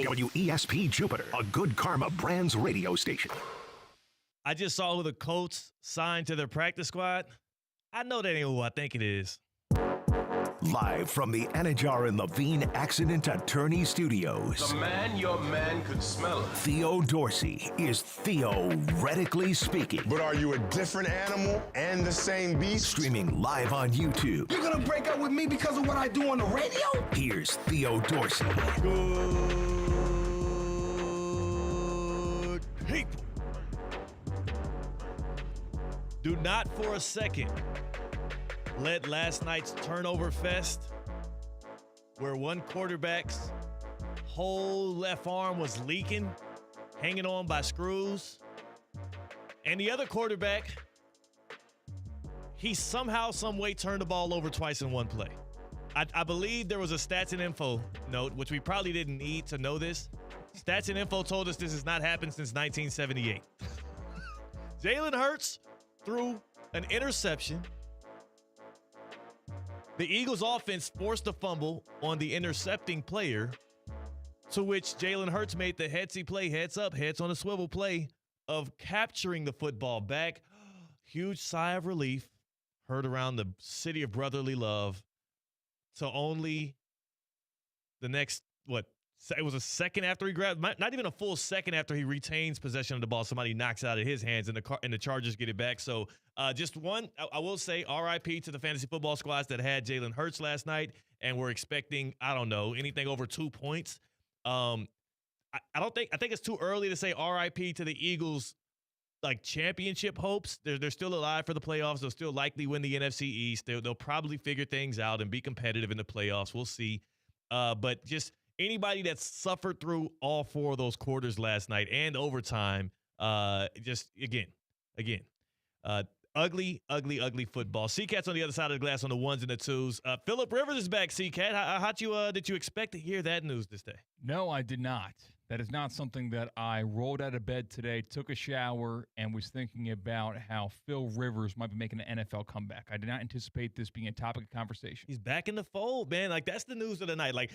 WESP Jupiter, a good karma brands radio station. I just saw who the Colts signed to their practice squad. I know that ain't who I think it is. Live from the Anajar and Levine Accident Attorney Studios. The man your man could smell it. Theo Dorsey is theoretically speaking. But are you a different animal and the same beast? Streaming live on YouTube. You're gonna break up with me because of what I do on the radio? Here's Theo Dorsey. Good people. Do not for a second let last night's turnover fest, where one quarterback's whole left arm was leaking, hanging on by screws, and the other quarterback, he somehow, some way turned the ball over twice in one play. I believe there was a stats and info note, which we probably didn't need to know this. Stats and info told us this has not happened since 1978. Jalen Hurts threw an interception. The Eagles offense forced a fumble on the intercepting player, to which Jalen Hurts made the headsy play, heads up, heads on a swivel play of capturing the football back. Huge sigh of relief heard around the city of brotherly love. So only the next, it was a second after he grabbed, not even a full second after he retains possession of the ball, somebody knocks it out of his hands and the Chargers get it back. So just one, I will say RIP to the fantasy football squads that had Jalen Hurts last night and were expecting, I don't know, anything over 2 points. I think it's too early to say RIP to the Eagles like championship hopes. They're still alive for the playoffs. They'll still likely win the NFC East. They'll probably figure things out and be competitive in the playoffs. We'll see. But just anybody that suffered through all four of those quarters last night and overtime, just again, ugly football. C-Cat's on the other side of the glass on the ones and the twos. Phillip Rivers is back, C-Cat. Did you expect to hear that news this day? No, I did not. That is not something that I rolled out of bed today, took a shower, and was thinking about how Phil Rivers might be making an NFL comeback. I did not anticipate this being a topic of conversation. He's back in the fold, man. Like, that's the news of the night. Like,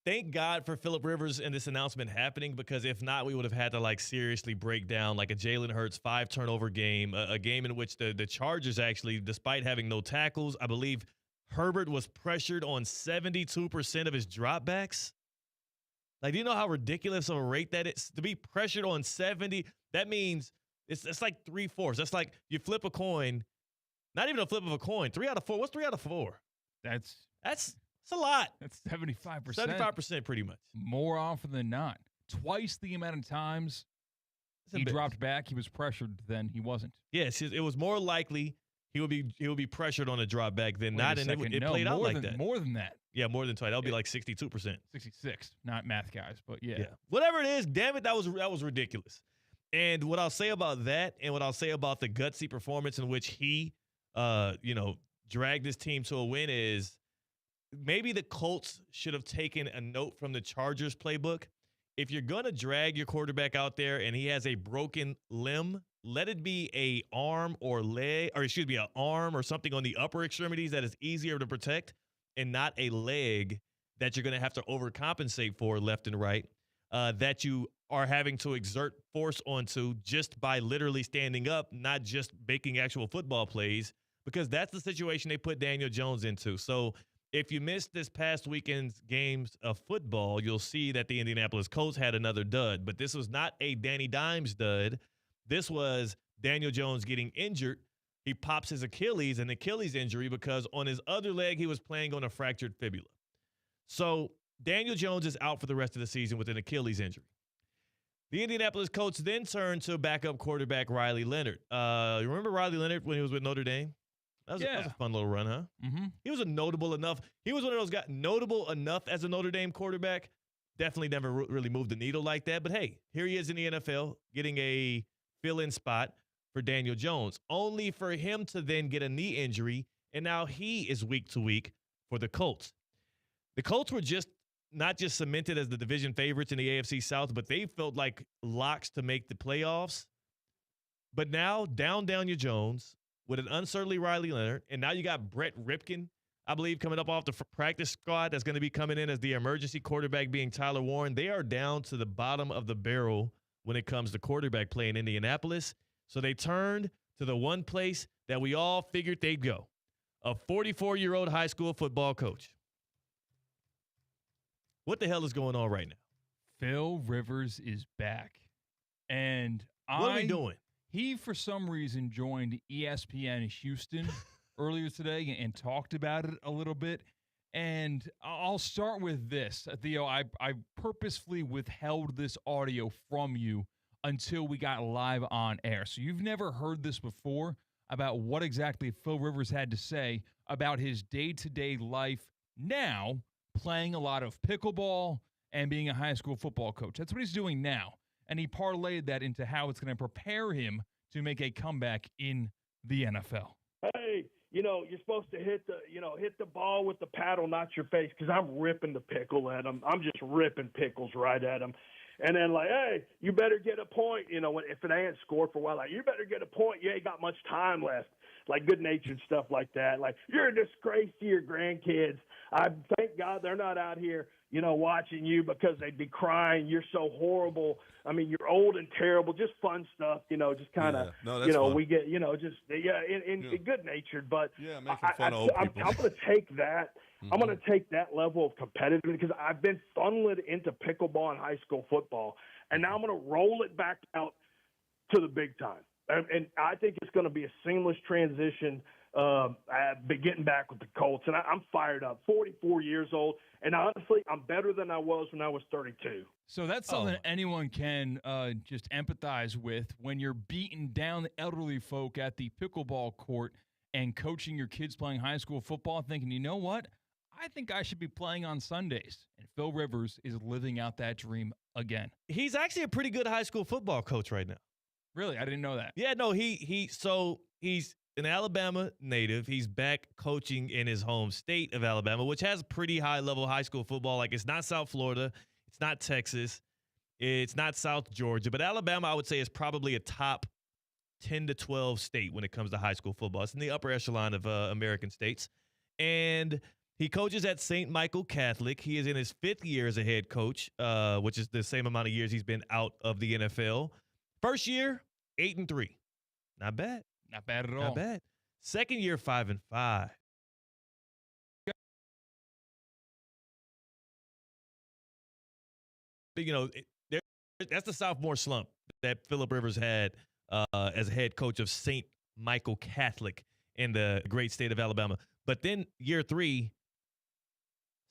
thank God for Phillip Rivers and this announcement happening, because if not, we would have had to seriously break down a Jalen Hurts 5-turnover game, a game in which the Chargers actually, despite having no tackles, I believe Herbert was pressured on 72% of his dropbacks. Do you know how ridiculous of a rate that is? To be pressured on 70, that means it's like 3/4. That's like you flip a coin, not even a flip of a coin. 3 out of 4. What's 3 out of 4? That's a lot. That's 75%. 75% pretty much. More often than not. Twice the amount of times he dropped back, he was pressured, than he wasn't. Yes, it was more likely he would be pressured on a drop back than not, and it played out like that. More than that. Yeah, more than twice. That would be like 62%. 66. Not math guys, but yeah. Whatever it is, damn it, that was ridiculous. And what I'll say about that, and what I'll say about the gutsy performance in which he, dragged his team to a win, is maybe the Colts should have taken a note from the Chargers playbook. If you're going to drag your quarterback out there and he has a broken limb, let it be an arm or something on the upper extremities that is easier to protect, and not a leg that you're going to have to overcompensate for left and right, that you are having to exert force onto just by literally standing up, not just making actual football plays, because that's the situation they put Daniel Jones into. So if you missed this past weekend's games of football, you'll see that the Indianapolis Colts had another dud. But this was not a Danny Dimes dud. This was Daniel Jones getting injured. He pops his Achilles, an Achilles injury, because on his other leg he was playing on a fractured fibula. So Daniel Jones is out for the rest of the season with an Achilles injury. The Indianapolis Colts then turned to backup quarterback Riley Leonard. You remember Riley Leonard when he was with Notre Dame? That was a fun little run, huh? Mm-hmm. He was notable enough as a Notre Dame quarterback. Definitely never really moved the needle like that. But hey, here he is in the NFL getting a fill-in spot for Daniel Jones, only for him to then get a knee injury, and now he is week to week for the Colts. The Colts were not just cemented as the division favorites in the AFC South, but they felt like locks to make the playoffs. But now, down Daniel Jones with an uncertainly Riley Leonard, and now you got Brett Ripken I believe, coming up off the practice squad that's going to be coming in as the emergency quarterback being Tyler Warren. They are down to the bottom of the barrel when it comes to quarterback play in Indianapolis. So they turned to the one place that we all figured they'd go, a 44-year-old high school football coach. What the hell is going on right now? Phil Rivers is back. And what are we doing? He, for some reason, joined ESPN Houston earlier today and talked about it a little bit. And I'll start with this. Theo, I purposefully withheld this audio from you until we got live on air. So you've never heard this before about what exactly Phil Rivers had to say about his day-to-day life now, playing a lot of pickleball and being a high school football coach. That's what he's doing now. And he parlayed that into how it's going to prepare him to make a comeback in the NFL. Hey, you're supposed to hit the ball with the paddle, not your face, because I'm ripping the pickle at him. I'm just ripping pickles right at him. And then, hey, you better get a point. If it ain't scored for a while, you better get a point. You ain't got much time left. Good-natured stuff like that. You're a disgrace to your grandkids. I thank God they're not out here, watching you because they'd be crying. You're so horrible. I mean, you're old and terrible. Just fun stuff, just kind of, fun. we get, good-natured. But making fun of old people. I'm going to take that. Mm-hmm. I'm going to take that level of competitiveness because I've been funneling into pickleball and high school football, and now I'm going to roll it back out to the big time. And I think it's going to be a seamless transition, getting back with the Colts. And I'm fired up. 44 years old. And honestly, I'm better than I was when I was 32. So that's something anyone can just empathize with when you're beating down the elderly folk at the pickleball court and coaching your kids playing high school football, thinking, you know what? I think I should be playing on Sundays. And Phil Rivers is living out that dream again. He's actually a pretty good high school football coach right now. Really? I didn't know that. Yeah, no, he's an Alabama native. He's back coaching in his home state of Alabama, which has pretty high-level high school football. It's not South Florida. It's not Texas. It's not South Georgia. But Alabama, I would say, is probably a top 10 to 12 state when it comes to high school football. It's in the upper echelon of American states. And he coaches at St. Michael Catholic. He is in his 5th year as a head coach, which is the same amount of years he's been out of the NFL. First year, 8-3. Not bad. Not bad at all. Not bad. Second year, 5-5. That's the sophomore slump that Philip Rivers had as a head coach of St. Michael Catholic in the great state of Alabama. But then year 3,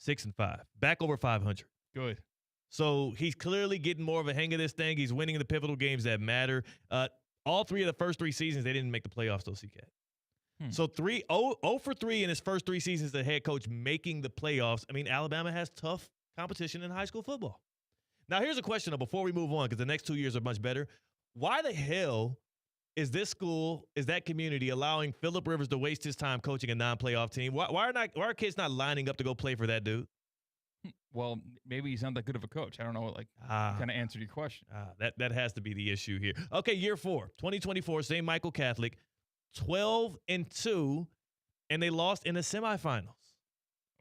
6-5. Back over 500. Good. So he's clearly getting more of a hang of this thing. He's winning the pivotal games that matter. All 3 of the first 3 seasons, they didn't make the playoffs, though, CCAT. So 0 for 3 in his first 3 seasons as a head coach making the playoffs. I mean, Alabama has tough competition in high school football. Now, here's a question, though, before we move on, because the next 2 years are much better. Why the hell is this school, is that community allowing Philip Rivers to waste his time coaching a non-playoff team? Why are kids not lining up to go play for that dude? Well, maybe he's not that good of a coach. I don't know what kind of answered your question. That has to be the issue here. Okay, year 4, 2024, St. Michael Catholic, 12-2, and they lost in the semifinals.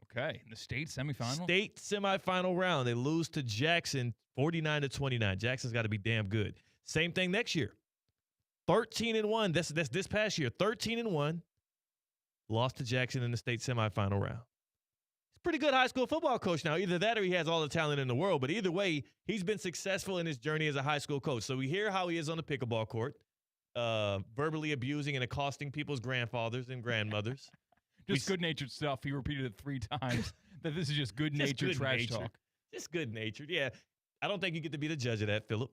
Okay, in the state semifinal? State semifinal round. They lose to Jackson 49-29. Jackson's got to be damn good. Same thing next year. 13-1. That's this past year. 13-1. Lost to Jackson in the state semifinal round. Pretty good high school football coach now. Either that or he has all the talent in the world. But either way, he's been successful in his journey as a high school coach. So we hear how he is on the pickleball court, verbally abusing and accosting people's grandfathers and grandmothers. Just good-natured stuff. He repeated it 3 times. That this is just good-natured trash talk. Just good-natured. Yeah. I don't think you get to be the judge of that, Philip.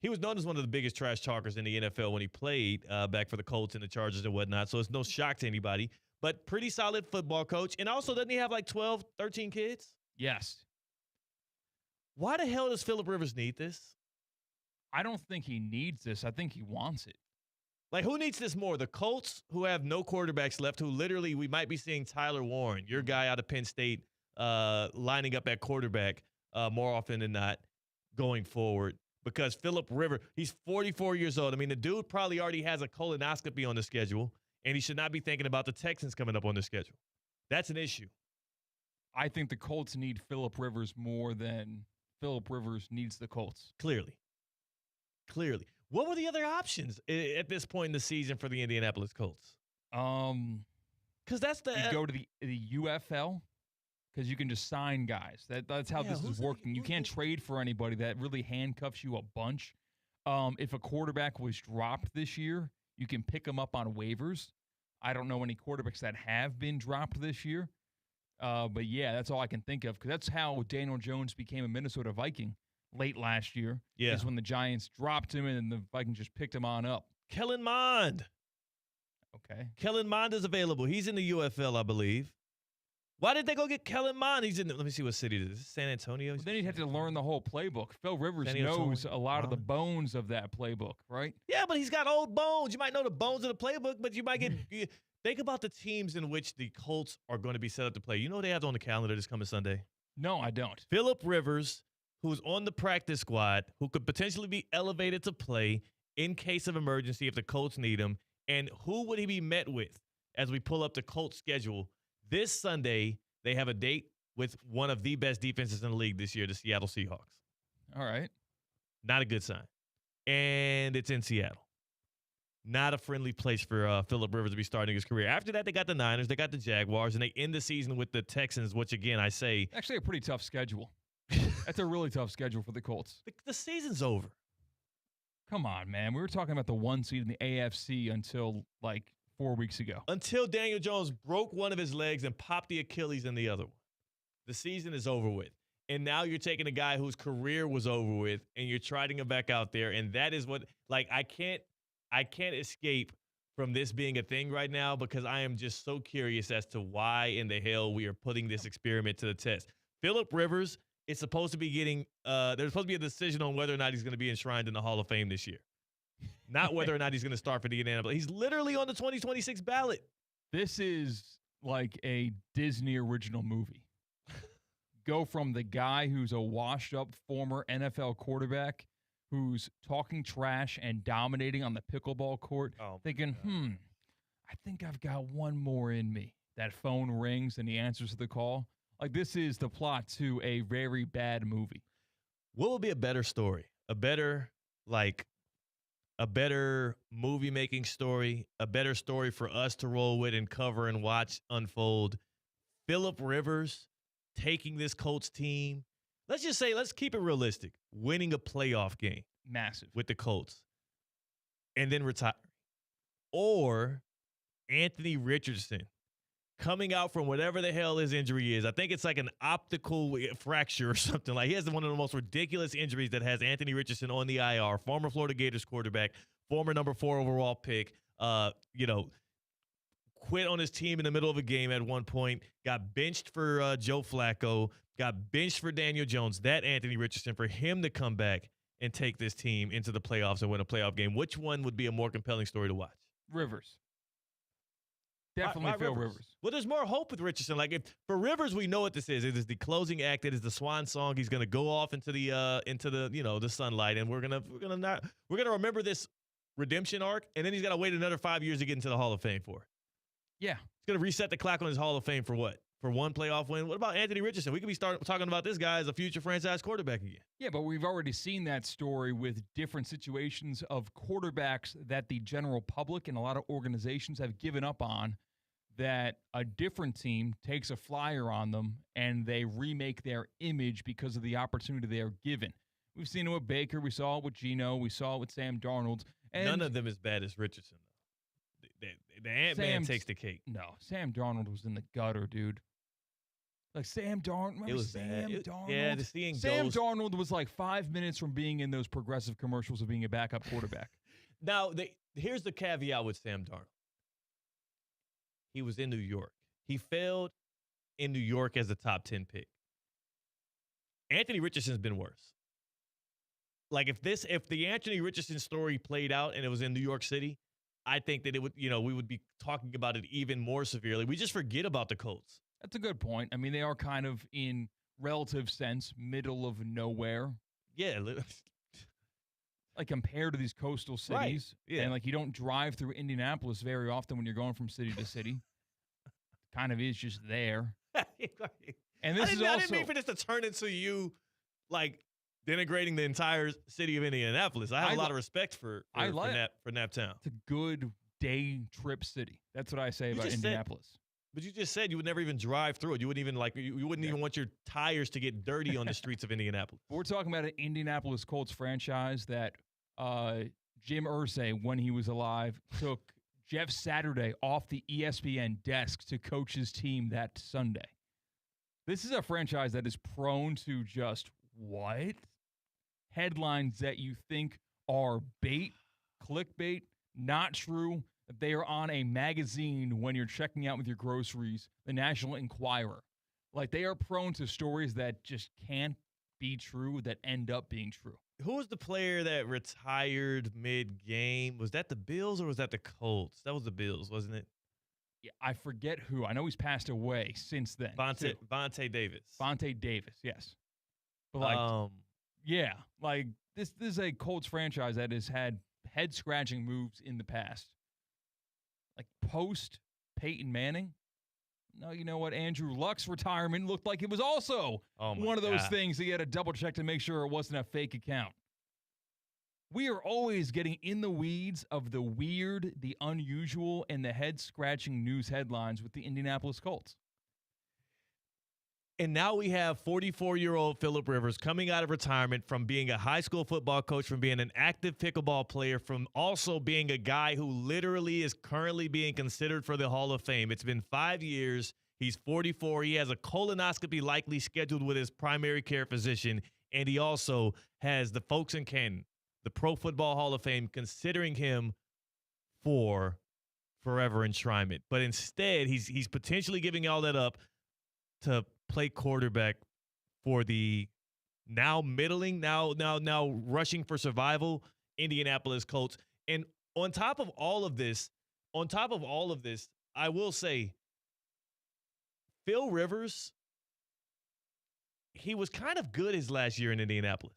He was known as one of the biggest trash talkers in the NFL when he played back for the Colts and the Chargers and whatnot. So it's no shock to anybody. But pretty solid football coach. And also, doesn't he have 12, 13 kids? Yes. Why the hell does Philip Rivers need this? I don't think he needs this. I think he wants it. Who needs this more? The Colts, who have no quarterbacks left, who literally we might be seeing Tyler Warren, your guy out of Penn State, lining up at quarterback more often than not going forward. Because Philip Rivers, he's 44 years old. I mean, the dude probably already has a colonoscopy on the schedule. And he should not be thinking about the Texans coming up on the schedule. That's an issue. I think the Colts need Phillip Rivers more than Phillip Rivers needs the Colts. Clearly. What were the other options at this point in the season for the Indianapolis Colts? Because that's you go to the UFL because you can just sign guys. That's how this is working. You can't trade for anybody. That really handcuffs you a bunch. If a quarterback was dropped this year, you can pick them up on waivers. I don't know any quarterbacks that have been dropped this year. But, yeah, that's all I can think of because that's how Daniel Jones became a Minnesota Viking late last year. Yeah. Is when the Giants dropped him and the Vikings just picked him on up. Kellen Mond. Okay. Kellen Mond is available. He's in the UFL, I believe. Why did they go get Kellen Mond? He's in. Let me see what city it is. San Antonio? Well, then he'd have to learn the whole playbook. Phil Rivers knows a lot of the bones of that playbook, right? Yeah, but he's got old bones. You might know the bones of the playbook, but you might get think about the teams in which the Colts are going to be set up to play. You know what they have on the calendar this coming Sunday? No, I don't. Phillip Rivers, who's on the practice squad, who could potentially be elevated to play in case of emergency if the Colts need him. And who would he be met with as we pull up the Colts schedule? This Sunday, they have a date with one of the best defenses in the league this year, the Seattle Seahawks. All right. Not a good sign. And it's in Seattle. Not a friendly place for Phillip Rivers to be starting his career. After that, they got the Niners, they got the Jaguars, and they end the season with the Texans, which, again, I say. Actually, a pretty tough schedule. That's a really tough schedule for the Colts. The season's over. Come on, man. We were talking about the 1 seed in the AFC until, 4 weeks ago. Until Daniel Jones broke one of his legs and popped the Achilles in the other one. The season is over with. And now you're taking a guy whose career was over with, and you're trotting him back out there. And that is what, I can't escape from this being a thing right now because I am just so curious as to why in the hell we are putting this experiment to the test. Phillip Rivers is supposed to be getting there's supposed to be a decision on whether or not he's going to be enshrined in the Hall of Fame this year. Not whether or not he's going to start for the Indianapolis. He's literally on the 2026 ballot. This is like a Disney original movie. Go from the guy who's a washed-up former NFL quarterback who's talking trash and dominating on the pickleball court, thinking, I think I've got one more in me. That phone rings and he answers the call. This is the plot to a very bad movie. What would be a better story? A better movie-making story, a better story for us to roll with and cover and watch unfold. Phillip Rivers taking this Colts team. Let's just say, let's keep it realistic. Winning a playoff game. Massive. With the Colts. And then retiring. Or Anthony Richardson coming out from whatever the hell his injury is. I think it's like an optical fracture or something. He has one of the most ridiculous injuries that has Anthony Richardson on the IR, former Florida Gators quarterback, former number 4 overall pick, quit on his team in the middle of a game at one point, got benched for Joe Flacco, got benched for Daniel Jones. That Anthony Richardson, for him to come back and take this team into the playoffs and win a playoff game, which one would be a more compelling story to watch? Rivers. Definitely Phil Rivers. Well, there's more hope with Richardson. For Rivers, we know what this is. It is the closing act. It is the swan song. He's going to go off into the the sunlight, and we're gonna remember this redemption arc, and then he's got to wait another 5 years to get into the Hall of Fame for. Yeah, he's going to reset the clock on his Hall of Fame for what? For one playoff win. What about Anthony Richardson? We could be talking about this guy as a future franchise quarterback again. Yeah, but we've already seen that story with different situations of quarterbacks that the general public and a lot of organizations have given up on, that a different team takes a flyer on them and they remake their image because of the opportunity they are given. We've seen it with Baker. We saw it with Geno. We saw it with Sam Darnold. And none of them as bad as Richardson, though. The Ant-Man takes the cake. No, Sam Darnold was in the gutter, dude. Sam Darnold. It was Sam bad. Darnold? Yeah, the seeing Sam Darnold was 5 minutes from being in those progressive commercials of being a backup quarterback. Now, here's the caveat with Sam Darnold. He was in New York. He failed in New York as a top 10 pick. Anthony Richardson's been worse. If the Anthony Richardson story played out and it was in New York City, I think that it would, we would be talking about it even more severely. We just forget about the Colts. That's a good point. I mean, they are kind of, in relative sense, middle of nowhere. Yeah. Like compared to these coastal cities, Right. Yeah. and like you don't drive through Indianapolis very often when you're going from city to city. Kind of is just there. And this I is didn't mean also for this to turn into you like denigrating the entire city of Indianapolis. I have a lot of respect for Naptown. it's a good day trip city. That's what I say about just said- Indianapolis. But you just said you would never even drive through it. You wouldn't even you wouldn't even want your tires to get dirty on the streets of Indianapolis. We're talking about an Indianapolis Colts franchise that Jim Irsay, when he was alive, took Jeff Saturday off the ESPN desk to coach his team that Sunday. This is a franchise that is prone to just what? Headlines that you think are bait, clickbait, not true. That they are on a magazine when you're checking out with your groceries, the National Enquirer. Like they are prone to stories that just can't be true that end up being true. Who was the player that retired mid-game? Was that the Bills or was that the Colts? That was the Bills, wasn't it? Yeah, I forget who. I know he's passed away since then. Vontae Davis. Vontae Davis, yes. But like, yeah, like this is a Colts franchise that has had head-scratching moves in the past. Like post Peyton Manning. No, you know what? Andrew Luck's retirement looked like it was also one of those things that you had to double check to make sure it wasn't a fake account. We are always getting in the weeds of the weird, the unusual, and the head-scratching news headlines with the Indianapolis Colts. And now we have 44-year-old Phillip Rivers coming out of retirement from being a high school football coach, from being an active pickleball player, from also being a guy who literally is currently being considered for the Hall of Fame. It's been 5 years. He's 44. He has a colonoscopy likely scheduled with his primary care physician. And he also has the folks in Canton, the Pro Football Hall of Fame, considering him for forever enshrinement. But instead, he's potentially giving all that up to play quarterback for the now middling, now rushing for survival Indianapolis Colts. And on top of all of this, I will say Phil Rivers, he was kind of good his last year in Indianapolis.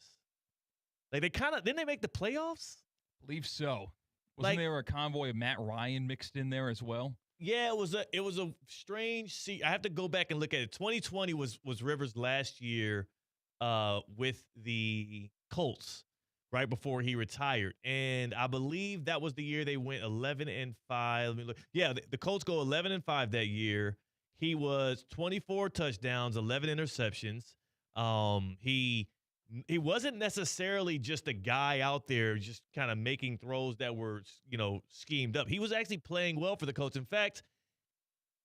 Like didn't they make the playoffs? Believe so. Wasn't there a convoy of Matt Ryan mixed in there as well? Yeah, it was a strange I have to go back and look at it. 2020 was Rivers' last year with the Colts, right before he retired. And I believe that was the year they went 11-5. Let me look. Yeah, the Colts go 11-5 that year. He was 24 touchdowns, 11 interceptions. He wasn't necessarily just a guy out there just kind of making throws that were, schemed up. He was actually playing well for the Colts. In fact,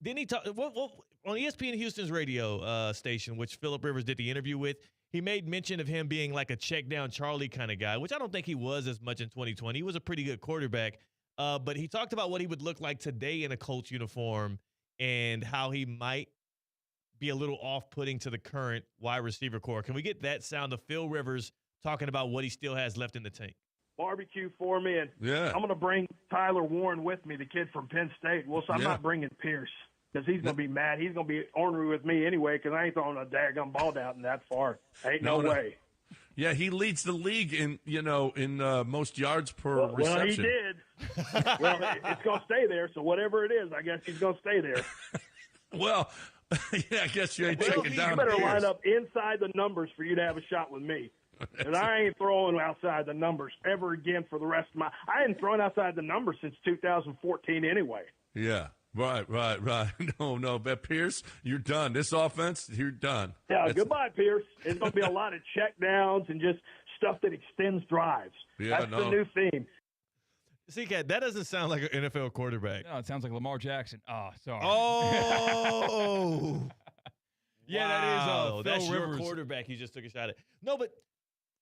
didn't he talk on ESPN Houston's radio station, which Phillip Rivers did the interview with? He made mention of him being like a check down Charlie kind of guy, which I don't think he was as much in 2020. He was a pretty good quarterback, but he talked about what he would look like today in a Colts uniform and how he might be a little off-putting to the current wide receiver core. Can we get that sound of Phil Rivers talking about what he still has left in the tank? Barbecue for me, and Yeah. I'm going to bring Tyler Warren with me, the kid from Penn State. Well, so I'm not bringing Pierce because he's going to be mad. He's going to be ornery with me anyway because I ain't throwing a daggum ball down that far. Ain't no way. Yeah, he leads the league in most yards per reception. Well, he did. Well, it's going to stay there, so whatever it is, I guess he's going to stay there. Well, yeah, I guess you ain't checking down. You better Pierce. line up inside the numbers for you to have a shot with me. And I ain't throwing outside the numbers ever again for the rest of my – I hadn't thrown outside the numbers since 2014 anyway. Yeah, right. No, but Pierce, you're done. This offense, you're done. Yeah, goodbye, Pierce. It's going to be a lot of check downs and just stuff that extends drives. Yeah, That's the new theme. See, Kat, that doesn't sound like an NFL quarterback. No, it sounds like Lamar Jackson. Oh, sorry. Oh. Yeah, wow. that is That's Phil Rivers. your quarterback you just took a shot at. No, but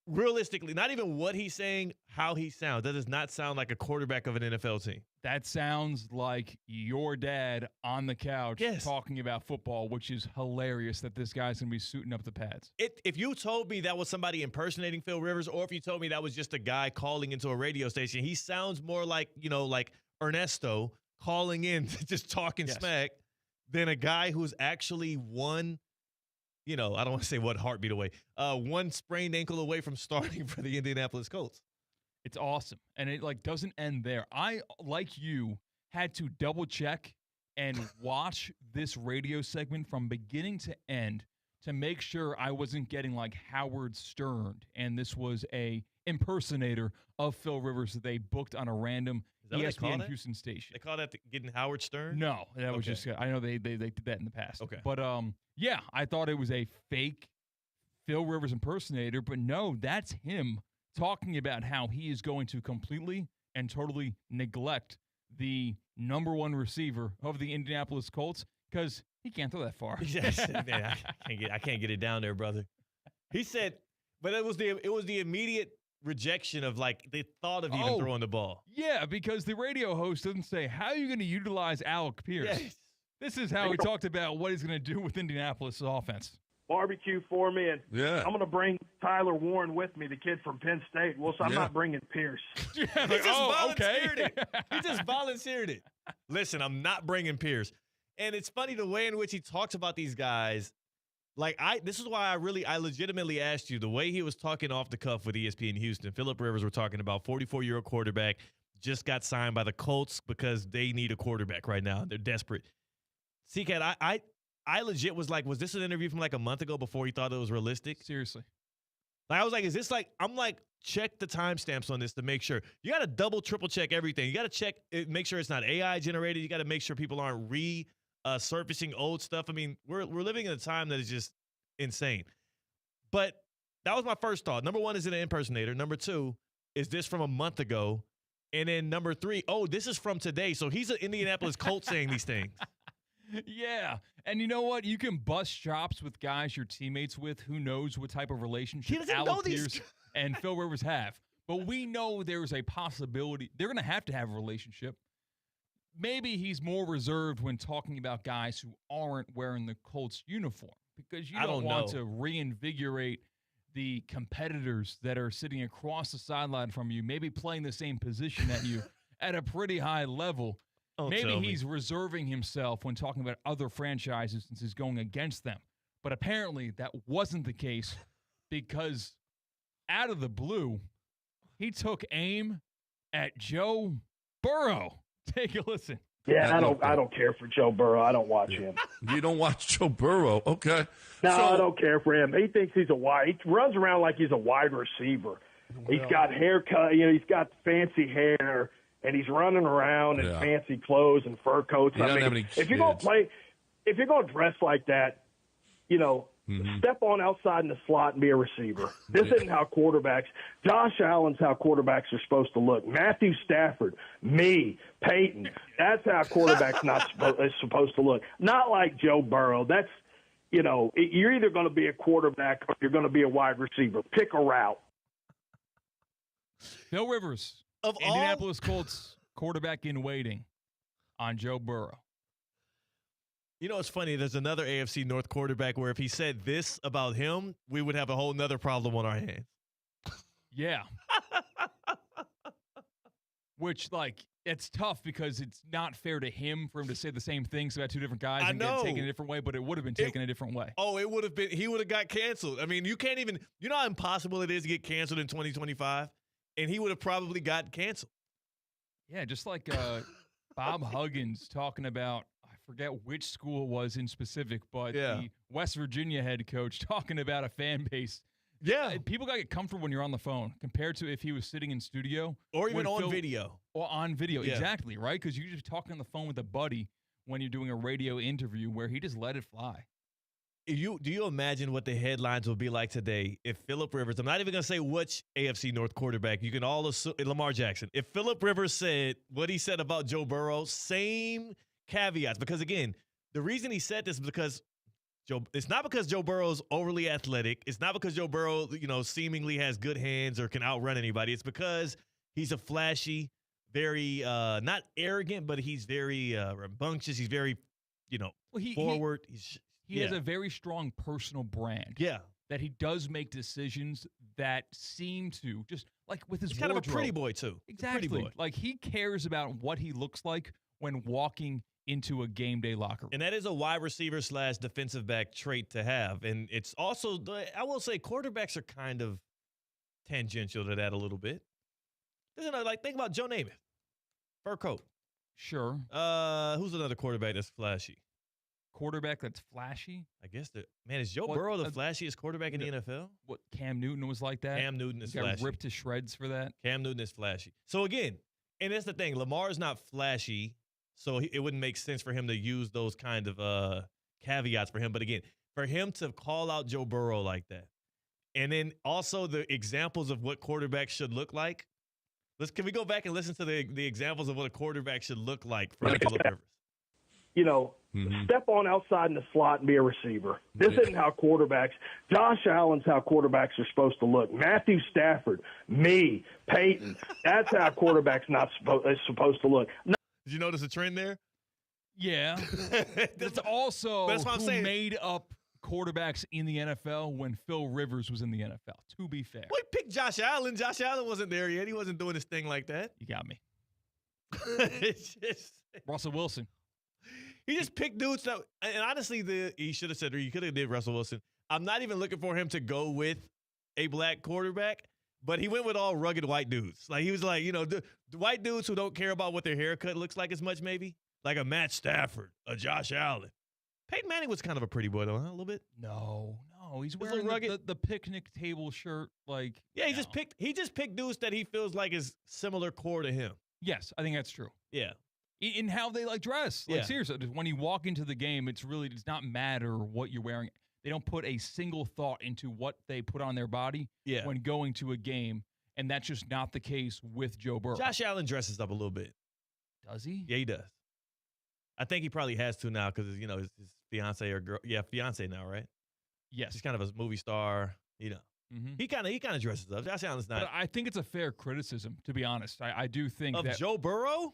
realistically, not even what he's saying, how he sounds. That does not sound like a quarterback of an NFL team. That sounds like your dad on the couch Yes. talking about football, which is hilarious that this guy's going to be suiting up the pads. If you told me that was somebody impersonating Phil Rivers, or if you told me that was just a guy calling into a radio station, he sounds more like, like Ernesto calling in, just talking smack, than a guy who's actually one, I don't want to say what heartbeat away, one sprained ankle away from starting for the Indianapolis Colts. It's awesome. And it like doesn't end there. I, like you, had to double check and watch this radio segment from beginning to end to make sure I wasn't getting like Howard Stern and this was a impersonator of Phil Rivers that they booked on a random Is that what they call ESPN that? Houston station. They call that getting Howard Stern? No, that was Okay. just I know they did that in the past. Okay. But yeah, I thought it was a fake Phil Rivers impersonator, but no, that's him talking about how he is going to completely and totally neglect the number one receiver of the Indianapolis Colts because he can't throw that far. Yes, man, I can't get it down there, brother. He said, but it was the immediate rejection of like the thought of even throwing the ball. Yeah, because the radio host doesn't say, how are you going to utilize Alec Pierce? Yes. This is how he talked about what he's going to do with Indianapolis' offense. Barbecue for me, and Yeah. I'm going to bring Tyler Warren with me, the kid from Penn State. Well, so I'm not bringing Pierce. Yeah, He like, just volunteered okay. it. He just volunteered it. Listen, I'm not bringing Pierce. And it's funny the way in which he talks about these guys. Like this is why I legitimately asked you the way he was talking off the cuff with ESPN Houston. Phillip Rivers, we're talking about 44-year-old quarterback, just got signed by the Colts because they need a quarterback right now. They're desperate. C-Cat, I legit was like, was this an interview from like a month ago before he thought it was realistic? Seriously. Like I was like, is this like? I'm like, check the timestamps on this to make sure. You got to double, triple check everything. You got to check it, make sure it's not AI generated. You got to make sure people aren't surfacing old stuff. I mean, we're living in a time that is just insane. But that was my first thought. Number one, is it an impersonator? Number two, is this from a month ago? And then number three, this is from today. So he's an Indianapolis Colt saying these things. Yeah. And you know what? You can bust chops with guys you're teammates with. Who knows what type of relationship He doesn't Alec know these Pierce and Phil Rivers have. But we know there's a possibility. They're going to have a relationship. Maybe he's more reserved when talking about guys who aren't wearing the Colts uniform because you don't want to reinvigorate the competitors that are sitting across the sideline from you, maybe playing the same position at you at a pretty high level. Maybe he's reserving himself when talking about other franchises since he's going against them. But apparently that wasn't the case because out of the blue, he took aim at Joe Burrow. Take a listen. Yeah, I don't care for Joe Burrow. I don't watch him. You don't watch Joe Burrow, okay? No, So- I don't care for him. He thinks he's he runs around like he's a wide receiver. He's got haircut, he's got fancy hair, and he's running around in fancy clothes and fur coats. He doesn't have any if you're gonna kids. if you're gonna dress like that, step on outside in the slot and be a receiver. This isn't how Josh Allen's how quarterbacks are supposed to look. Matthew Stafford, me, Peyton, that's how quarterbacks is supposed to look. Not like Joe Burrow. That's, you're either going to be a quarterback or you're going to be a wide receiver. Pick a route. Phil Rivers, Indianapolis Colts quarterback in waiting on Joe Burrow. You know, it's funny. There's another AFC North quarterback where if he said this about him, we would have a whole nother problem on our hands. Yeah. Which, it's tough because it's not fair to him for him to say the same things about two different guys and get taken a different way, but it would have been taken a different way. It would have been. He would have got canceled. I mean, you can't even. You know how impossible it is to get canceled in 2025, and he would have probably got canceled. Yeah, just like Bob Huggins talking about, I forget which school it was in specific, but the West Virginia head coach talking about a fan base. Yeah. People got to get comfortable when you're on the phone compared to if he was sitting in studio. Or even on video. Or on video, Yeah. exactly, right? Because you're just talking on the phone with a buddy when you're doing a radio interview where he just let it fly. Do you imagine what the headlines will be like today if Phillip Rivers, I'm not even going to say which AFC North quarterback, you can all assume, Lamar Jackson. If Phillip Rivers said what he said about Joe Burrow, same caveats. Because, again, the reason he said this is because it's not because Joe Burrow's overly athletic. It's not because Joe Burrow, seemingly has good hands or can outrun anybody. It's because he's a flashy, very not arrogant, but he's very rambunctious. He's very, forward. He has a very strong personal brand. Yeah. That he does make decisions that seem to just like with his He's kind of a wardrobe. pretty boy too. Exactly. Pretty boy. Like he cares about what he looks like when walking into a game day locker room. And that is a wide receiver / defensive back trait to have. And it's also, I will say, quarterbacks are kind of tangential to that a little bit. There's another, like, think about Joe Namath. Fur coat. Sure. Who's another quarterback that's flashy? Quarterback that's flashy? I guess is Joe Burrow the flashiest quarterback in the NFL? What, Cam Newton was like that? Cam Newton is He got flashy. ripped to shreds for that. Cam Newton is flashy. So, again, and that's the thing. Lamar's not flashy, so it wouldn't make sense for him to use those kind of caveats for him. But, again, for him to call out Joe Burrow like that, and then also the examples of what quarterbacks should look like. Can we go back and listen to the examples of what a quarterback should look like for Phillip Rivers? You know, step on outside in the slot and be a receiver. This isn't how quarterbacks – Josh Allen's how quarterbacks are supposed to look. Matthew Stafford, me, Peyton, that's how quarterbacks supposed to look. Did you notice a trend there? Yeah. That's also that's what I'm saying. Made up quarterbacks in the NFL when Phil Rivers was in the NFL, to be fair. We picked Josh Allen. Josh Allen wasn't there yet. He wasn't doing his thing like that. You got me. It's just, Russell Wilson. he just picked dudes that, and honestly, he should have said, or he could have did Russell Wilson. I'm not even looking for him to go with a black quarterback, but he went with all rugged white dudes. Like, he was like, the white dudes who don't care about what their haircut looks like as much, maybe. Like a Matt Stafford, a Josh Allen. Peyton Manning was kind of a pretty boy, though, huh? A little bit. No. He's a wearing little rugged. the picnic table shirt. Like, Yeah, he just picked dudes that he feels like is similar core to him. Yes, I think that's true. Yeah. In how they dress. Like, Yeah. seriously, when you walk into the game, it does not matter what you're wearing. They don't put a single thought into what they put on their body when going to a game, and that's just not the case with Joe Burrow. Josh Allen dresses up a little bit. Does he? Yeah, he does. I think he probably has to now because, his fiance or girl. Yeah, fiance now, right? Yes. He's kind of a movie star, Mm-hmm. He kind of dresses up. Josh Allen's not. But I think it's a fair criticism, to be honest. I do think of that Joe Burrow?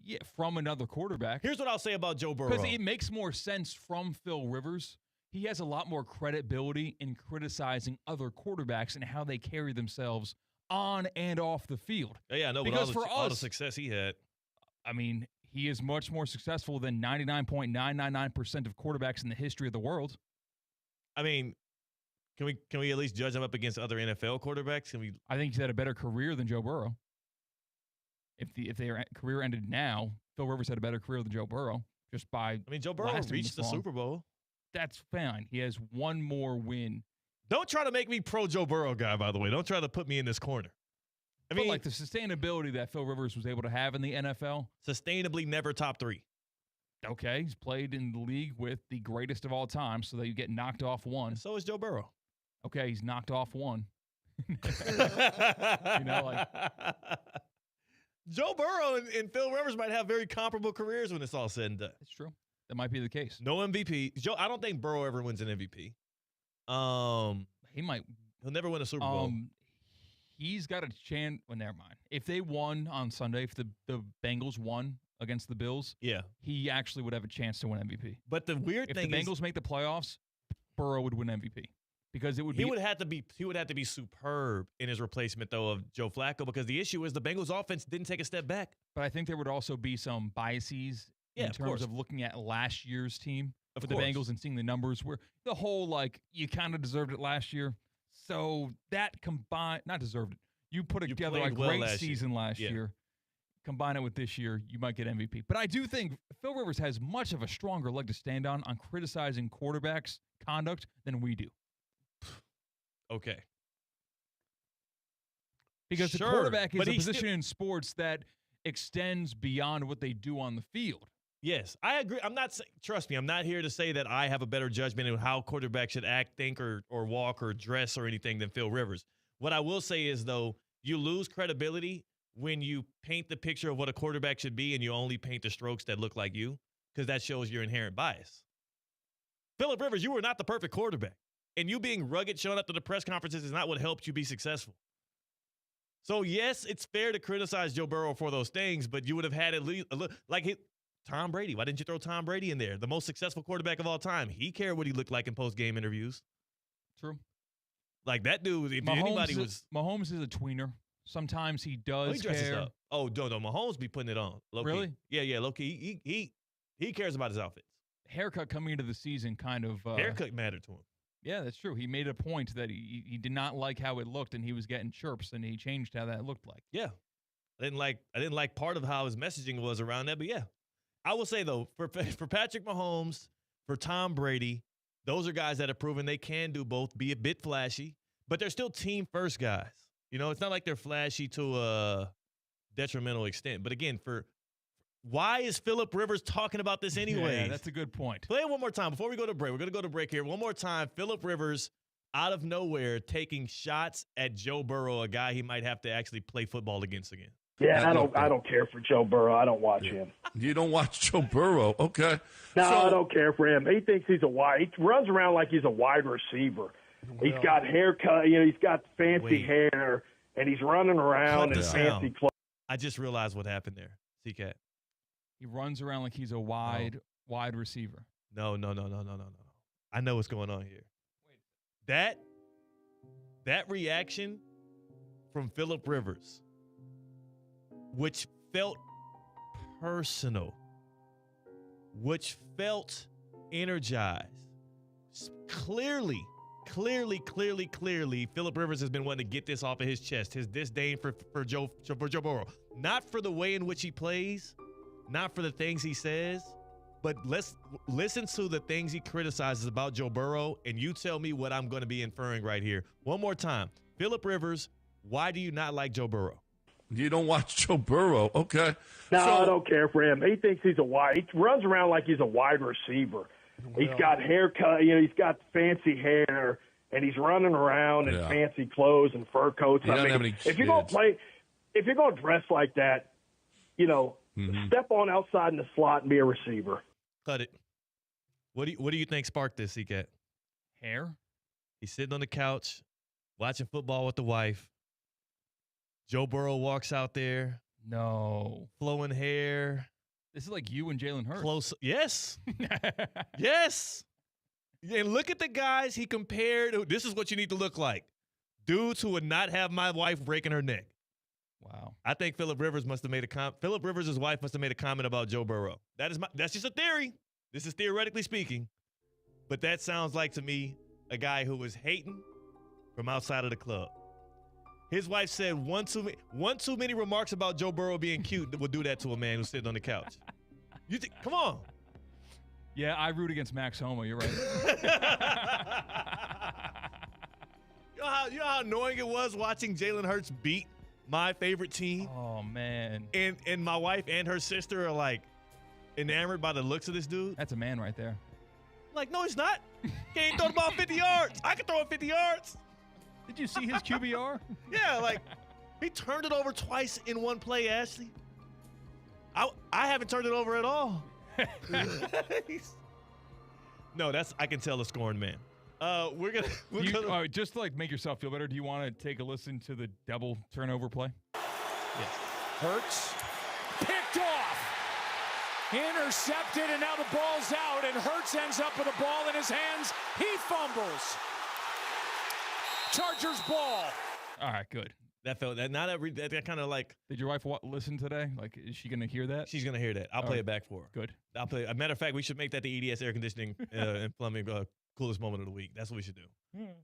Yeah, from another quarterback. Here's what I'll say about Joe Burrow. Because it makes more sense from Phil Rivers. He has a lot more credibility in criticizing other quarterbacks and how they carry themselves on and off the field. Yeah, no, because but all the success he had. I mean, he is much more successful than 99.999% of quarterbacks in the history of the world. I mean, can we at least judge him up against other NFL quarterbacks? I think he's had a better career than Joe Burrow. If their career ended now, Phil Rivers had a better career than Joe Burrow just by. I mean, Joe Burrow reached the Super Bowl. That's fine. He has one more win. Don't try to make me pro Joe Burrow guy, by the way. Don't try to put me in this corner. I mean, like the sustainability that Phil Rivers was able to have in the NFL. Sustainably never top 3. Okay, he's played in the league with the greatest of all time, so that you get knocked off one. And so is Joe Burrow. Okay, he's knocked off one. Joe Burrow and Phil Rivers might have very comparable careers when it's all said and done. It's true. That might be the case. No MVP. I don't think Burrow ever wins an MVP. He might. He'll never win a Super Bowl. He's got a chance. Well, never mind. If they won on Sunday, if the Bengals won against the Bills, he actually would have a chance to win MVP. But the weird thing is, if the Bengals make the playoffs, Burrow would win MVP. Because he would have to be superb in his replacement though of Joe Flacco, because the issue is the Bengals offense didn't take a step back. But I think there would also be some biases in terms of looking at last year's team with the Bengals and seeing the numbers where the whole you kind of deserved it last year. So that combined, not deserved it. You put together a great season last year. Combine it with this year, you might get MVP. But I do think Phil Rivers has much of a stronger leg to stand on criticizing quarterbacks' conduct than we do. Okay. Because the quarterback is a position in sports that extends beyond what they do on the field. Yes, I agree. Trust me, I'm not here to say that I have a better judgment of how quarterbacks should act, think, or walk, or dress, or anything than Phil Rivers. What I will say is, though, you lose credibility when you paint the picture of what a quarterback should be and you only paint the strokes that look like you, because that shows your inherent bias. Phillip Rivers, you were not the perfect quarterback. And you being rugged, showing up to the press conferences is not what helped you be successful. So, yes, it's fair to criticize Joe Burrow for those things, but you would have had at least a little, Tom Brady. Why didn't you throw Tom Brady in there? The most successful quarterback of all time. He cared what he looked like in post-game interviews. True. Like that dude, if anybody was... Mahomes is a tweener. Sometimes he does he dresses care. Up. Oh, no, Mahomes be putting it on. Low-key. Really? Yeah, low-key. He cares about his outfits. Haircut coming into the season kind of... Haircut mattered to him. Yeah, that's true. He made a point that he did not like how it looked, and he was getting chirps, and he changed how that looked like. Yeah. I didn't like part of how his messaging was around that. But yeah, I will say though, for Patrick Mahomes, for Tom Brady, those are guys that have proven they can do both, be a bit flashy, but they're still team first guys. You know, it's not like they're flashy to a detrimental extent. But again, why is Phillip Rivers talking about this anyway? Yeah, that's a good point. Play it one more time before we go to break. We're going to go to break here. One more time, Phillip Rivers out of nowhere taking shots at Joe Burrow, a guy he might have to actually play football against again. Yeah, I don't care for Joe Burrow. I don't watch him. You don't watch Joe Burrow, okay? No, I don't care for him. He thinks he's he runs around like he's a wide receiver. He's got haircut, he's got fancy hair, and he's running around in fancy clothes. I just realized what happened there, C-Cat. He runs around like he's a wide receiver. No. I know what's going on here. That reaction from Phillip Rivers, which felt personal, which felt energized. Clearly, Phillip Rivers has been wanting to get this off of his chest, his disdain for Joe Burrow. Not for the way in which he plays, not for the things he says, but let's listen to the things he criticizes about Joe Burrow, and you tell me what I'm going to be inferring right here. One more time. Phillip Rivers, why do you not like Joe Burrow? You don't watch Joe Burrow, okay? No, I don't care for him. He thinks he runs around like he's a wide receiver. He's got haircut, he's got fancy hair, and he's running around in fancy clothes and fur coats. If you're going to dress like that, step on outside in the slot and be a receiver. Cut it. What do you think sparked this, C-Cat? Hair? He's sitting on the couch watching football with the wife. Joe Burrow walks out there. No. Flowing hair. This is like you and Jalen Hurts. Close. Yes. Yes. And look at the guys he compared. This is what you need to look like. Dudes who would not have my wife breaking her neck. Wow. I think Phillip Rivers must have made a comment. Phillip Rivers' wife must have made a comment about Joe Burrow. That's just a theory. This is theoretically speaking. But that sounds like to me a guy who was hating from outside of the club. His wife said one too many remarks about Joe Burrow being cute that would do that to a man who's sitting on the couch. You think? Come on. Yeah, I root against Max Homa. You're right. You know how annoying it was watching Jalen Hurts beat my favorite team? Oh, man. And my wife and her sister are like enamored by the looks of this dude. That's a man right there. Like, no, he's not. He ain't throw the ball 50 yards. I can throw it 50 yards. Did you see his QBR? Yeah, like he turned it over twice in one play, Ashley. I haven't turned it over at all. No, I can tell a scorned man. We're gonna just to like make yourself feel better. Do you want to take a listen to the double turnover play? Yes. Hurts picked off, intercepted, and now the ball's out. And Hurts ends up with the ball in his hands. He fumbles. Chargers ball. All right, good. That felt that. Now that kind of like. Did your wife listen today? Like, is she gonna hear that? She's gonna hear that. I'll play it back for her. Good. I'll play. A matter of fact, we should make that the EDS air conditioning and plumbing coolest moment of the week. That's what we should do.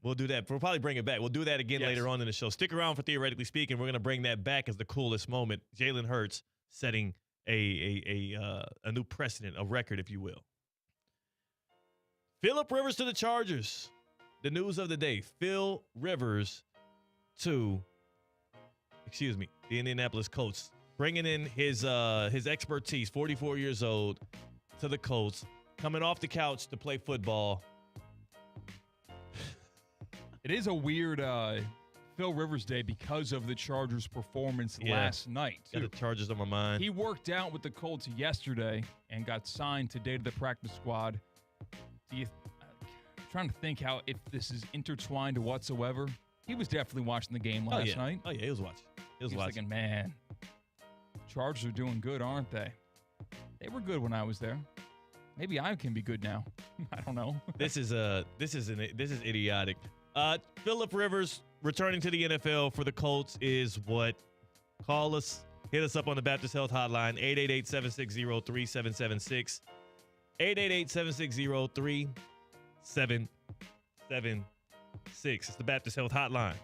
We'll do that. We'll probably bring it back. We'll do that again later on in the show. Stick around for Theoretically Speaking. We're gonna bring that back as the coolest moment. Jalen Hurts setting a new precedent, a record, if you will. Phillip Rivers to the Chargers. The news of the day: Phil Rivers to, the Indianapolis Colts, bringing in his expertise. 44 years old, to the Colts, coming off the couch to play football. It is a weird Phil Rivers day because of the Chargers' performance last night. Got the Chargers on my mind. He worked out with the Colts yesterday and got signed today to the practice squad. Trying to think if this is intertwined whatsoever. He was definitely watching the game last night. Oh, yeah, he was watching. He was watching. Thinking, man, Chargers are doing good, aren't they? They were good when I was there. Maybe I can be good now. I don't know. This is idiotic. Phillip Rivers returning to the NFL for the Colts is what? Call us. Hit us up on the Baptist Health Hotline, 888-760-3776. 888-760-3776. It's the Baptist Health Hotline.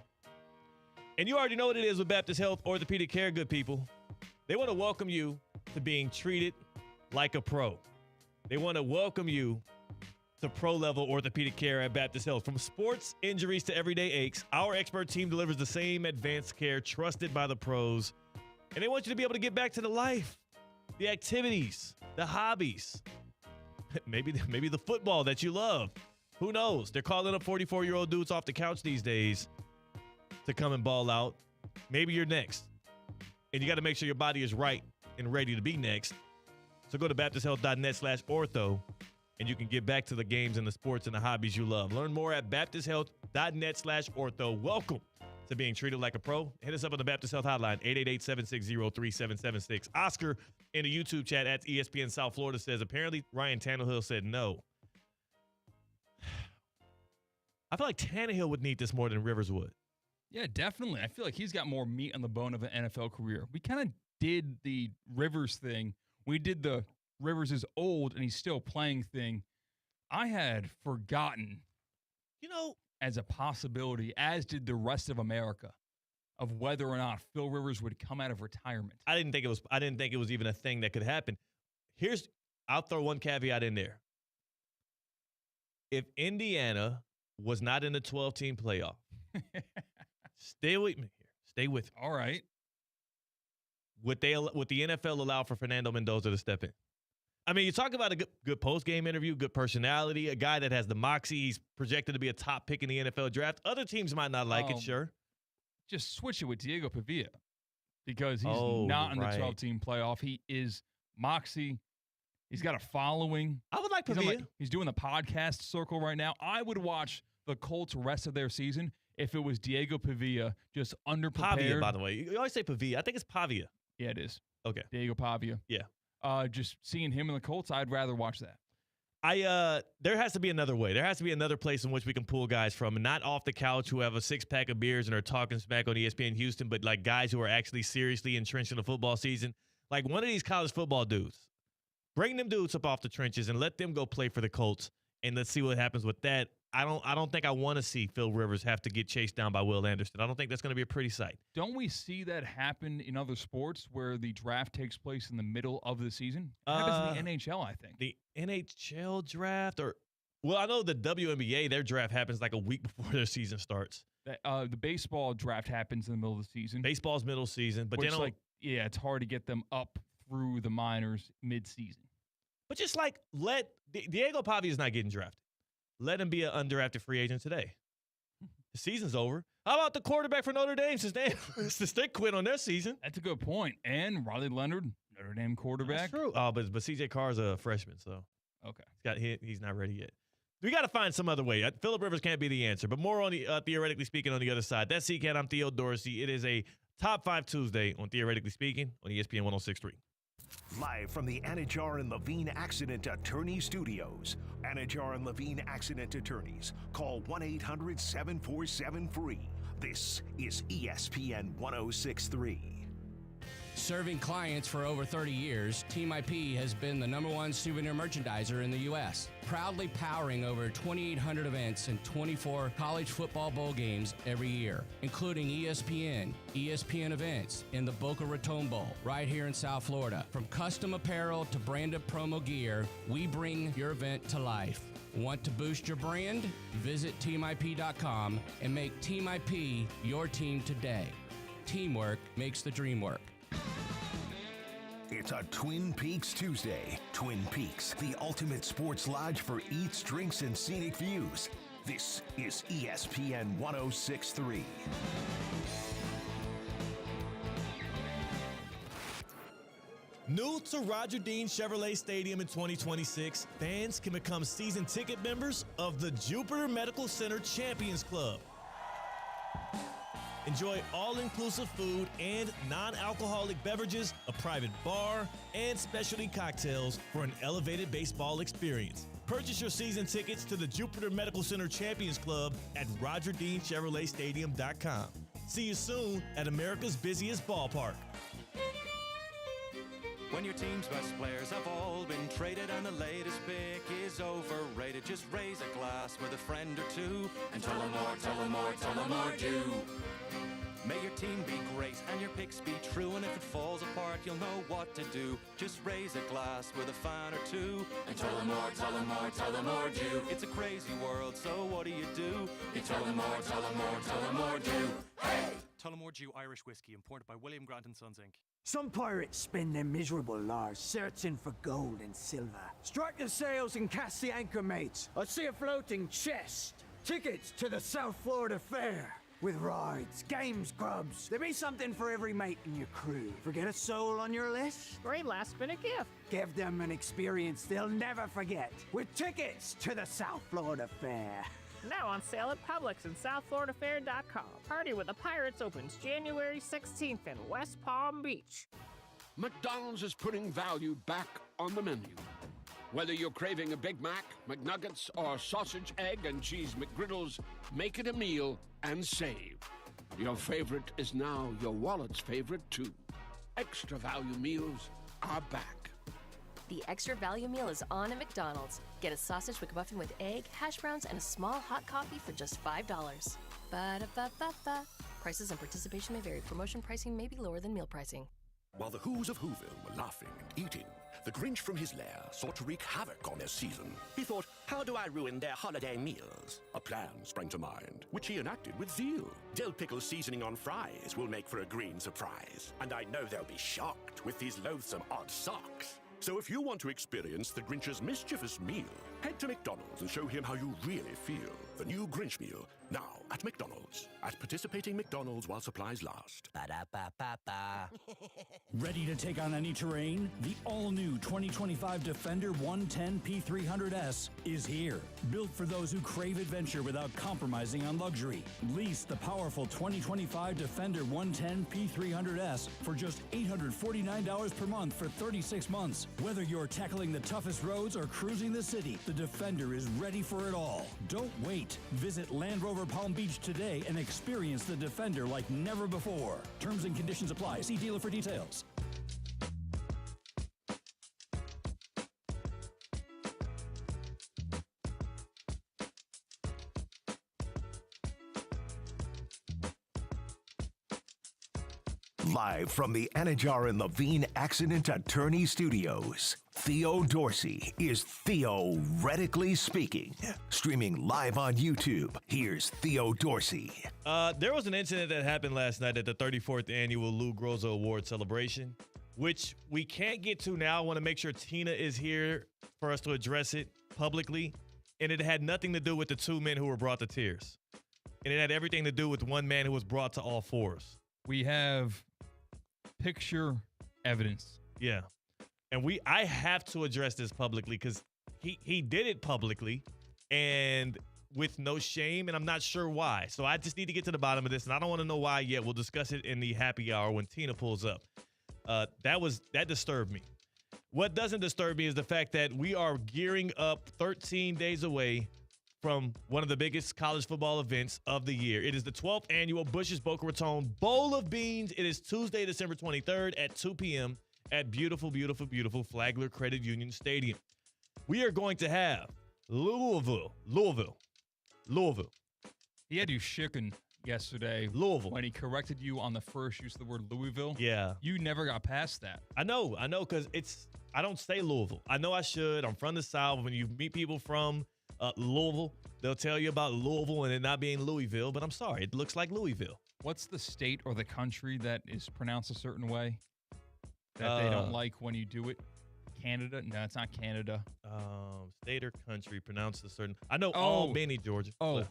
And you already know what it is with Baptist Health Orthopedic Care, good people. They want to welcome you to being treated like a pro. They want to welcome you to pro-level orthopedic care at Baptist Health. From sports injuries to everyday aches, our expert team delivers the same advanced care trusted by the pros. And they want you to be able to get back to the life, the activities, the hobbies, maybe the football that you love. Who knows? They're calling up 44-year-old dudes off the couch these days to come and ball out. Maybe you're next. And you got to make sure your body is right and ready to be next. So go to baptisthealth.net/ortho, and you can get back to the games and the sports and the hobbies you love. Learn more at baptisthealth.net/ortho. Welcome to being treated like a pro. Hit us up on the Baptist Health Hotline, 888-760-3776. Oscar in the YouTube chat at ESPN South Florida says, apparently Ryan Tannehill said no. I feel like Tannehill would need this more than Rivers would. Yeah, definitely. I feel like he's got more meat on the bone of an NFL career. We kind of did the Rivers thing. We did the Rivers is old and he's still playing thing. I had forgotten, as a possibility, as did the rest of America, of whether or not Phil Rivers would come out of retirement. I didn't think it was even a thing that could happen. I'll throw one caveat in there. If Indiana was not in the 12-team playoff, stay with me here. Stay with me. All right. Would the NFL allow for Fernando Mendoza to step in? I mean, you talk about a good post-game interview, good personality, a guy that has the moxie. He's projected to be a top pick in the NFL draft. Other teams might not like it, sure. Just switch it with Diego Pavia because he's not in the 12-team playoff. He is moxie. He's got a following. I would like Pavia. He's doing the podcast circle right now. I would watch the Colts rest of their season if it was Diego Pavia just underprepared. Pavia, by the way. You always say Pavia. I think it's Pavia. Yeah, it is. Okay. Diego Pavia. Yeah. Just seeing him in the Colts, I'd rather watch that. There has to be another way. There has to be another place in which we can pull guys from, and not off the couch who have a six-pack of beers and are talking smack on ESPN Houston, but like guys who are actually seriously entrenched in the football season. Like one of these college football dudes. Bring them dudes up off the trenches and let them go play for the Colts, and let's see what happens with that. I don't think I want to see Phil Rivers have to get chased down by Will Anderson. I don't think that's going to be a pretty sight. Don't we see that happen in other sports where the draft takes place in the middle of the season? It happens in the NHL, I think. The NHL draft, I know the WNBA, their draft happens like a week before their season starts. The baseball draft happens in the middle of the season. Baseball's middle season, but it's hard to get them up through the minors mid-season. But just let Diego Pavia is not getting drafted. Let him be an undrafted free agent today. The season's over. How about the quarterback for Notre Dame since they quit on their season? That's a good point. And Riley Leonard, Notre Dame quarterback. That's true. Oh, but CJ Carr's a freshman, so okay, he's not ready yet. We got to find some other way. Phillip Rivers can't be the answer, but more on the theoretically speaking on the other side. That's CCAT. I'm Theo Dorsey. It is a Top 5 Tuesday on Theoretically Speaking on ESPN 106.3. Live from the Anajar and Levine Accident Attorney Studios. Anajar and Levine Accident Attorneys. Call 1-800-747-FREE. This is ESPN 106.3. Serving clients for over 30 years, Team IP has been the #1 souvenir merchandiser in the U.S., proudly powering over 2,800 events and 24 college football bowl games every year, including ESPN, ESPN events, and the Boca Raton Bowl, right here in South Florida. From custom apparel to branded promo gear, we bring your event to life. Want to boost your brand? Visit teamip.com and make Team IP your team today. Teamwork makes the dream work. It's a Twin Peaks Tuesday. Twin Peaks, the ultimate sports lodge for eats, drinks, and scenic views. This is ESPN 106.3. New to Roger Dean Chevrolet Stadium in 2026, fans can become season ticket members of the Jupiter Medical Center Champions Club. Enjoy all-inclusive food and non-alcoholic beverages, a private bar, and specialty cocktails for an elevated baseball experience. Purchase your season tickets to the Jupiter Medical Center Champions Club at RogerDeanChevroletStadium.com. See you soon at America's busiest ballpark. When your team's best players have all been traded and the latest pick is overrated, just raise a glass with a friend or two and tell them more do. May your team be great and your your picks be true, and if it falls apart, you'll know what to do. Just raise a glass with a fan or two, and tell them more, tell them more, tell them more, do. It's a crazy world, so what do? You tell them more, tell them more, tell them more, do. Hey! Tullamore Dew Irish Whiskey, imported by William Grant & Sons, Inc. Some pirates spend their miserable lives searching for gold and silver. Strike the sails and cast the anchor, mates. I see a floating chest. Tickets to the South Florida Fair. With rides, games, grubs. There be something for every mate in your crew. Forget a soul on your list? Great last-minute gift. Give them an experience they'll never forget. With tickets to the South Florida Fair. Now on sale at Publix and SouthFloridaFair.com. Party with the Pirates opens January 16th in West Palm Beach. McDonald's is putting value back on the menu. Whether you're craving a Big Mac, McNuggets, or sausage, egg, and cheese McGriddles, make it a meal and save. Your favorite is now your wallet's favorite, too. Extra value meals are back. The extra value meal is on at McDonald's. Get a sausage McMuffin with egg, hash browns, and a small hot coffee for just $5. Ba-da-ba-ba-ba. Prices and participation may vary. Promotion pricing may be lower than meal pricing. While the Who's of Whoville were laughing and eating, the Grinch from his lair sought to wreak havoc on their season. He thought, how do I ruin their holiday meals? A plan sprang to mind, which he enacted with zeal. Dill pickle seasoning on fries will make for a green surprise. And I know they'll be shocked with these loathsome odd socks. So if you want to experience the Grinch's mischievous meal, head to McDonald's and show him how you really feel. The new Grinch meal, now at McDonald's. At participating McDonald's while supplies last. Ba-da-ba-ba-ba. Ready to take on any terrain? The all-new 2025 Defender 110 P300S is here. Built for those who crave adventure without compromising on luxury. Lease the powerful 2025 Defender 110 P300S for just $849 per month for 36 months. Whether you're tackling the toughest roads or cruising the city, the Defender is ready for it all. Don't wait. Visit Land Rover Palm Beach today and experience the Defender like never before. Terms and conditions apply. See dealer for details. Live from the Anajar and Levine Accident Attorney Studios, Theo Dorsey is theoretically speaking. Streaming live on YouTube, here's Theo Dorsey. There was an incident that happened last night at the 34th Annual Lou Groza Award celebration, which we can't get to now. I want to make sure Tina is here for us to address it publicly. And it had nothing to do with the two men who were brought to tears. And it had everything to do with one man who was brought to all fours. We have picture evidence. Yeah. And I have to address this publicly because he did it publicly and with no shame, and I'm not sure why. So I just need to get to the bottom of this, and I don't want to know why yet. We'll discuss it in the happy hour when Tina pulls up. That disturbed me. What doesn't disturb me is the fact that we are gearing up 13 days away from one of the biggest college football events of the year. It is the 12th annual Bush's Boca Raton Bowl of Beans. It is Tuesday, December 23rd at 2 p.m. at beautiful, beautiful, beautiful Flagler Credit Union Stadium. We are going to have Louisville. He had you shaken yesterday. Louisville. When he corrected you on the first use of the word Louisville. Yeah. You never got past that. I know, because I don't say Louisville. I know I should. I'm from the South. When you meet people from Louisville, they'll tell you about Louisville and it not being Louisville, but I'm sorry, it looks like Louisville. What's the state or the country that is pronounced a certain way that they don't like when you do it? Canada? No, it's not Canada. State or country pronounced a certain. I know Albany, Georgia. Oh,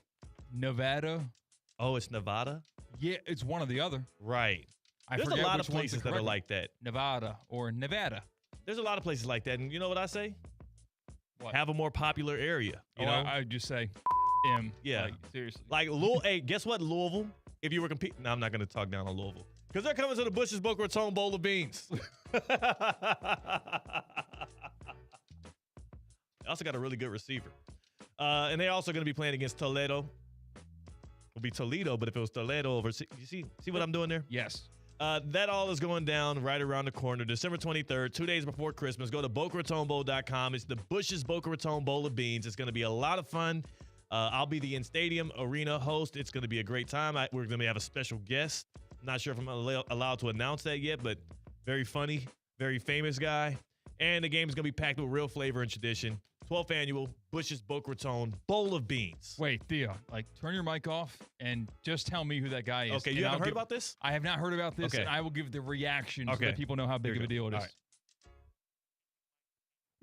Nevada. Oh, it's Nevada? Yeah, it's one or the other. Right. There's a lot of places that are like that. Nevada or Nevada. There's a lot of places like that, and you know what I say? What? Have a more popular area. You know? I just say him. Yeah. Like, seriously. Like, hey, guess what, Louisville? If you were competing, no, I'm not going to talk down on Louisville. Because they're coming to the Bush's Boca Raton Bowl of Beans. They also got a really good receiver. And they're also going to be playing against Toledo. It'll be Toledo, but if it was Toledo over, you see what I'm doing there? Yes. That all is going down right around the corner, December 23rd, 2 days before Christmas. Go to BocaRatonBowl.com. It's the Bush's Boca Raton Bowl of Beans. It's going to be a lot of fun. I'll be the in-stadium arena host. It's going to be a great time. We're going to have a special guest Not sure if I'm allowed to announce that yet, but very funny, very famous guy. And the game is going to be packed with real flavor and tradition. 12th annual Bush's Boca Raton Bowl of Beans. Wait, Theo, turn your mic off and just tell me who that guy is. Okay, you haven't heard about this? I have not heard about this, and I will give the reaction so that people know how big of a deal it is. All right.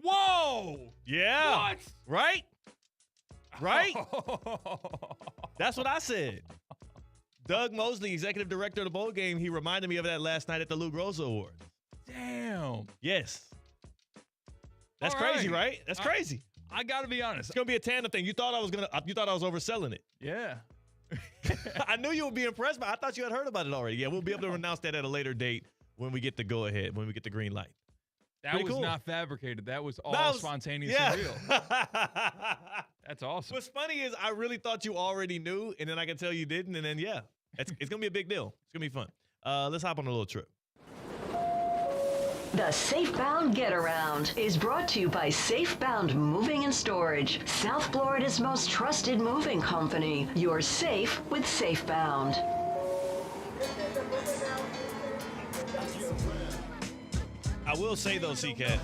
Whoa! Yeah. What? Right? Right? That's what I said. Doug Mosley, executive director of the bowl game, he reminded me of that last night at the Lou Groza Awards. Damn. Yes. That's All crazy, right? That's crazy. I got to be honest. It's gonna be a tandem thing. You thought I was overselling it. Yeah. I knew you would be impressed, but I thought you had heard about it already. Yeah, we'll be able to announce that at a later date when we get the go ahead, when we get the green light. That Pretty was cool. not fabricated. That was all spontaneous and real. That's awesome. What's funny is I really thought you already knew, and then I can tell you didn't, and then it's gonna be a big deal. It's gonna be fun. Let's hop on a little trip. The Safebound Get Around is brought to you by Safebound Moving and Storage, South Florida's most trusted moving company. You're safe with Safebound. I will say though, C-Cat,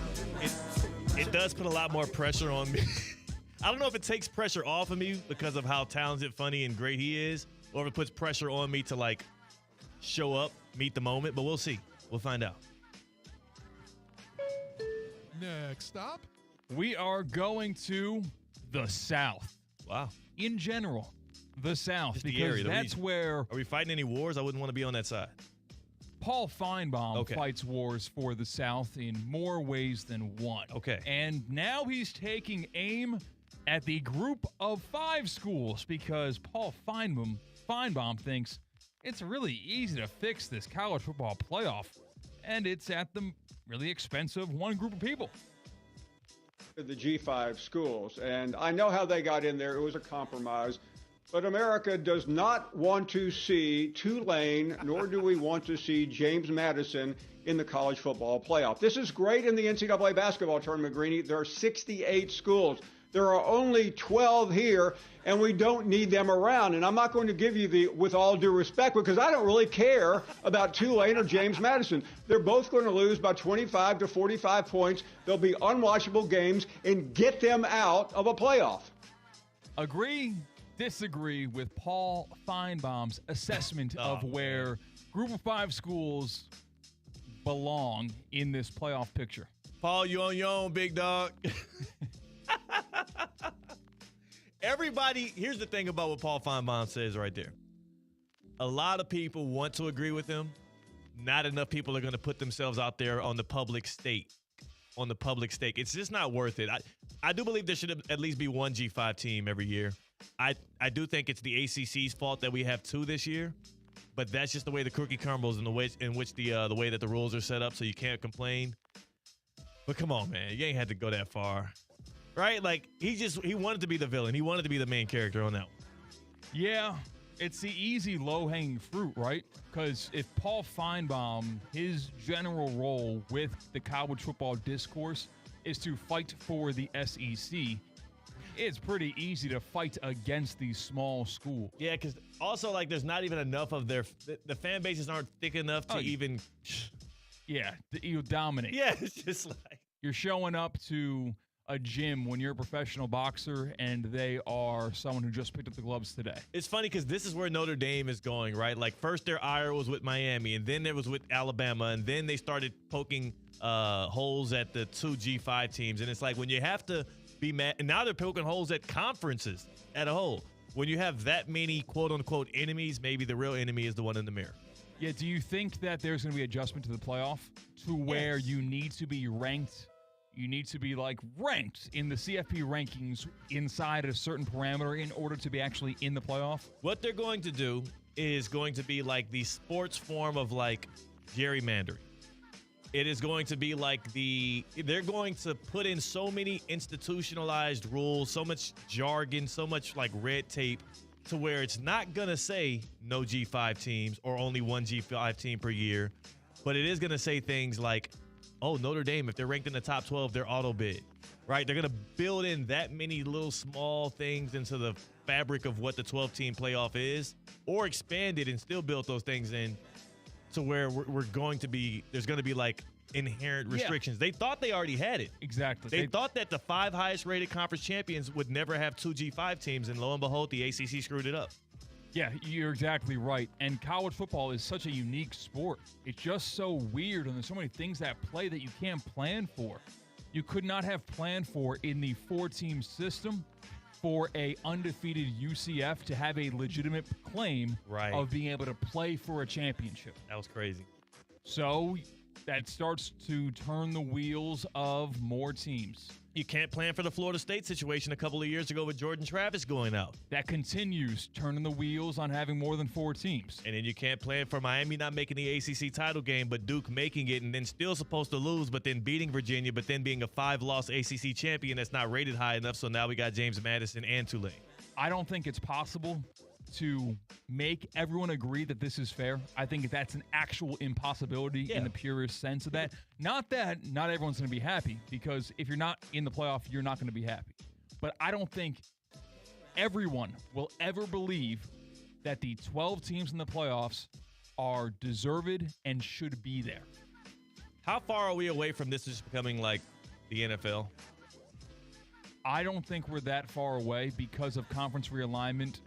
it does put a lot more pressure on me. I don't know if it takes pressure off of me because of how talented, funny, and great he is, or if it puts pressure on me to show up, meet the moment, but we'll see. We'll find out. Next stop. We are going to the South. Wow. In general, the South. Just the because area, the that's region. where... Are we fighting any wars? I wouldn't want to be on that side. Paul Feinbaum fights wars for the South in more ways than one. Okay. And now he's taking aim at the group of 5 schools because Paul Feinbaum thinks it's really easy to fix this college football playoff, and it's at the really expensive one group of people. The G5 schools, and I know how they got in there. It was a compromise. But America does not want to see Tulane, nor do we want to see James Madison in the college football playoff. This is great in the NCAA basketball tournament, Greeny. There are 68 schools. There are only 12 here, and we don't need them around. And I'm not going to give you the with all due respect because I don't really care about Tulane or James Madison. They're both going to lose by 25 to 45 points. They'll be unwatchable games, and get them out of a playoff. Agree, disagree with Paul Feinbaum's assessment of where group of 5 schools belong in this playoff picture. Paul, you on your own, big dog. Everybody, here's the thing about what Paul Feinbaum says right there. A lot of people want to agree with him. Not enough people are going to put themselves out there on the public stake. It's just not worth it. I do believe there should at least be one G5 team every year. I do think it's the ACC's fault that we have 2 this year, but that's just the way the cookie crumbles and the way in which the way that the rules are set up, so you can't complain. But come on, man, you ain't had to go that far. Right? He wanted to be the villain. He wanted to be the main character on that one. Yeah, it's the easy, low-hanging fruit, right? Because if Paul Feinbaum, his general role with the college football discourse is to fight for the SEC, it's pretty easy to fight against these small schools. Yeah, because also, there's not even enough of the fan bases aren't thick enough to even... Yeah, you dominate. Yeah, it's just like... You're showing up to a gym when you're a professional boxer and they are someone who just picked up the gloves today. It's funny because this is where Notre Dame is going, right? First their ire was with Miami, and then it was with Alabama, and then they started poking holes at the 2 G5 teams. And it's like when you have to be mad, and now they're poking holes at conferences at a whole. When you have that many quote-unquote enemies, maybe the real enemy is the one in the mirror. Yeah, do you think that there's going to be adjustment to the playoff to where you need to be ranked? You need to be ranked in the CFP rankings inside a certain parameter in order to be actually in the playoff? What they're going to do is going to be the sports form of gerrymandering. It is going to be they're going to put in so many institutionalized rules, so much jargon, so much red tape to where it's not going to say no G5 teams or only one G5 team per year, but it is going to say things like, oh, Notre Dame, if they're ranked in the top 12, they're auto bid, right? They're going to build in that many little small things into the fabric of what the 12-team playoff is, or expand it and still build those things in to where we're going to be, there's going to be like inherent restrictions. They thought they already had it. Exactly. They thought that the 5 highest rated conference champions would never have 2 G5 teams, and lo and behold, the ACC screwed it up. Yeah, you're exactly right. And college football is such a unique sport. It's just so weird, and there's so many things at play that you can't plan for. You could not have planned for in the 4-team system for a undefeated UCF to have a legitimate claim of being able to play for a championship. That was crazy. So that starts to turn the wheels of more teams. You can't plan for the Florida State situation a couple of years ago with Jordan Travis going out. That continues turning the wheels on having more than 4 teams. And then you can't plan for Miami not making the ACC title game, but Duke making it and then still supposed to lose, but then beating Virginia, but then being a 5-loss ACC champion that's not rated high enough. So now we got James Madison and Tulane. I don't think it's possible to make everyone agree that this is fair. I think that's an actual impossibility in the purest sense of that. Not that not everyone's going to be happy, because if you're not in the playoff, you're not going to be happy. But I don't think everyone will ever believe that the 12 teams in the playoffs are deserved and should be there. How far are we away from this just becoming like the NFL? I don't think we're that far away because of conference realignment.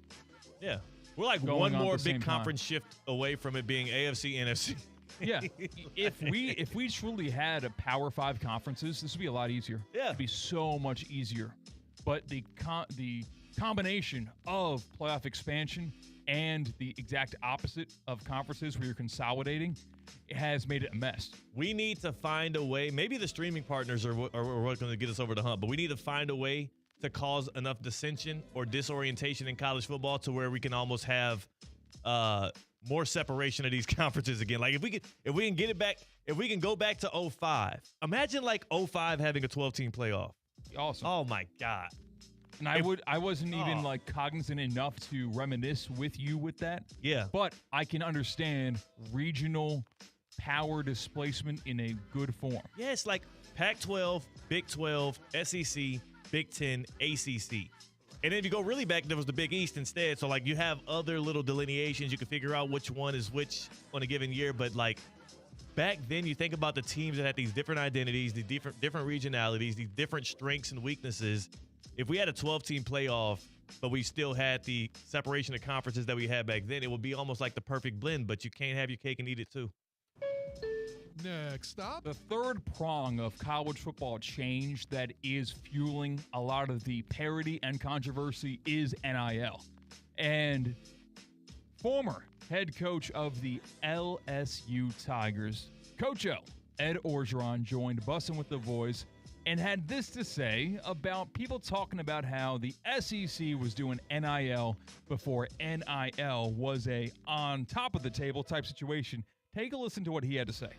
Yeah. We're like one more big conference shift away from it being AFC, NFC. Yeah. If we truly had a Power 5 conferences, this would be a lot easier. Yeah. It'd be so much easier. But the combination of playoff expansion and the exact opposite of conferences where you're consolidating has made it a mess. We need to find a way. Maybe the streaming partners are what's going to get us over the hump, but we need to find a way to cause enough dissension or disorientation in college football to where we can almost have more separation of these conferences again. Like if we can get it back, if we can go back to 05. Imagine like 05 having a 12-team playoff. Awesome. Oh my God. And I wasn't even like cognizant enough to reminisce with you with that. Yeah. But I can understand regional power displacement in a good form. Yes, like Pac-12, Big 12, SEC, Big 10, ACC. And then if you go really back, there was the Big East instead. So, like, you have other little delineations. You can figure out which one is which on a given year. But, like, back then, you think about the teams that had these different identities, the different regionalities, these different strengths and weaknesses. If we had a 12-team playoff, but we still had the separation of conferences that we had back then, it would be almost like the perfect blend. But you can't have your cake and eat it, too. Next stop. The third prong of college football change that is fueling a lot of the parity and controversy is NIL. And former head coach of the LSU Tigers, Coach O, Ed Orgeron, joined Bussin' with the Boys and had this to say about people talking about how the SEC was doing NIL before NIL was a on top of the table type situation. Take a listen to what he had to say.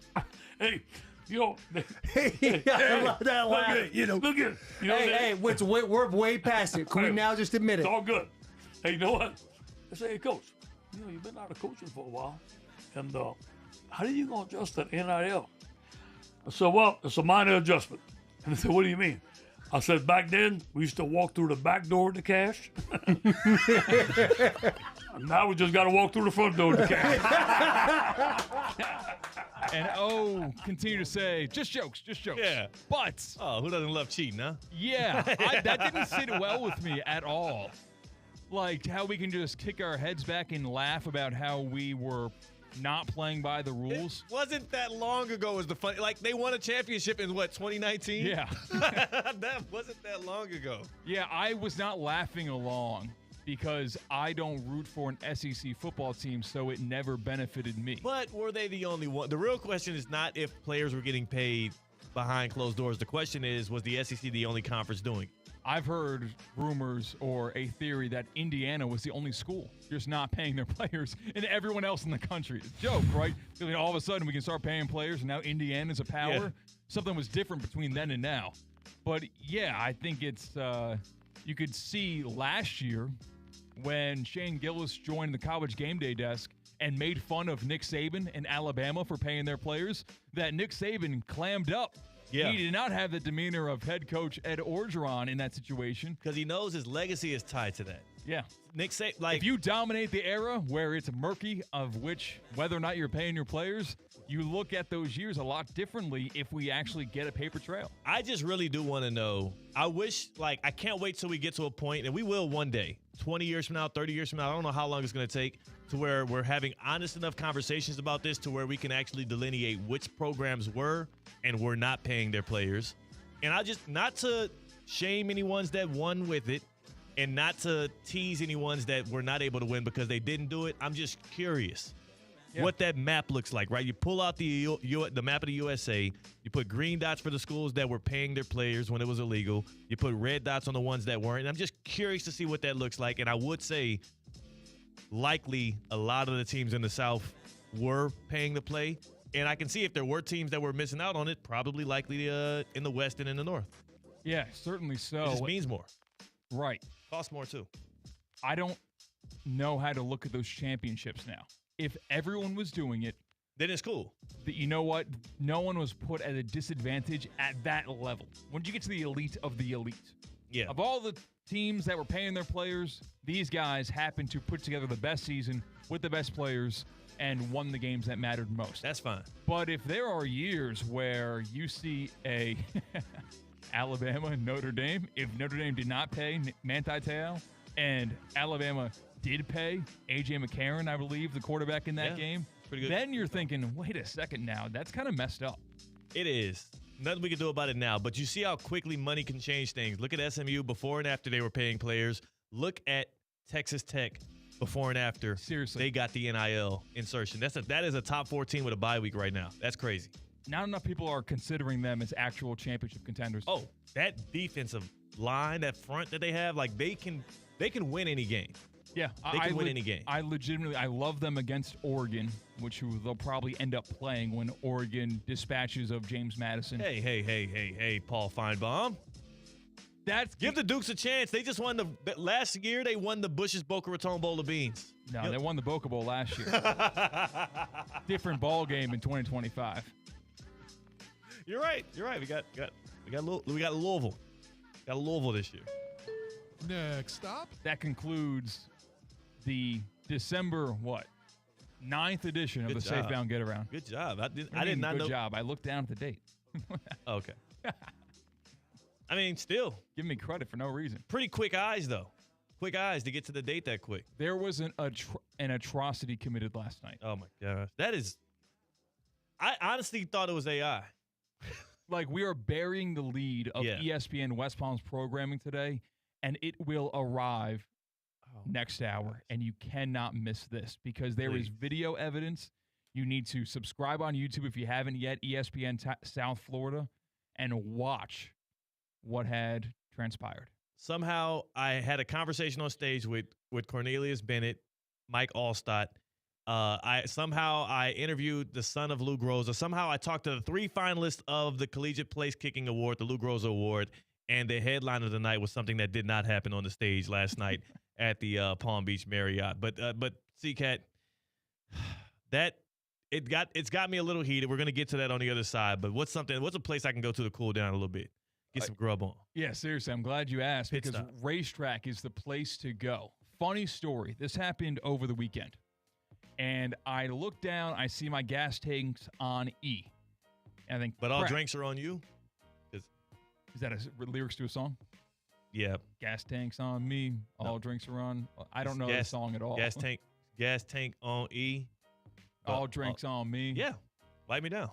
Hey, yo. I love that laugh. Look at Hey, we're way past it. Can we now just admit it? It's all good. Hey, you know what? I say, hey, coach, you've been out of coaching for a while. And how are you going to adjust that NIL? I said, well, it's a minor adjustment. And they said, what do you mean? I said, back then, we used to walk through the back door to cash. Now we just got to walk through the front door to cash. And O continue to say, just jokes. Yeah. But. Oh, who doesn't love cheating, huh? Yeah. That didn't sit well with me at all. Like how we can just kick our heads back and laugh about how we were not playing by the rules. It wasn't that long ago was the fun. Like, they won a championship in, 2019? Yeah. That wasn't that long ago. Yeah, I was not laughing along because I don't root for an SEC football team, so it never benefited me. But were they the only one? The real question is not if players were getting paid behind closed doors. The question is, was the SEC the only conference doing it? I've heard rumors or a theory that Indiana was the only school just not paying their players and everyone else in the country. It's a joke, right? All of a sudden we can start paying players and now Indiana's a power. Yeah. Something was different between then and now. But yeah, I think it's you could see last year when Shane Gillis joined the College Game Day desk and made fun of Nick Saban and Alabama for paying their players, that Nick Saban clammed up. Yeah. He did not have the demeanor of head coach Ed Orgeron in that situation. Because he knows his legacy is tied to that. Yeah. Nick say like if you dominate the era where it's murky of whether or not you're paying your players, you look at those years a lot differently if we actually get a paper trail. I just really do want to know. I wish, I can't wait till we get to a point, and we will one day, 20 years from now, 30 years from now, I don't know how long it's going to take, to where we're having honest enough conversations about this to where we can actually delineate which programs were and were not paying their players. And I just, not to shame any ones that won with it, and not to tease any ones that were not able to win because they didn't do it. I'm just curious what that map looks like, right? You pull out the map of the USA. You put green dots for the schools that were paying their players when it was illegal. You put red dots on the ones that weren't. And I'm just curious to see what that looks like. And I would say likely a lot of the teams in the South were paying to play. And I can see if there were teams that were missing out on it, probably likely in the West and in the North. Yeah, certainly so. It just means more. Right. Costs more, too. I don't know how to look at those championships now. If everyone was doing it, then it's cool. You know what? No one was put at a disadvantage at that level. When you get to the elite of the elite, of all the teams that were paying their players, these guys happened to put together the best season with the best players and won the games that mattered most. That's fine. But if there are years where you see a Alabama and Notre Dame, if Notre Dame did not pay Manti Te'o and Alabama did pay A.J. McCarron, I believe, the quarterback in that game, pretty good. Then you're thinking, wait a second now, that's kind of messed up. It is. Nothing we can do about it now, but you see how quickly money can change things. Look at SMU before and after they were paying players. Look at Texas Tech before and after. Seriously. They got the NIL insertion. That is a top 14 with a bye week right now. That's crazy. Not enough people are considering them as actual championship contenders. Oh, that defensive line, that front that they have, they can win any game. Yeah, they can win any game. I love them against Oregon, which they'll probably end up playing when Oregon dispatches of James Madison. Hey, Paul Feinbaum. Give the Dukes a chance. They just won last year. They won the Bush's Boca Raton Bowl of Beans. No, they won the Boca Bowl last year. Different ball game in 2025. You're right. We got Louisville. Got Louisville this year. Next stop. That concludes the December 9th edition of the Safe Bound Get Around. Good job. I did not know. Good job. I looked down at the date. Okay. I mean, still. Give me credit for no reason. Pretty quick eyes, though. Quick eyes to get to the date that quick. There was an atrocity committed last night. Oh, my gosh. That is. I honestly thought it was AI. We are burying the lead of ESPN West Palm's programming today, and it will arrive next hour, and you cannot miss this because there is video evidence. You need to subscribe on YouTube if you haven't yet, ESPN South Florida, and watch what had transpired. Somehow I had a conversation on stage with Cornelius Bennett, Mike Allstott. I interviewed the son of Lou Groza. Somehow I talked to the 3 finalists of the Collegiate Place Kicking Award, the Lou Groza Award, and the headline of the night was something that did not happen on the stage last night at the Palm Beach Marriott. But C-Cat, it's got me a little heated. We're gonna get to that on the other side. But what's a place I can go to cool down a little bit, get some grub on? Yeah, seriously, I'm glad you asked because Racetrack is the place to go. Funny story. This happened over the weekend. And I look down, I see my gas tanks on E. And I think, but all drinks are on you? Is that lyrics to a song? Yeah. Gas tanks on me, all drinks are on. I don't know the song at all. Gas tank on E. All drinks on me. Yeah. Wipe me down.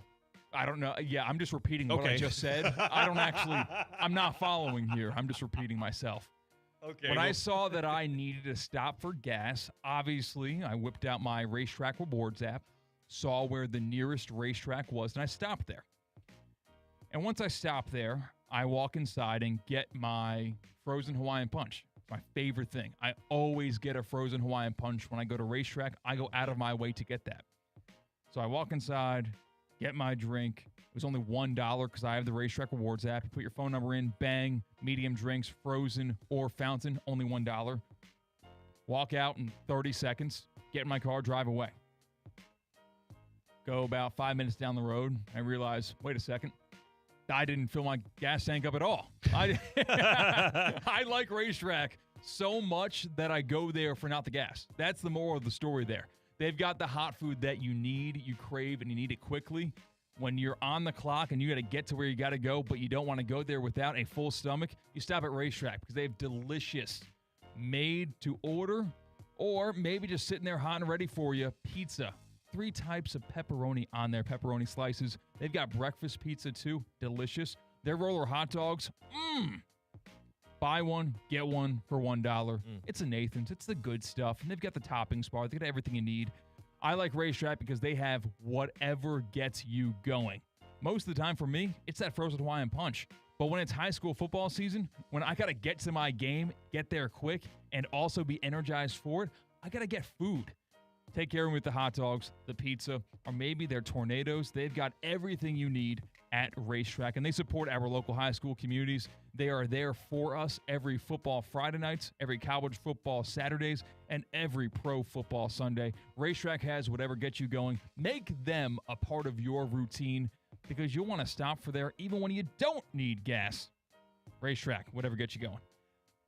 I don't know. Yeah, I'm just repeating what I just said. I'm not following here. I'm just repeating myself. Okay. When I saw that I needed to stop for gas, obviously, I whipped out my Racetrack Rewards app, saw where the nearest racetrack was, and I stopped there. And once I stopped there, I walk inside and get my frozen Hawaiian Punch. It's my favorite thing. I always get a frozen Hawaiian Punch. When I go to Racetrack, I go out of my way to get that. So I walk inside, get my drink. It was only $1 because I have the Racetrack Rewards app. You put your phone number in, bang, medium drinks, frozen or fountain, only $1. Walk out in 30 seconds, get in my car, drive away. Go about 5 minutes down the road. I realize, wait a second, I didn't fill my gas tank up at all. I like Racetrack, so much that I go there for not the gas. That's the moral of the story there. They've got the hot food that you need, you crave, and you need it quickly. When you're on the clock and you got to get to where you got to go, but you don't want to go there without a full stomach, you stop at Racetrack because they have delicious made-to-order or maybe just sitting there hot and ready for you pizza. 3 types of pepperoni on their pepperoni slices. They've got breakfast pizza too, delicious. Their roller hot dogs, buy one, get one for $1. It's a Nathan's. It's the good stuff. And they've got the toppings bar. They've got everything you need. I like Racetrack because they have whatever gets you going. Most of the time for me, it's that frozen Hawaiian punch. But when it's high school football season, when I got to get to my game, get there quick, and also be energized for it, I got to get food. Take care of them with the hot dogs, the pizza, or maybe their tornadoes. They've got everything you need at Racetrack, and they support our local high school communities. They are there for us every football Friday nights, every college football Saturdays, and every pro football Sunday. Racetrack has whatever gets you going. Make them a part of your routine because you'll want to stop for there even when you don't need gas. Racetrack, whatever gets you going.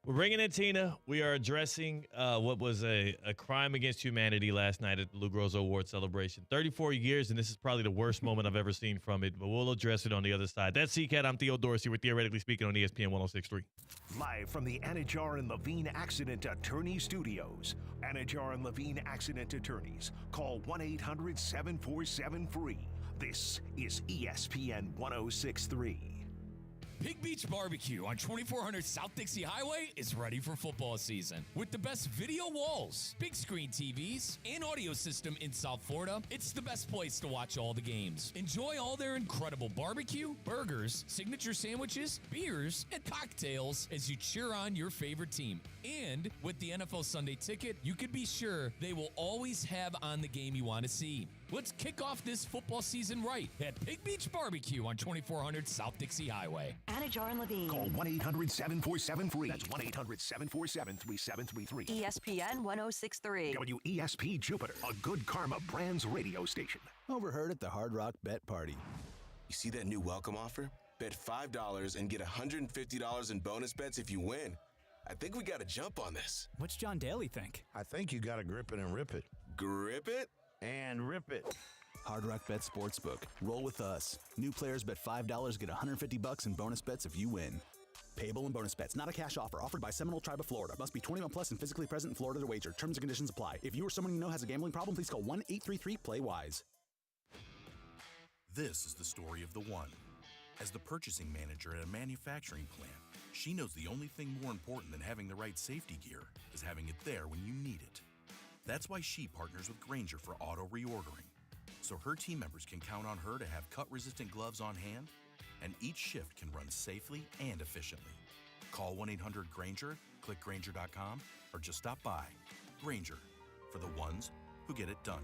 We're bringing in Tina. We are addressing what was a crime against humanity last night at the Lou Groza Award celebration. 34 years, and this is probably the worst moment I've ever seen from it, but we'll address it on the other side. That's CCAT. I'm Theo Dorsey. We're Theoretically Speaking on ESPN 106.3. Live from the Anajar and Levine Accident Attorney Studios. Anajar and Levine Accident Attorneys. Call 1-800-747-FREE. This is ESPN 106.3. Pig Beach Barbecue on 2400 South Dixie Highway is ready for football season. With the best video walls, big screen TVs, and audio system in South Florida, it's the best place to watch all the games. Enjoy all their incredible barbecue, burgers, signature sandwiches, beers, and cocktails as you cheer on your favorite team. And with the NFL Sunday Ticket, you can be sure they will always have on the game you want to see. Let's kick off this football season right at Pig Beach Barbecue on 2400 South Dixie Highway. Anajar and Levine. Call 1-800-747-FREE. That's 1-800-747-3733. ESPN 106.3. WESP Jupiter, a Good Karma Brands radio station. Overheard at the Hard Rock Bet Party. You see that new welcome offer? Bet $5 and get $150 in bonus bets if you win. I think we got to jump on this. What's John Daly think? I think you got to grip it and rip it. Grip it? And rip it. Hard Rock Bet Sportsbook. Roll with us. New players bet $5, get $150 in bonus bets if you win. Payable and bonus bets. Not a cash offer. Offered by Seminole Tribe of Florida. Must be 21 plus and physically present in Florida to wager. Terms and conditions apply. If you or someone you know has a gambling problem, please call 1-833-PLAY-WISE. This is the story of the one. As the purchasing manager at a manufacturing plant, she knows the only thing more important than having the right safety gear is having it there when you need it. That's why she partners with Grainger for auto reordering, so her team members can count on her to have cut-resistant gloves on hand, and each shift can run safely and efficiently. Call 1-800-GRAINGER, click Grainger.com, or just stop by. Grainger, for the ones who get it done.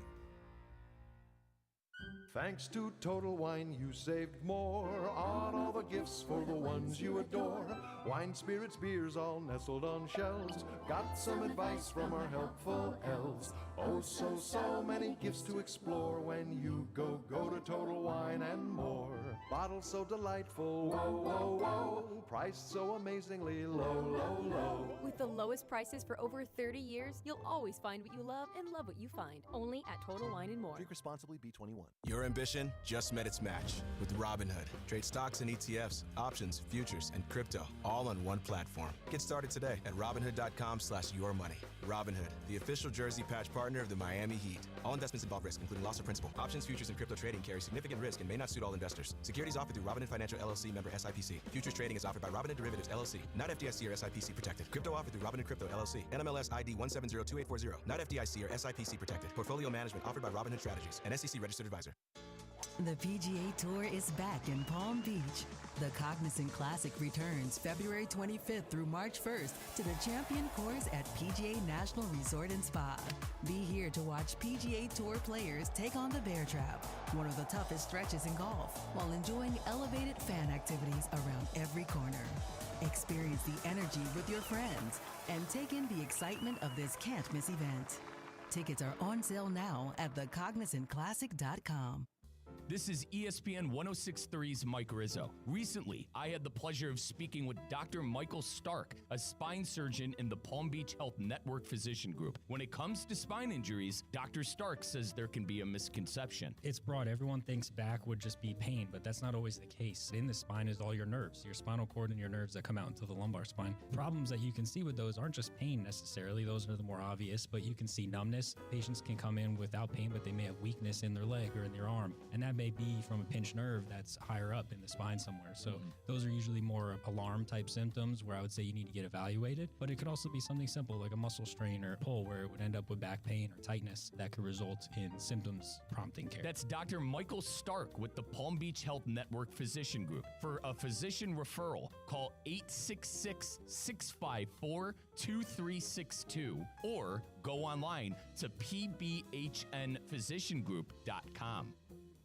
Thanks to Total Wine, you saved more on all the gifts for the ones you adore. Wine, spirits, beers, all nestled on shelves. Got some advice from our helpful elves. Oh, so many gifts to explore when you go to Total Wine and More. Bottles so delightful, whoa. Priced so amazingly low. With the lowest prices for over 30 years, you'll always find what you love and love what you find. Only at Total Wine and More. Drink responsibly, B21. Your ambition just met its match with Robinhood. Trade stocks and ETFs, options, futures, and crypto all on one platform. Get started today at Robinhood.com/yourmoney. Robinhood, the official jersey patch partner of the Miami Heat. All investments involve risk, including loss of principal. Options, futures, and crypto trading carry significant risk and may not suit all investors. Securities offered through Robinhood Financial LLC, member SIPC. Futures trading is offered by Robinhood Derivatives LLC, not FDIC or SIPC protected. Crypto offered through Robinhood Crypto LLC, NMLS ID 1702840, not FDIC or SIPC protected. Portfolio management offered by Robinhood Strategies, an SEC registered advisor. The PGA Tour is back in Palm Beach. The Cognizant Classic returns February 25th through March 1st to the Champion Course at PGA National Resort and Spa. Be here to watch PGA Tour players take on the Bear Trap, one of the toughest stretches in golf, while enjoying elevated fan activities around every corner. Experience the energy with your friends and take in the excitement of this can't-miss event. Tickets are on sale now at thecognizantclassic.com. This is ESPN 1063's Mike Rizzo. Recently, I had the pleasure of speaking with Dr. Michael Stark, a spine surgeon in the Palm Beach Health Network Physician Group. When it comes to spine injuries, Dr. Stark says there can be a misconception. It's broad. Everyone thinks back would just be pain, but that's not always the case. In the spine is all your nerves, your spinal cord and your nerves that come out into the lumbar spine. Problems that you can see with those aren't just pain necessarily. Those are the more obvious, but you can see numbness. Patients can come in without pain, but they may have weakness in their leg or in their arm, and that may be from a pinched nerve that's higher up in the spine somewhere. So those are usually more alarm type symptoms where I would say you need to get evaluated, but it could also be something simple like a muscle strain or pull where it would end up with back pain or tightness that could result in symptoms prompting care. That's Dr. Michael Stark with the Palm Beach Health Network Physician Group. For a physician referral, call 866-654-2362 or go online to pbhnphysiciangroup.com.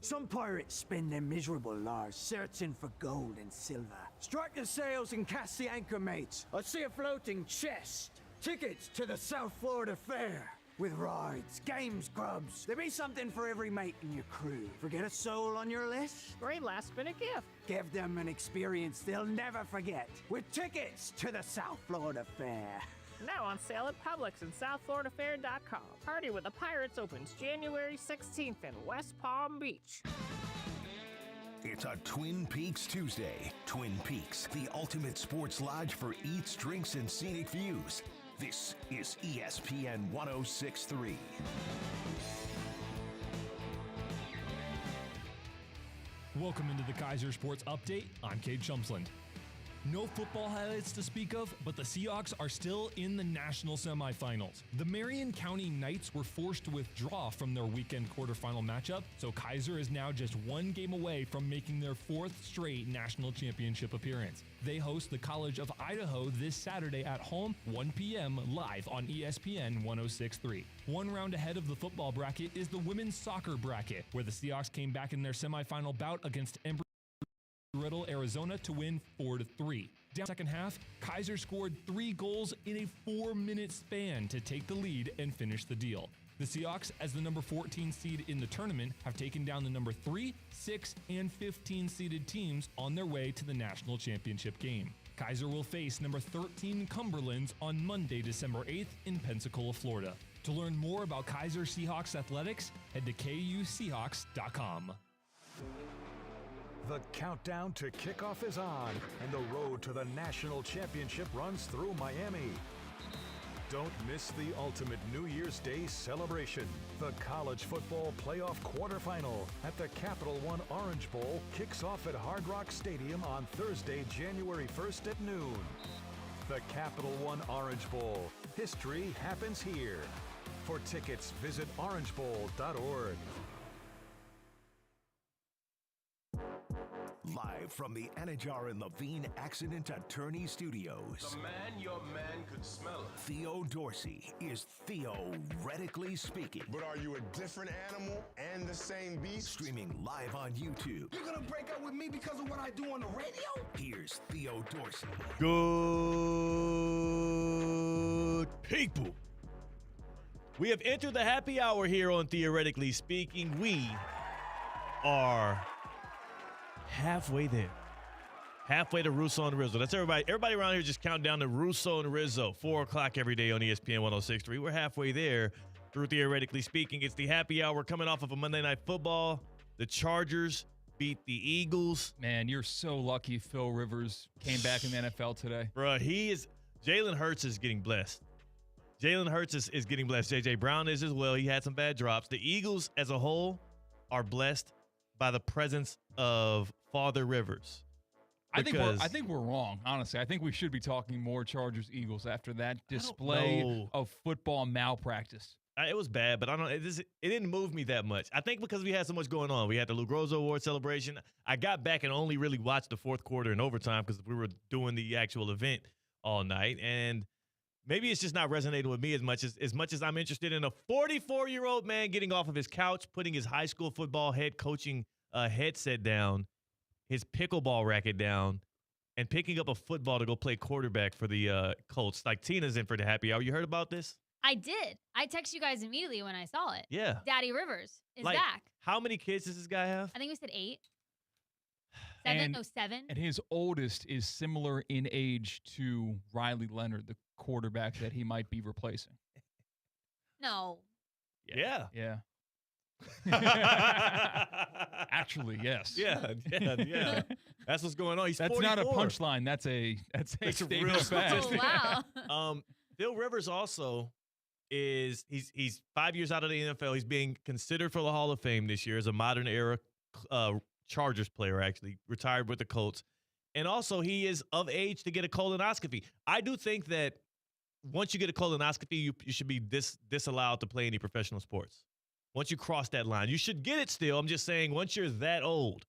Some pirates spend their miserable lives searching for gold and silver. Strike the sails and cast the anchor, mates. I see a floating chest. Tickets to the South Florida Fair. With rides, games, grubs. There'll be something for every mate in your crew. Forget a soul on your list? Great last-minute gift. Give them an experience they'll never forget. With tickets to the South Florida Fair. Now on sale at Publix and SouthFloridaFair.com. Party with the Pirates opens January 16th in West Palm Beach. It's a Twin Peaks Tuesday. Twin Peaks, the ultimate sports lodge for eats, drinks, and scenic views. This is ESPN 1063. Welcome into the Kaiser Sports Update. I'm Cade Shumsland. No football highlights to speak of, but the Seahawks are still in the national semifinals. The Marion County Knights were forced to withdraw from their weekend quarterfinal matchup, so Kaiser is now just one game away from making their fourth straight national championship appearance. They host the College of Idaho this Saturday at home, 1 p.m. live on ESPN 1063. One round ahead of the football bracket is the women's soccer bracket, where the Seahawks came back in their semifinal bout against Riddle, Arizona to win 4-3. Down second half, Kaiser scored 3 goals in a 4-minute span to take the lead and finish the deal. The Seahawks, as the number 14 seed in the tournament, have taken down the number 3, 6, and 15 seeded teams on their way to the national championship game. Kaiser will face number 13 Cumberlands on Monday, December 8th in Pensacola, Florida. To learn more about Kaiser Seahawks athletics, head to kuseahawks.com. The countdown to kickoff is on, and the road to the national championship runs through Miami. Don't miss the ultimate New Year's Day celebration. The college football playoff quarterfinal at the Capital One Orange Bowl kicks off at Hard Rock Stadium on Thursday, January 1st at noon. The Capital One Orange Bowl. History happens here. For tickets, visit orangebowl.org. Live from the Anajar and Levine Accident Attorney Studios. The man your man could smell. Theo Dorsey is theoretically speaking. But are you a different animal and the same beast? Streaming live on YouTube. You're gonna break up with me because of what I do on the radio? Here's Theo Dorsey. Good people. We have entered the happy hour here on Theoretically Speaking. We are halfway there. Halfway to Russo and Rizzo. That's everybody. Everybody around here just count down to Russo and Rizzo. 4 o'clock every day on ESPN 1063. We're halfway there through Theoretically Speaking. It's the happy hour coming off of a Monday Night Football. The Chargers beat the Eagles. Man, you're so lucky Phil Rivers came back in the NFL today. Bruh, Jalen Hurts is getting blessed. Jalen Hurts is getting blessed. J.J. Brown is as well. He had some bad drops. The Eagles as a whole are blessed by the presence of Father Rivers. I think we're wrong, honestly. I think we should be talking more Chargers-Eagles after that display of football malpractice. It was bad, but it didn't move me that much. I think because we had so much going on. We had the Lou Groza Award celebration. I got back and only really watched the fourth quarter and overtime because we were doing the actual event all night. And maybe it's just not resonating with me as much as I'm interested in a 44-year-old man getting off of his couch, putting his high school football head coaching headset down, his pickleball racket down, and picking up a football to go play quarterback for the Colts. Like Tina's in for the happy hour. You heard about this? I did. I texted you guys immediately when I saw it. Yeah. Daddy Rivers is Like, back. How many kids does this guy have? I think we said 8. And- 7. And his oldest is similar in age to Riley Leonard, the quarterback that he might be replacing. No. Yeah. Yeah. Actually, yes. Yeah. That's what's going on. He's That's 44. not a punchline. That's a It's a statement real of fact. statistic. Oh, wow. Phil Rivers also is he's 5 years out of the NFL. He's being considered for the Hall of Fame this year as a modern era Chargers player, actually retired with the Colts. And also he is of age to get a colonoscopy. I do think that once you get a colonoscopy, you should be disallowed to play any professional sports. Once you cross that line, you should get it still. I'm just saying, once you're that old,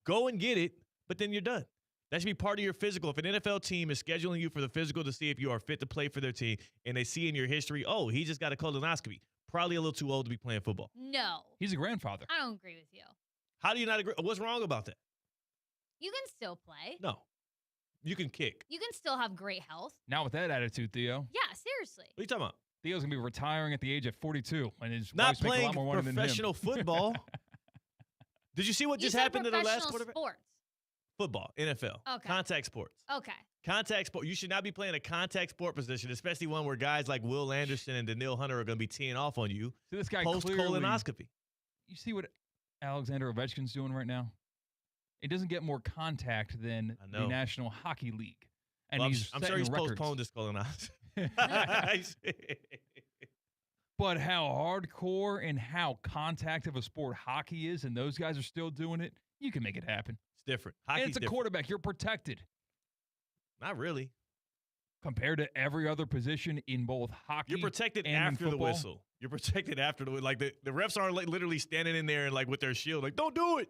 go and get it, but then you're done. That should be part of your physical. If an NFL team is scheduling you for the physical to see if you are fit to play for their team, and they see in your history, oh, he just got a colonoscopy, probably a little too old to be playing football. No. He's a grandfather. I don't agree with you. How do you not agree? What's wrong about that? You can still play. No. You can kick. You can still have great health. Not with that attitude, Theo. Yeah, seriously. What are you talking about? Theo's going to be retiring at the age of 42, and his Not wife's making a playing lot more money than him. professional football. Did you see what You just said happened to the last professional quarterback? sports. Football, NFL, Okay. contact sports. Okay. Contact sport. You should not be playing a contact sport position, especially one where guys like Will Anderson and Daniil Hunter are going to be teeing off on you. So this guy post clearly- colonoscopy. You see what Alexander Ovechkin's doing right now? It doesn't get more contact than I the know. National Hockey League. And Well, he's I'm sure setting he's records. postponed this colonoscopy. But how hardcore and how contact of a sport hockey is, and those guys are still doing it, you can make it happen. It's different. And Hockey's it's a different. quarterback. You're protected. Not really. Compared to every other position in both hockey You're protected and in after the football. whistle. You're protected after the like the refs aren't like literally standing in there and like with their shield like don't do it.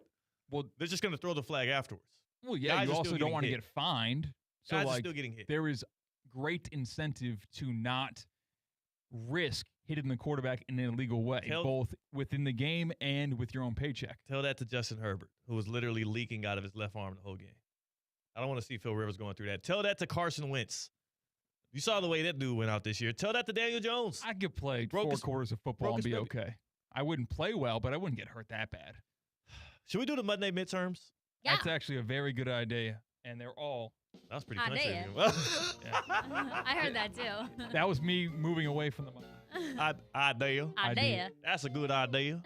Well, they're just going to throw the flag afterwards. Well, yeah, Guys you are also still don't getting want to hit. get fined. So, Guys are like, still getting hit. there is great incentive to not risk hitting the quarterback in an illegal way, both within the game and with your own paycheck. Tell that to Justin Herbert, who was literally leaking out of his left arm the whole game. I don't want to see Phil Rivers going through that. Tell that to Carson Wentz. You saw the way that dude went out this year. Tell that to Daniel Jones. I could play Broke 4 his- quarters of football broke and his be baby. okay. I wouldn't play well, but I wouldn't get hurt that bad. Should we do the Monday midterms? Yeah. That's actually a very good idea, and they're all. That was pretty Idea. country. I heard that too. That was me moving away from the mic. Idea. Idea. That's a good idea.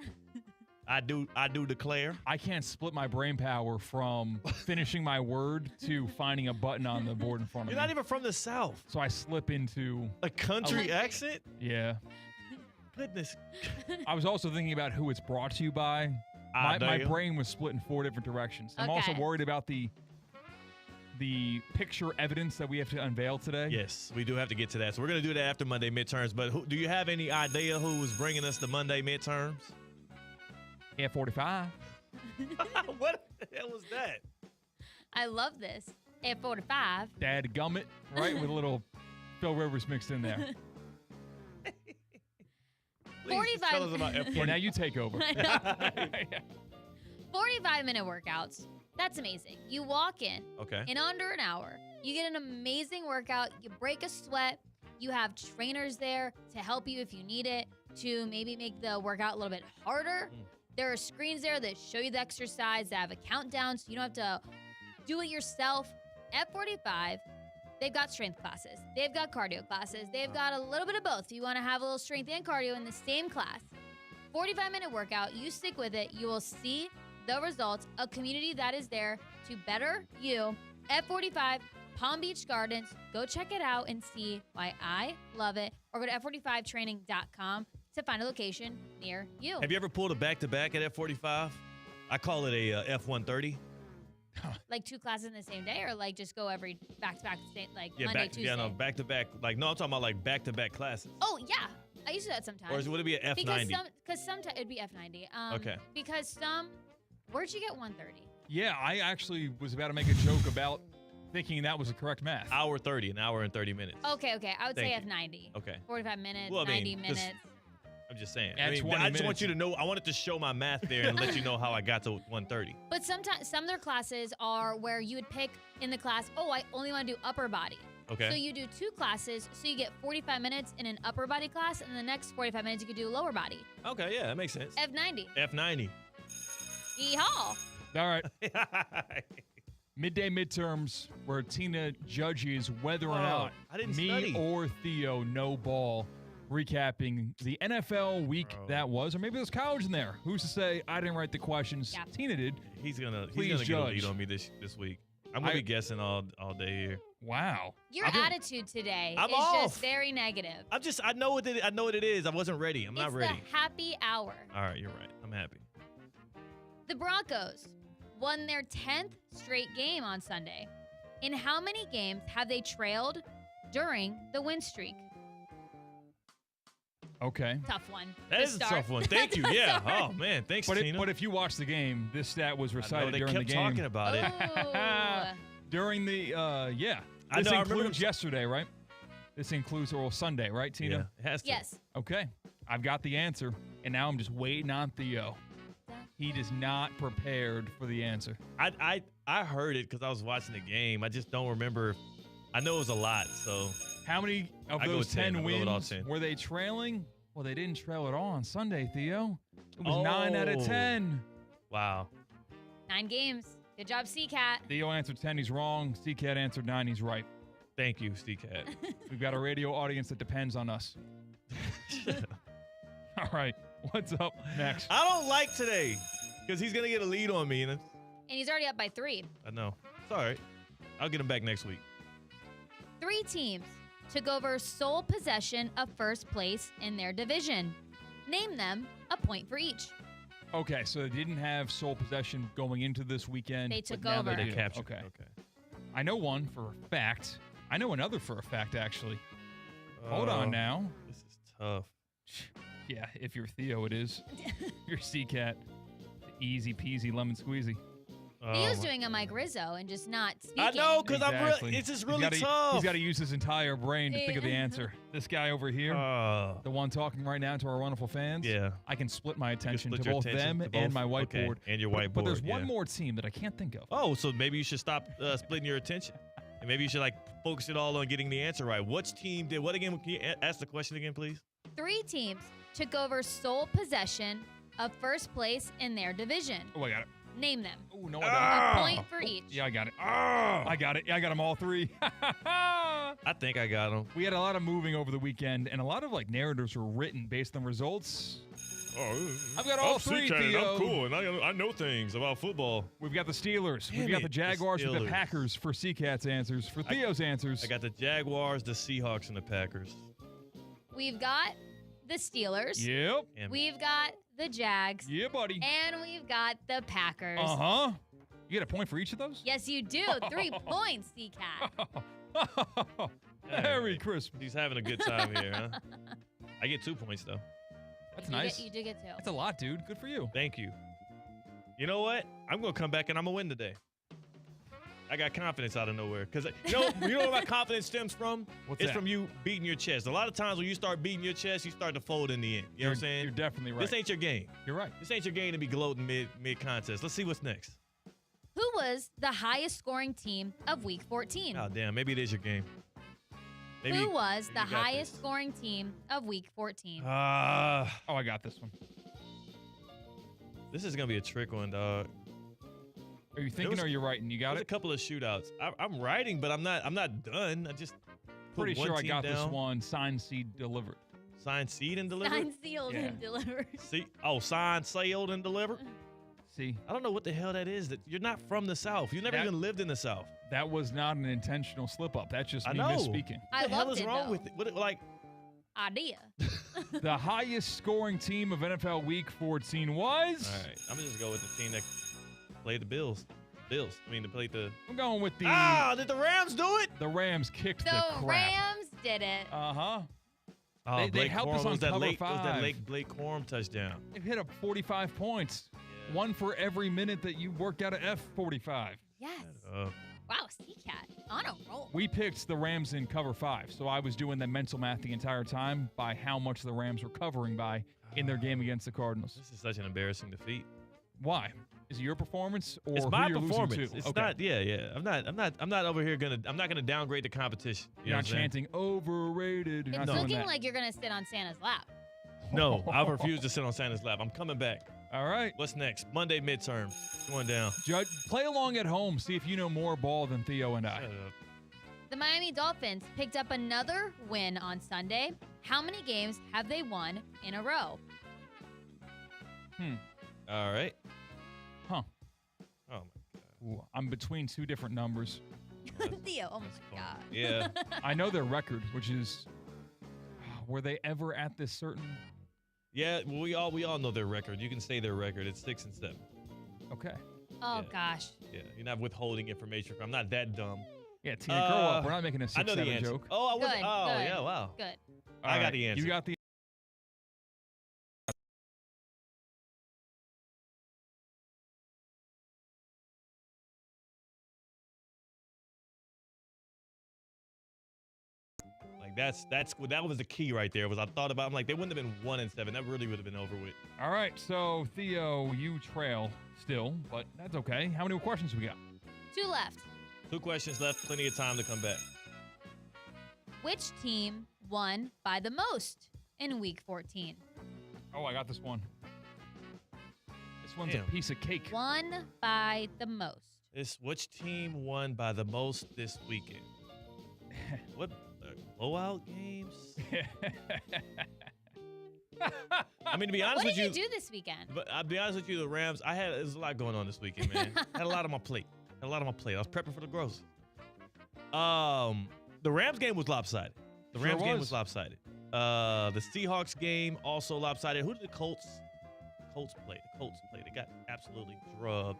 I do declare. I can't split my brain power from finishing my word to finding a button on the board in front of You're me. not even from the South. So I slip into a country accent? Yeah. Goodness. I was also thinking about who it's brought to you by. My Idea. brain was split in 4 different directions. I'm also Okay. worried about the picture evidence that we have to unveil today. Yes, we do have to get to that. So we're going to do that after Monday midterms. But do you have any idea who was bringing us the Monday midterms? F45. What the hell was that? I love this. At 45. Dad gummit, right? With a little Phil Rivers mixed in there. Please tell us about Yeah, now you take over. I know. 45-minute workouts. That's amazing. You walk in Okay. in under an hour. You get an amazing workout. You break a sweat. You have trainers there to help you if you need it, to maybe make the workout a little bit harder. There are screens there that show you the exercise, that have a countdown, so you don't have to do it yourself. At 45, they've got strength classes. They've got cardio classes. They've got a little bit of both. If you want to have a little strength and cardio in the same class. 45-minute workout, you stick with it, you will see the results, a community that is there to better you. F45 Palm Beach Gardens. Go check it out and see why I love it. Or go to f45training.com to find a location near you. Have you ever pulled a back-to-back at F45? I call it a F130. Like 2 classes in the same day, or like just go every back-to-back, like Yeah, Monday, Tuesday? back-to-back. Like, no, I'm talking about like back-to-back classes. Oh, yeah. I used to do that sometimes. Or would it be a F90? Because sometimes it'd be F90. Okay. Because where'd you get 130? Yeah, I actually was about to make a joke about thinking that was the correct math. Hour 30, an hour and 30 minutes. Okay. I would say Thank you. F90. Okay. 45 minutes, Well, I mean, 90 minutes. I'm just saying. At I mean, 20 I just want minutes. you to know. I wanted to show my math there and let you know how I got to 130. But sometimes some of their classes are where you would pick in the class, oh, I only want to do upper body. Okay. So you do 2 classes, so you get 45 minutes in an upper body class, and the next 45 minutes you could do lower body. Okay, yeah, that makes sense. F90. F90. Yeehaw. All right. Midday midterms where Tina judges whether or not I didn't me study. or Theo know ball. Recapping the NFL week that was, or maybe there's college in there. Who's to say I didn't write the questions? Yeah. Tina did. He's gonna Please get a lead judge. on me this week. I'm gonna be guessing all day here. Wow. Your attitude today I'm is off. just very negative. I know what it is. I wasn't ready. I'm not It's ready. the happy hour. All right, you're right. I'm happy. The Broncos won their 10th straight game on Sunday. In how many games have they trailed during the win streak? Okay. Tough one. That to is a start. tough one. Thank you. Yeah. Oh man, thanks, But Tina. if you watch the game, this stat was recited they during kept the game. talking about it. Ooh. During the yeah. I This know, I remember includes yesterday, right? This includes Sunday, right, Tina? Yeah, it has to. Yes. Okay. I've got the answer, and now I'm just waiting on Theo. He is not prepared for the answer. I heard it because I was watching the game. I just don't remember. I know it was a lot. So How many of I go those with 10. 10 I'll go with all wins 10. were they trailing? Well, they didn't trail at all on Sunday, Theo. It was 9 out of 10. Wow. 9 games. Good job, CCAT. Theo answered 10. He's wrong. C-Cat answered 9. He's right. Thank you, Steve-Cat. We've got a radio audience that depends on us. All right. What's up next? I don't like today because he's gonna get a lead on me, and And he's already up by 3. I know. It's all right. I'll get him back next week. 3 teams took over sole possession of first place in their division. Name them, a point for each. Okay, so they didn't have sole possession going into this weekend. They but took now over. They They do. captured. Okay. Okay. I know one for a fact. I know another for a fact, actually. Hold on now. This is tough. Yeah, if you're Theo, it is. You're C-Cat. Easy peasy lemon squeezy. He was doing a Mike Rizzo and just not speaking. I know, because Exactly. it's just He's really gotta- tough. He's got to use his entire brain to think of the Yeah. answer. This guy over here, the one talking right now to our wonderful fans. Yeah. I can split my attention split to your both attention them to and both? my whiteboard. Okay, and your But there's whiteboard, one yeah. more team that I can't think of. Oh, so maybe you should stop splitting your attention, and maybe you should focus it all on getting the answer right. Which team did what again? Can you ask the question again, please? 3 teams took over sole possession of first place in their division. Oh, I got it. Name them. Oh, no, I don't. A point for each. Yeah, I got it. I got it. I got them all 3. I think I got them. We had a lot of moving over the weekend, and a lot of narratives were written based on results. Oh, I've got all 3, Theo. I'm cool, and I know things about football. We've got the Steelers. Damn We've got it, the Jaguars with the Steelers. Packers for C-Cat's answers. For Theo's answers. I got the Jaguars, the Seahawks, and the Packers. We've got the Steelers. Yep. And We've got the Jags. Yeah, buddy. And we've got the Packers. Uh-huh. You get a point for each of those? Yes, you do. 3 points, CCAT. Merry Christmas. He's having a good time here, huh? I get 2 points, though. That's You nice. do get 2. That's a lot, dude. Good for you. Thank you. You know what? I'm going to come back and I'm going to win today. I got confidence out of nowhere. Because you know where my confidence stems from? What's it's that? from you beating your chest. A lot of times when you start beating your chest, you start to fold in the end. You know what I'm saying? You're definitely right. This ain't your game. You're right. This ain't your game to be gloating mid-contest. Let's see what's next. Who was the highest scoring team of Week 14? Oh, damn. Maybe it is your game. Maybe Who was the maybe you got highest this. scoring team of Week 14? Oh, I got this one. This is going to be a trick one, dog. Are you thinking or are you writing? You got There's it? a couple of shootouts. I'm writing, but I'm not done. I just put Pretty one sure I team got this down. one. Signed, seed, delivered. Signed, seed, and delivered? Signed, sealed, Yeah. and delivered. Signed, sealed, and delivered? See? I don't know what the hell that is. That you're not from the South. You never That- even lived in the South. That was not an intentional slip-up. That's just I me know. misspeaking. I What the hell loved is it, wrong though. with it? What, like, Idea. The highest scoring team of NFL Week 14 was... all right, I'm just going to go with the team that played the Bills. To play the... I'm going with the... did the Rams do it? The Rams kicked The the crap. Rams did it. Uh-huh. Oh, They Blake helped Corum us on was that cover late, was that 5. late Blake Corum touchdown. They've hit up 45 points. One for every minute that you worked out of F45. Yes. Uh, Wow, CCAT on a roll. We picked the Rams in cover 5, so I was doing the mental math the entire time by how much the Rams were covering by in their game against the Cardinals. this is such an embarrassing defeat. Why? Is it your performance or It's who my you're performance. losing to? It's Okay. not. Yeah. I'm not over here I'm not gonna downgrade the competition. You You're know not what I'm saying? chanting overrated. You're It's not doing looking that. like you're gonna sit on Santa's lap. No, I refuse to sit on Santa's lap. I'm coming back. All right. What's next? Monday midterm. Going down. Judge, play along at home. See if you know more ball than Theo and I. Shut up. The Miami Dolphins picked up another win on Sunday. How many games have they won in a row? All right. Huh. Oh my God. Ooh, I'm between two different numbers. Theo, oh my God. Yeah. I know their record, which is, were they ever at this certain? Yeah. Well, we all know their record. You can say their record. It's 6-7. Okay. Oh, Yeah. gosh. Yeah. You're not withholding information from. I'm not that dumb. Yeah, Tina, grow up. We're not making a I know the 6-7 answer. joke. Oh, I was. Good, Oh, good, yeah. Wow. Good. I All got right, the answer. You got the. Like that was the key right there. Was I thought about? I'm like they wouldn't have been 1-7. That really would have been over with. All right, so Theo, you trail still, but that's okay. How many more questions we got? 2 left. 2 questions left. Plenty of time to come back. Which team won by the most in Week 14? Oh, I got this one. This one's Damn. a piece of cake. Won by the most. Which team won by the most this weekend? What blowout games? I mean, to be honest What with did you do this weekend? But I'll be honest with you, the Rams. There's a lot going on this weekend, man. Had a lot on my plate. I was prepping for the gross. The Rams game was lopsided. The Sure Rams game was. was lopsided. The Seahawks game also lopsided. Who did the Colts play? The Colts played. They got absolutely drubbed.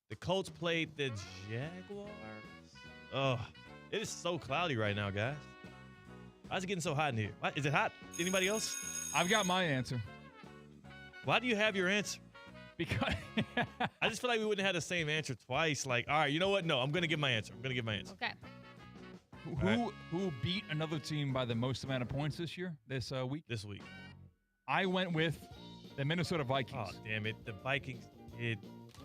The Colts played the Jaguars. Oh, it is so cloudy right now, guys. Why is it getting so hot in here? Is it hot? Anybody else? I've got my answer. Why do you have your answer? Because I just feel like we wouldn't have the same answer twice. Like, all right, you know what? No, I'm going to give my answer. Okay. Who beat another team by the most amount of points this year, this week? This week. I went with the Minnesota Vikings. Oh, damn it. The Vikings did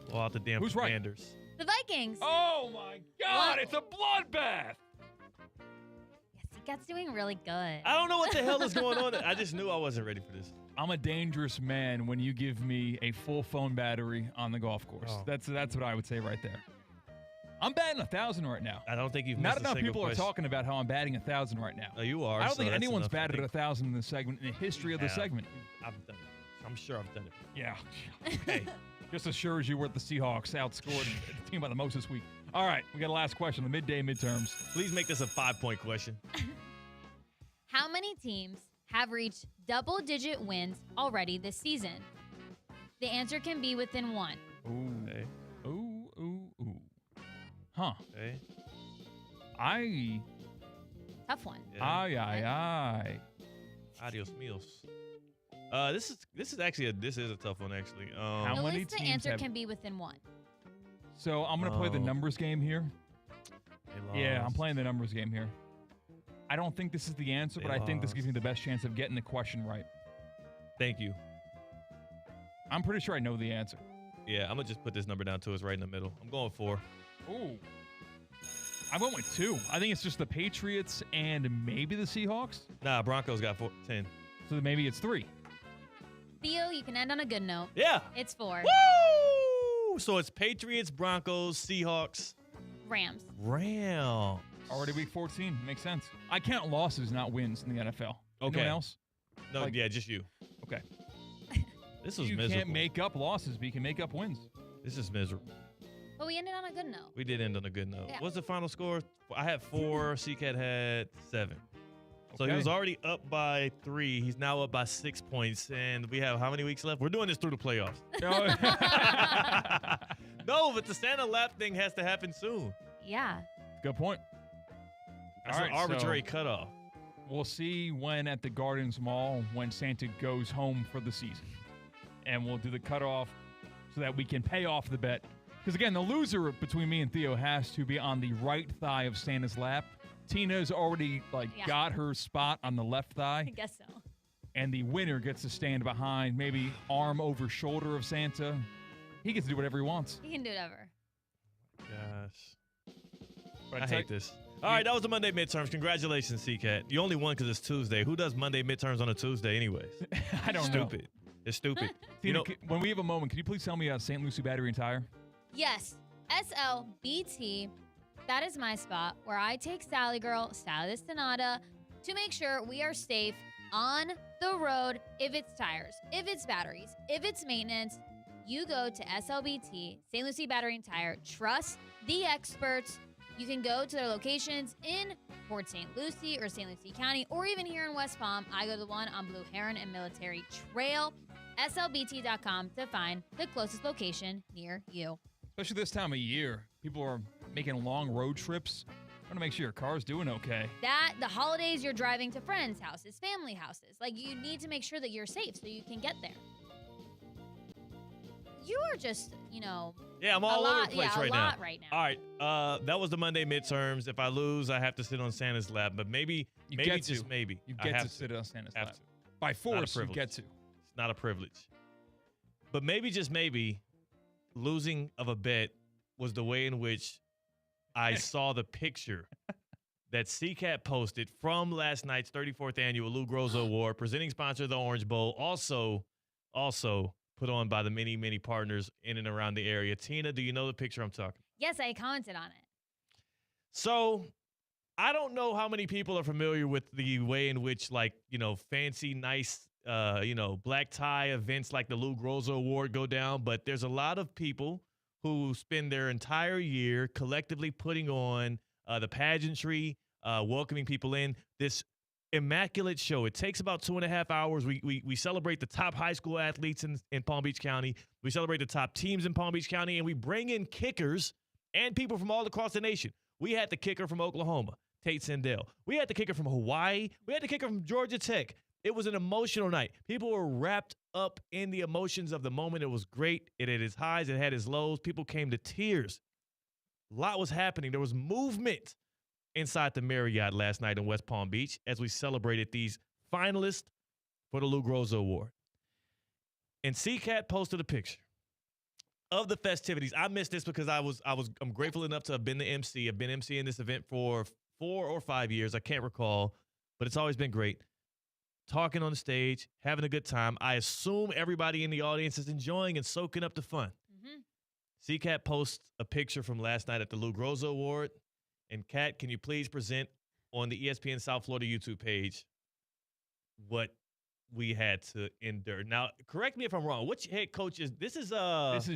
blow out the damn Who's right? Commanders. The Vikings. Oh, my God. What? It's a bloodbath. Yes, Seagut's doing really good. I don't know what the hell is going on. I just knew I wasn't ready for this. I'm a dangerous man when you give me a full phone battery on the golf course. Oh. That's what I would say right there. I'm batting 1,000 right now. I don't think you've Not missed a enough single people question. are talking about how I'm batting 1,000 right now. Oh, you are. I don't so think that's anyone's enough, I batted think. 1,000 in this segment in the history of the Yeah. segment. I've done it. I'm sure I've done it. Yeah. Okay. Just assures you we're the Seahawks outscored the team by the most this week. All right, we got a last question, the midday midterms. Please make this a 5-point question. How many teams have reached double-digit wins already this season? The answer can be within 1. Ooh. Okay. Ooh. Huh. Okay. Tough one. Aye. Adios míos. This is a tough one actually. How At many least the teams answer have- can be within 1. So I'm going to play the Oh. numbers game here. They Yeah, I'm lost. playing the numbers game here. I don't think this is the answer, but I think this gives me the best chance of getting the question right. Thank you. I'm pretty sure I know the answer. Yeah, I'm gonna just put this number down to us right in the middle. I'm going 4. Ooh. I went with 2. I think it's just the Patriots and maybe the Seahawks. Nah, Broncos got 10. So maybe it's 3. Theo, you can end on a good note. Yeah. It's 4. Woo! So it's Patriots, Broncos, Seahawks, Rams. Rams. Already week 14. Makes sense. I count losses, not wins in the NFL. Okay. Anyone else? No, Like- yeah, just you. Okay. This was You miserable. can't make up losses, but you can make up wins. This is miserable. But we ended on a good note. We did end on a good note. Yeah. What's the final score? I had 4. CCAT had 7. So he Okay. was already up by 3. He's now up by 6 points. And we have how many weeks left? We're doing this through the playoffs. No, but the Santa lap thing has to happen soon. Yeah. Good point. That's All an right, arbitrary so cutoff. We'll see when at the Gardens Mall when Santa goes home for the season. And we'll do the cutoff so that we can pay off the bet. Because, again, the loser between me and Theo has to be on the right thigh of Santa's lap. Tina's already, got her spot on the left thigh. I guess so. And the winner gets to stand behind, maybe arm over shoulder of Santa. He gets to do whatever he wants. He can do whatever. Gosh. But I hate this. All right, that was the Monday midterms. Congratulations, C-Cat. You only won because it's Tuesday. Who does Monday midterms on a Tuesday anyways? I don't know. Stupid. It's stupid. Tina, when we have a moment, can you please tell me St. Lucie Battery and Tire? Yes, SLBT. That is my spot where I take Sally Girl, Sally the Sonata, to make sure we are safe on the road. If it's tires, if it's batteries, if it's maintenance, you go to SLBT, St. Lucie Battery and Tire. Trust the experts. You can go to their locations in Port St. Lucie or St. Lucie County, or even here in West Palm. I go to the one on Blue Heron and Military Trail. SLBT.com to find the closest location near you. Especially this time of year, people are making long road trips. I want to make sure your car's doing okay. The holidays, you're driving to friends' houses, family houses. Like, you need to make sure that you're safe so you can get there. You are just, Yeah, I'm all over the place a right lot now. right now. All right, that was the Monday midterms. If I lose, I have to sit on Santa's lap. But maybe You maybe get to. just maybe. You I get have to sit on Santa's Have lap. to. By It's not a force, you privilege. get to. It's not a privilege. But maybe, just maybe, losing of a bet was the way in which I saw the picture that C-Cat posted from last night's 34th annual Lou Groza Award, presenting sponsor of the Orange Bowl, also put on by the many, many partners in and around the area. Tina, do you know the picture I'm talking? Yes, I commented on it. So I don't know how many people are familiar with the way in which, fancy, nice, black tie events like the Lou Groza Award go down, but there's a lot of people who spend their entire year collectively putting on the pageantry, welcoming people in, this immaculate show. It takes about 2.5 hours. We celebrate the top high school athletes in Palm Beach County. We celebrate the top teams in Palm Beach County, and we bring in kickers and people from all across the nation. We had the kicker from Oklahoma, Tate Sendell. We had the kicker from Hawaii. We had the kicker from Georgia Tech. It was an emotional night. People were wrapped up in the emotions of the moment. It was great. It had its highs. It had its lows. People came to tears. A lot was happening. There was movement inside the Marriott last night in West Palm Beach as we celebrated these finalists for the Lou Groza Award. And C-Cat posted a picture of the festivities. I missed this because I'm grateful enough to have been the MC. I've been emceeing this event for 4 or 5 years. I can't recall, but it's always been great. Talking on the stage, having a good time. I assume everybody in the audience is enjoying and soaking up the fun. Mm-hmm. C-Cat posts a picture from last night at the Lou Groza Award. And Kat, can you please present on the ESPN South Florida YouTube page what we had to endure? Now, correct me if I'm wrong. Which head coach is this? Is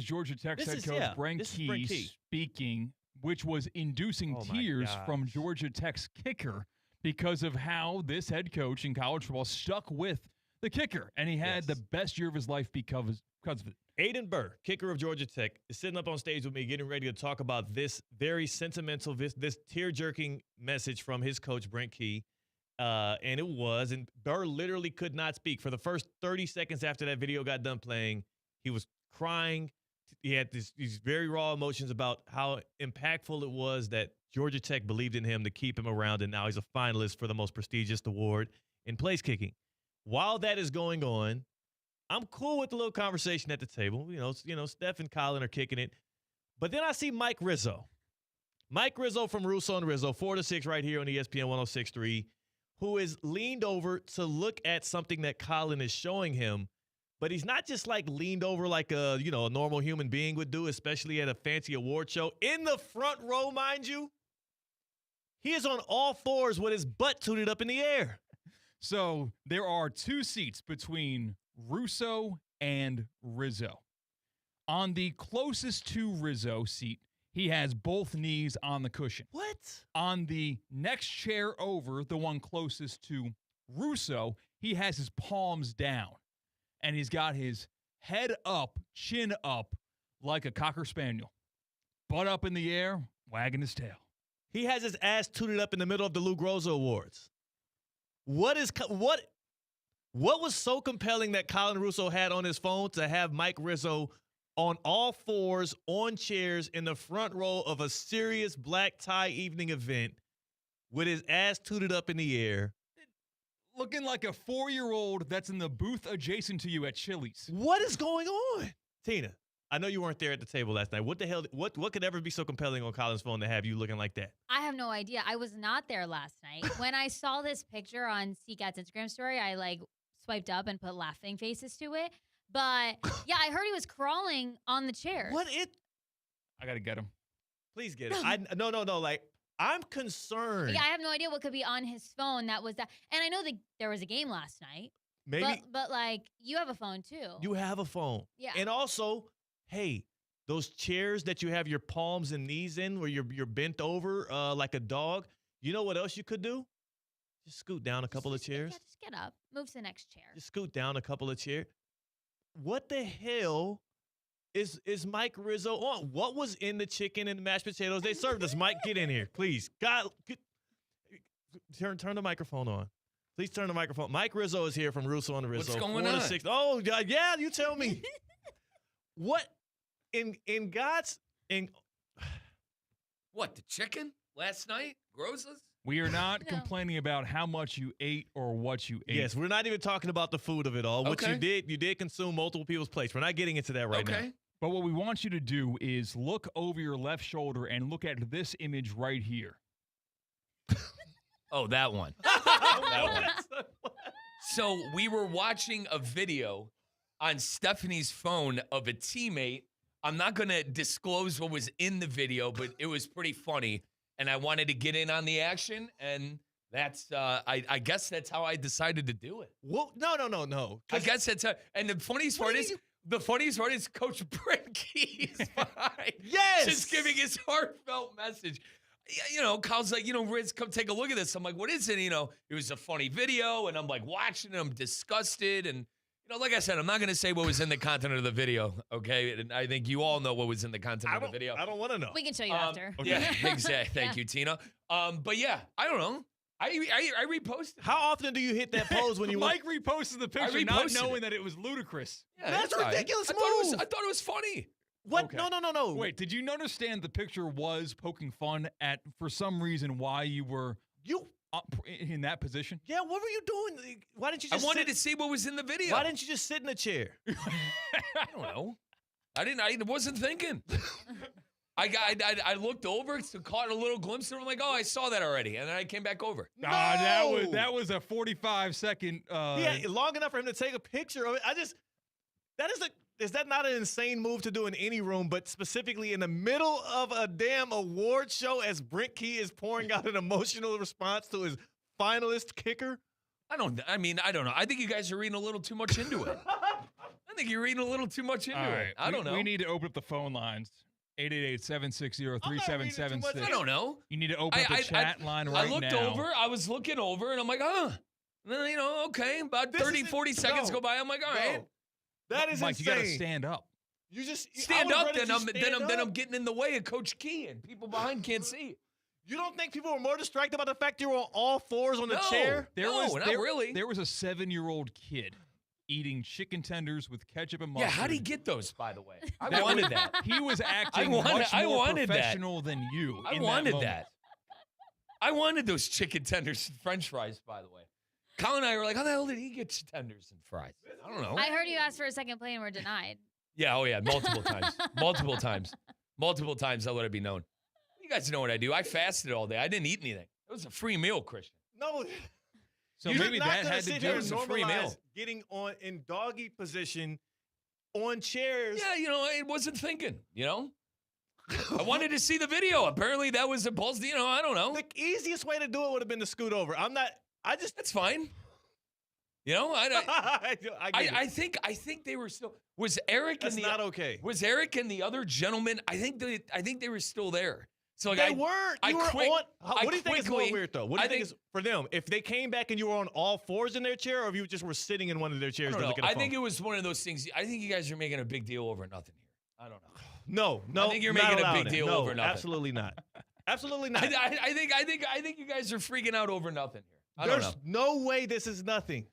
Georgia Tech's head coach Brent Key speaking, which was inducing tears from Georgia Tech's kicker because of how this head coach in college football stuck with the kicker, and he had the best year of his life because of it. Aiden Burr, kicker of Georgia Tech, is sitting up on stage with me, getting ready to talk about this very sentimental, this tear-jerking message from his coach, Brent Key. And Burr literally could not speak. For the first 30 seconds after that video got done playing, he was crying. He had these very raw emotions about how impactful it was that Georgia Tech believed in him to keep him around, and now he's a finalist for the most prestigious award in place kicking. While that is going on, I'm cool with the little conversation at the table. You know, Steph and Colin are kicking it. But then I see Mike Rizzo. Mike Rizzo from Russo and Rizzo, 4 to 6 right here on ESPN 106.3, who is leaned over to look at something that Colin is showing him. But he's not just leaned over like a normal human being would do, especially at a fancy award show. In the front row, mind you, he is on all fours with his butt tooted up in the air. So there are 2 seats between Russo and Rizzo. On the closest to Rizzo seat, he has both knees on the cushion. What? On the next chair over, the one closest to Russo, he has his palms down. And he's got his head up, chin up, like a Cocker Spaniel. Butt up in the air, wagging his tail. He has his ass tooted up in the middle of the Lou Groza Awards. What was so compelling that Colin Russo had on his phone to have Mike Rizzo on all fours on chairs in the front row of a serious black tie evening event with his ass tooted up in the air? Looking like a 4-year-old that's in the booth adjacent to you at Chili's. What is going on, Tina? I know you weren't there at the table last night. What the hell? What could ever be so compelling on Colin's phone to have you looking like that? I have no idea. I was not there last night. When I saw this picture on CCAT's Instagram story, I swiped up and put laughing faces to it. But yeah, I heard he was crawling on the chair. I gotta get him. Please get it. No. Like, I'm concerned. Yeah, I have no idea what could be on his phone that was that. And I know that there was a game last night. Maybe. But like, you have a phone too. You have a phone. Yeah. And also, hey, those chairs that you have your palms and knees in where you're bent over like a dog, you know what else you could do? Just scoot down a couple of chairs. Yeah, just get up. Move to the next chair. Just scoot down a couple of chairs. What the hell is Mike Rizzo on? What was in the chicken and the mashed potatoes they served us? Mike, get in here, please. God, turn the microphone on. Please turn the microphone. Mike Rizzo is here from Russo on the Rizzo. What's going on? 6. Oh, God, yeah, you tell me. What in God's What, the chicken last night? Grosses? We are not complaining about how much you ate or what you ate. Yes, we're not even talking about the food of it all. What Okay. you did consume multiple people's plates. We're not getting into that right now. But what we want you to do is look over your left shoulder and look at this image right here. Oh, that one. That one. So we were watching a video on Stephanie's phone of a teammate. I'm not going to disclose what was in the video, but it was pretty funny. And I wanted to get in on the action, and that's I guess that's how I decided to do it. Well, no. I guess that's how, and the funniest part is Coach Brent Key is behind. Yes! Just giving his heartfelt message. You know, Kyle's like, Riz, come take a look at this. I'm like, what is it? You know, it was a funny video, and I'm like watching it, I'm disgusted, and like I said, I'm not going to say what was in the content of the video, okay? And I think you all know what was in the content of the video. I don't want to know. We can show you after. Yeah, exactly. Thank you, Tina. But yeah, I don't know. I reposted. How often do you hit that pose when you Mike reposted the picture, not knowing that it was ludicrous. Yeah, That's a ridiculous I move. I thought it was funny. What? Okay. No. Wait, did you understand the picture was poking fun at, for some reason, why you were in that position? Yeah, what were you doing? Why didn't you just I wanted to see what was in the video. Why didn't you just sit in a chair? I don't know. I wasn't thinking. I looked over, caught a little glimpse, and I'm like, oh, I saw that already. And then I came back over. No! That was a 45-second. Yeah, long enough for him to take a picture of it. Is that not an insane move to do in any room, but specifically in the middle of a damn award show as Brent Key is pouring out an emotional response to his finalist kicker? I don't know. I think you guys are reading a little too much into it. I think you're reading a little too much into it. I don't know. We need to open up the phone lines. 888-760-3776. I don't know. You need to open up the chat line right now. I was looking over, and I'm like, And then, okay, about 30, 40 seconds go by. I'm like, all right. That is Mike, insane. you got to stand up. You just stand up, then I'm getting in the way of Coach Key, and people behind can't see. You don't think people were more distracted by the fact you were on all fours on the chair? Not really. There was a 7-year-old kid eating chicken tenders with ketchup and mustard. Yeah, how'd he get those, by the way? I wanted that. He was acting much more professional than you. I wanted that. I wanted those chicken tenders and French fries, by the way. Colin and I were like, how the hell did he get tenders and fries? I don't know. I heard you asked for a second plate and were denied. Yeah, multiple times. Multiple times I let it be known. You guys know what I do. I fasted all day. I didn't eat anything. It was a free meal, Christian. No. So maybe that had to do with a free meal. Getting on in doggy position on chairs. Yeah, I wasn't thinking, I wanted to see the video. Apparently that was a pulse, I don't know. The easiest way to do it would have been to scoot over. That's fine. I think they were still. Was Eric That's and the not okay. Was Eric and the other gentleman? I think they were still there. So They weren't. What do you think is more weird though? What do you think is for them? If they came back and you were on all fours in their chair, or if you just were sitting in one of their chairs to look at I think it was one of those things. I think you guys are making a big deal over nothing here. I don't know. No. I think you're making a big deal over nothing. Absolutely not. Absolutely not. I think you guys are freaking out over nothing here. There's no way this is nothing.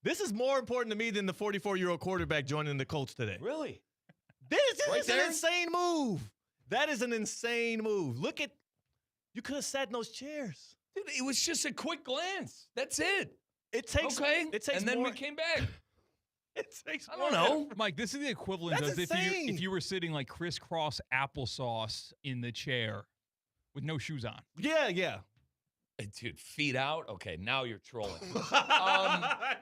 This is more important to me than the 44-year-old quarterback joining the Colts today. Really? This is an insane move. That is an insane move. You could have sat in those chairs. Dude, it was just a quick glance. That's it. It takes okay. It takes and then more, we came back. I don't know. Mike, this is the equivalent That's of insane. if you were sitting like crisscross applesauce in the chair with no shoes on. Yeah. Dude, feet out. Okay, now you're trolling. You have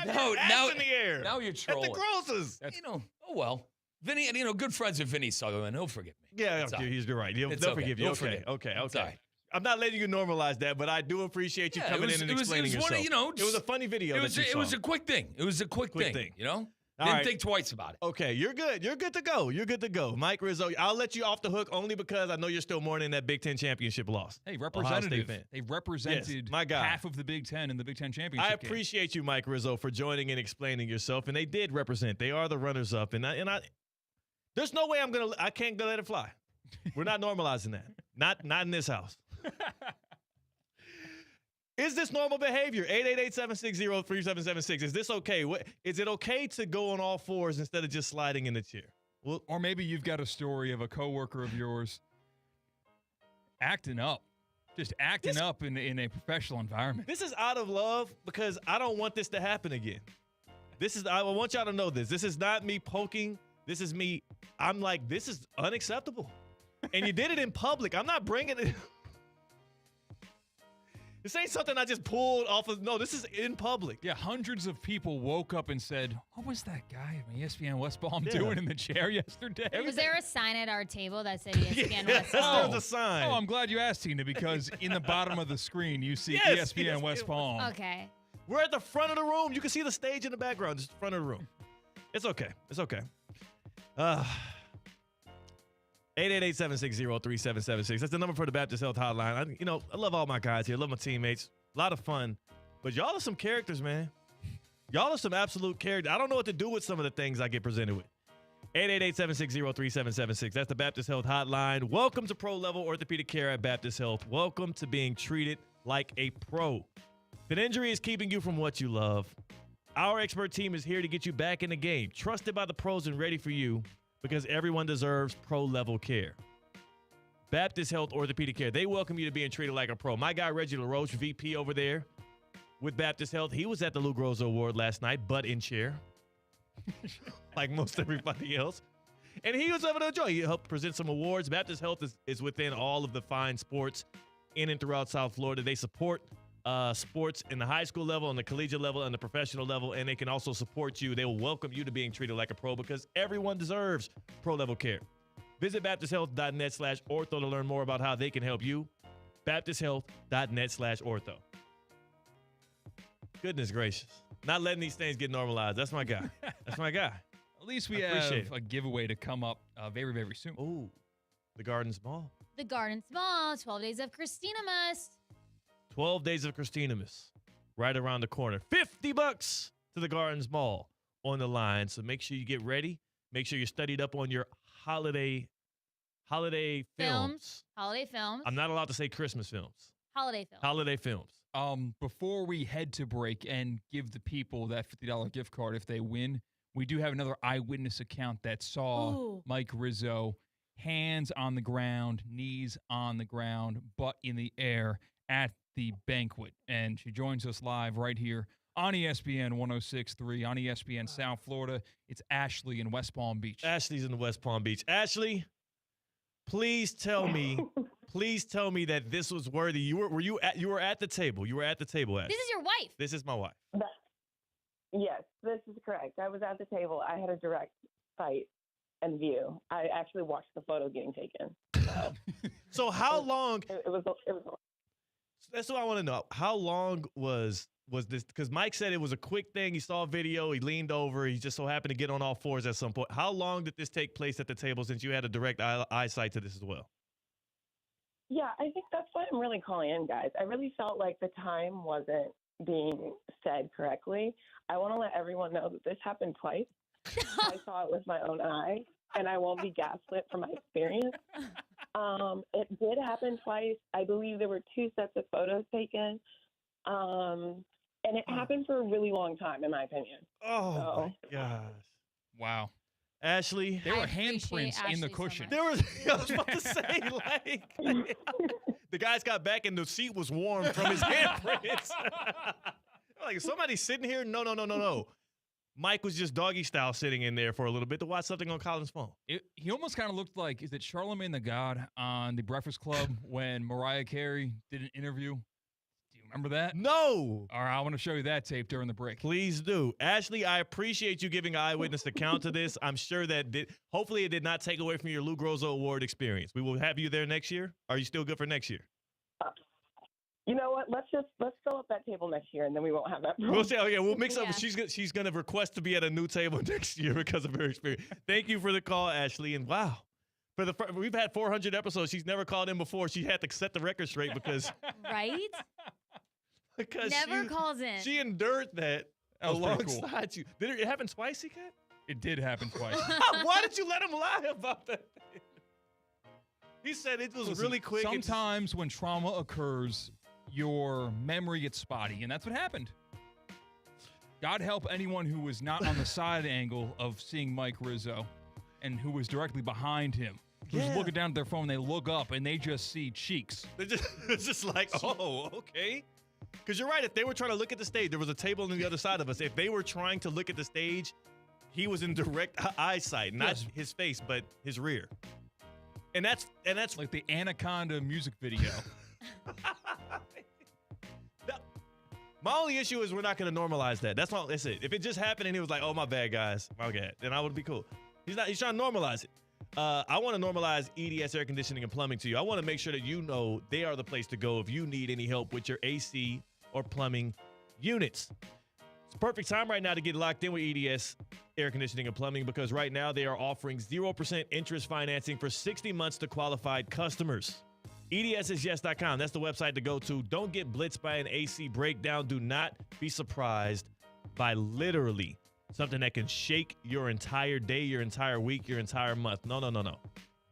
your ass in the air. Now you're trolling. At the grocers. Oh well. Vinny, and good friends with Vinny Sutherland. He'll forgive me. Yeah, It's all right. you're right. They'll It's okay. forgive you. He'll Okay. forgive me. It's all right. I'm not letting you normalize that, but I do appreciate you coming in and explaining yourself. It was a funny video. It was a quick thing. It was a quick thing. You know? Didn't think twice about it. Okay, you're good. You're good to go. You're good to go. Mike Rizzo, I'll let you off the hook only because I know you're still mourning that Big Ten championship loss. Hey, Ohio State representative. fan. They represented my guy. half of the Big Ten in the Big Ten championship I game. appreciate you, Mike Rizzo, for joining and explaining yourself. And they did represent. They are the runners-up. And I there's no way I can't let it fly. We're not normalizing that. Not in this house. Is this normal behavior? 888-760-3776. Is this okay? Is it okay to go on all fours instead of just sliding in the chair? Well, or maybe you've got a story of a coworker of yours acting up. Just acting up in a professional environment. This is out of love because I don't want this to happen again. I want y'all to know this. This is not me poking. This is me. I'm like, this is unacceptable. And you did it in public. I'm not bringing it. This ain't something I just pulled off of. No, this is in public. Yeah, hundreds of people woke up and said, what was that guy from ESPN West Palm doing in the chair yesterday? Was there a sign at our table that said ESPN West Yes, Palm? there's a sign. Oh, I'm glad you asked, Tina, because in the bottom of the screen, you see Yes, ESPN West Palm. Okay. We're at the front of the room. You can see the stage in the background. Just the front of the room. It's okay. It's okay. 888-760-3776. That's the number for the Baptist Health Hotline. I love all my guys here. Love my teammates. A lot of fun. But y'all are some characters, man. Y'all are some absolute characters. I don't know what to do with some of the things I get presented with. 888-760-3776. That's the Baptist Health Hotline. Welcome to Pro Level Orthopedic Care at Baptist Health. Welcome to being treated like a pro. If an injury is keeping you from what you love, our expert team is here to get you back in the game. Trusted by the pros and ready for you, because everyone deserves pro-level care. Baptist Health Orthopedic Care, they welcome you to being treated like a pro. My guy, Reggie LaRoche, VP over there with Baptist Health, he was at the Lou Groza Award last night, butt in chair, like most everybody else. And he was having a joy. He helped present some awards. Baptist Health is within all of the fine sports in and throughout South Florida. They support sports in the high school level, on the collegiate level, and the professional level, and they can also support you. They will welcome you to being treated like a pro because everyone deserves pro-level care. Visit baptisthealth.net/ortho to learn more about how they can help you. baptisthealth.net/ortho. Goodness gracious. Not letting these things get normalized. That's my guy. That's my guy. At least we have a giveaway to come up very, very soon. Oh, the Gardens Ball. The Garden Small, 12 Days of Christina Mas. 12 Days of Christinamas, right around the corner. $50 to the Gardens Mall on the line. So make sure you get ready. Make sure you're studied up on your holiday films. Holiday films. I'm not allowed to say Christmas films. Holiday films. Holiday films. Before we head to break and give the people that $50 gift card if they win, we do have another eyewitness account that saw Mike Rizzo, hands on the ground, knees on the ground, butt in the air at the banquet. And she joins us live right here on ESPN 106.3 on ESPN South Florida. It's Ashley in West Palm Beach. Ashley's in West Palm Beach. Ashley, please tell me that this was worthy. You were at the table. You were at the table, Ashley. This is your wife. This is my wife. Yes, this is correct. I was at the table. I had a direct sight and view. I actually watched the photo getting taken. So how long? It was. That's what I want to know. How long was this? Because Mike said it was a quick thing. He saw a video. He leaned over. He just so happened to get on all fours at some point. How long did this take place at the table since you had a direct eyesight to this as well? Yeah, I think that's why I'm really calling in, guys. I really felt like the time wasn't being said correctly. I want to let everyone know that this happened twice. I saw it with my own eye, and I won't be gaslit from my experience. It did happen twice. I believe there were 2 sets of photos taken. And it happened for a really long time, in my opinion. Oh, my gosh. Wow. Ashley. There were handprints in the cushion. There was, I was about to say, like, the guys got back and the seat was warm from his handprints. Like, somebody's sitting here? No. Mike was just doggy style sitting in there for a little bit to watch something on Colin's phone. He almost kind of looked like, is it Charlamagne the God on The Breakfast Club when Mariah Carey did an interview? Do you remember that? No. All right, I want to show you that tape during the break. Please do. Ashley, I appreciate you giving an eyewitness account to this. I'm sure that hopefully it did not take away from your Lou Groza Award experience. We will have you there next year. Are you still good for next year? You know what? Let's fill up that table next year, and then we won't have that problem. We'll say, okay, we'll mix up. She's gonna request to be at a new table next year because of her experience. Thank you for the call, Ashley. And wow, we've had 400 episodes. She's never called in before. She had to set the record straight because Right? Never calls in. She endured that was pretty cool. alongside you. Did it happen twice, Cat? It did happen twice. Why did you let him lie about that? He said it was really quick. Sometimes when trauma occurs, your memory gets spotty, and that's what happened. God help anyone who was not on the side angle of seeing Mike Rizzo and who was directly behind him. Who's looking down at their phone, they look up, and they just see cheeks. It's just like, oh, okay. Because you're right. If they were trying to look at the stage, there was a table on the other side of us. If they were trying to look at the stage, he was in direct eyesight, not his face, but his rear. And that's like the Anaconda music video. My only issue is we're not going to normalize that. That's it. If it just happened and he was like, "Oh, my bad, guys," okay, then I would be cool. He's not. He's trying to normalize it. I want to normalize EDS Air Conditioning and Plumbing to you. I want to make sure that you know they are the place to go if you need any help with your AC or plumbing units. It's a perfect time right now to get locked in with EDS Air Conditioning and Plumbing because right now they are offering 0% interest financing for 60 months to qualified customers. EDSisyes.com. That's the website to go to. Don't get blitzed by an AC breakdown. Do not be surprised by literally something that can shake your entire day, your entire week, your entire month. No.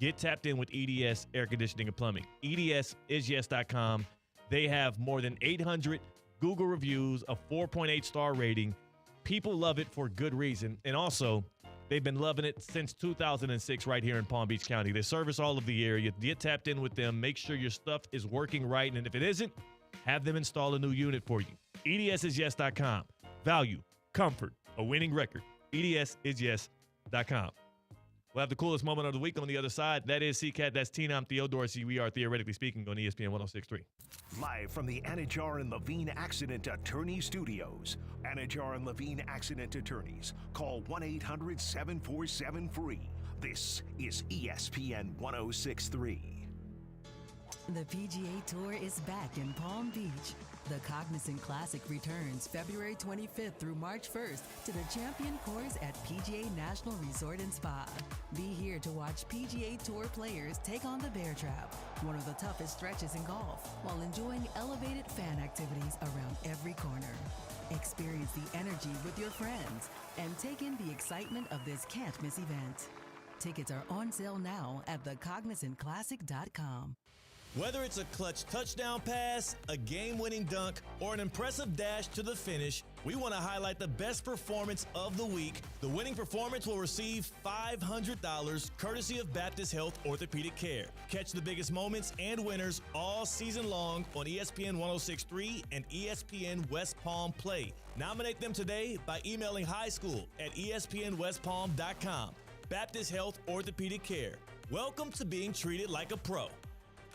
Get tapped in with EDS Air Conditioning and Plumbing. EDSisyes.com. They have more than 800 Google reviews, a 4.8 star rating. People love it for good reason. And also, they've been loving it since 2006 right here in Palm Beach County. They service all of the area. Get tapped in with them. Make sure your stuff is working right. And if it isn't, have them install a new unit for you. EDSisyes.com. Value, comfort, a winning record. EDSisyes.com. We'll have the coolest moment of the week on the other side. That is C-Cat. That's Tina. I'm Theo Dorsey. We are Theoretically Speaking on ESPN 106.3. Live from the Anajar and Levine Accident Attorney Studios. Anajar and Levine Accident Attorneys. Call 1-800-747-FREE. This is ESPN 106.3. The PGA Tour is back in Palm Beach. The Cognizant Classic returns February 25th through March 1st to the Champion Course at PGA National Resort and Spa. Be here to watch PGA Tour players take on the Bear Trap, one of the toughest stretches in golf, while enjoying elevated fan activities around every corner. Experience the energy with your friends and take in the excitement of this can't-miss event. Tickets are on sale now at thecognizantclassic.com. Whether it's a clutch touchdown pass, a game-winning dunk, or an impressive dash to the finish, we want to highlight the best performance of the week. The winning performance will receive $500 courtesy of Baptist Health Orthopedic Care. Catch the biggest moments and winners all season long on ESPN 106.3 and ESPN West Palm Play. Nominate them today by emailing highschool@espnwestpalm.com. Baptist Health Orthopedic Care. Welcome to being treated like a pro.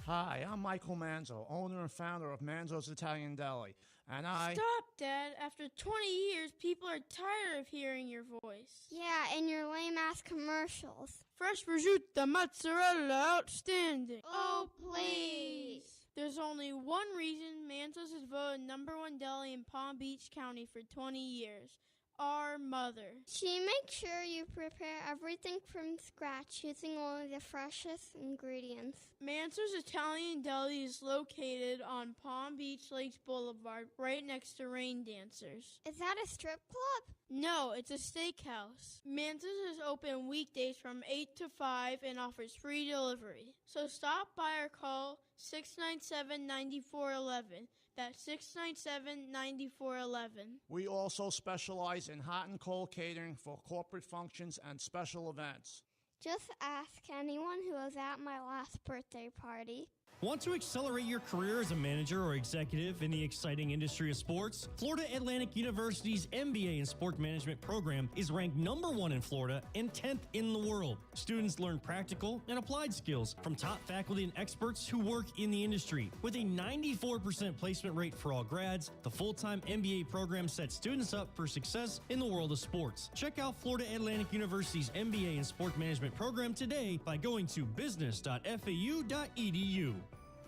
Hi, I'm Michael Manzo, owner and founder of Manzo's Italian Deli, and Stop, Dad. After 20 years, people are tired of hearing your voice. Yeah, and your lame-ass commercials. Fresh prosciutto, mozzarella, outstanding. Oh, please. There's only one reason Manzo's is voted #1 deli in Palm Beach County for 20 years. Our mother. She makes sure you prepare everything from scratch using only the freshest ingredients. Manso's Italian Deli is located on Palm Beach Lakes Boulevard, right next to Rain Dancers. Is that a strip club? No, it's a steakhouse. Manso's is open weekdays from 8 to 5 and offers free delivery. So stop by or call 697-9411. That's 697-9411. we also specialize in hot and cold catering for corporate functions and special events. Just ask anyone who was at my last birthday party. Want to accelerate your career as a manager or executive in the exciting industry of sports? Florida Atlantic University's MBA in Sport Management program is ranked #1 in Florida and 10th in the world. Students learn practical and applied skills from top faculty and experts who work in the industry. With a 94% placement rate for all grads, the full-time MBA program sets students up for success in the world of sports. Check out Florida Atlantic University's MBA in Sport Management program today by going to business.fau.edu.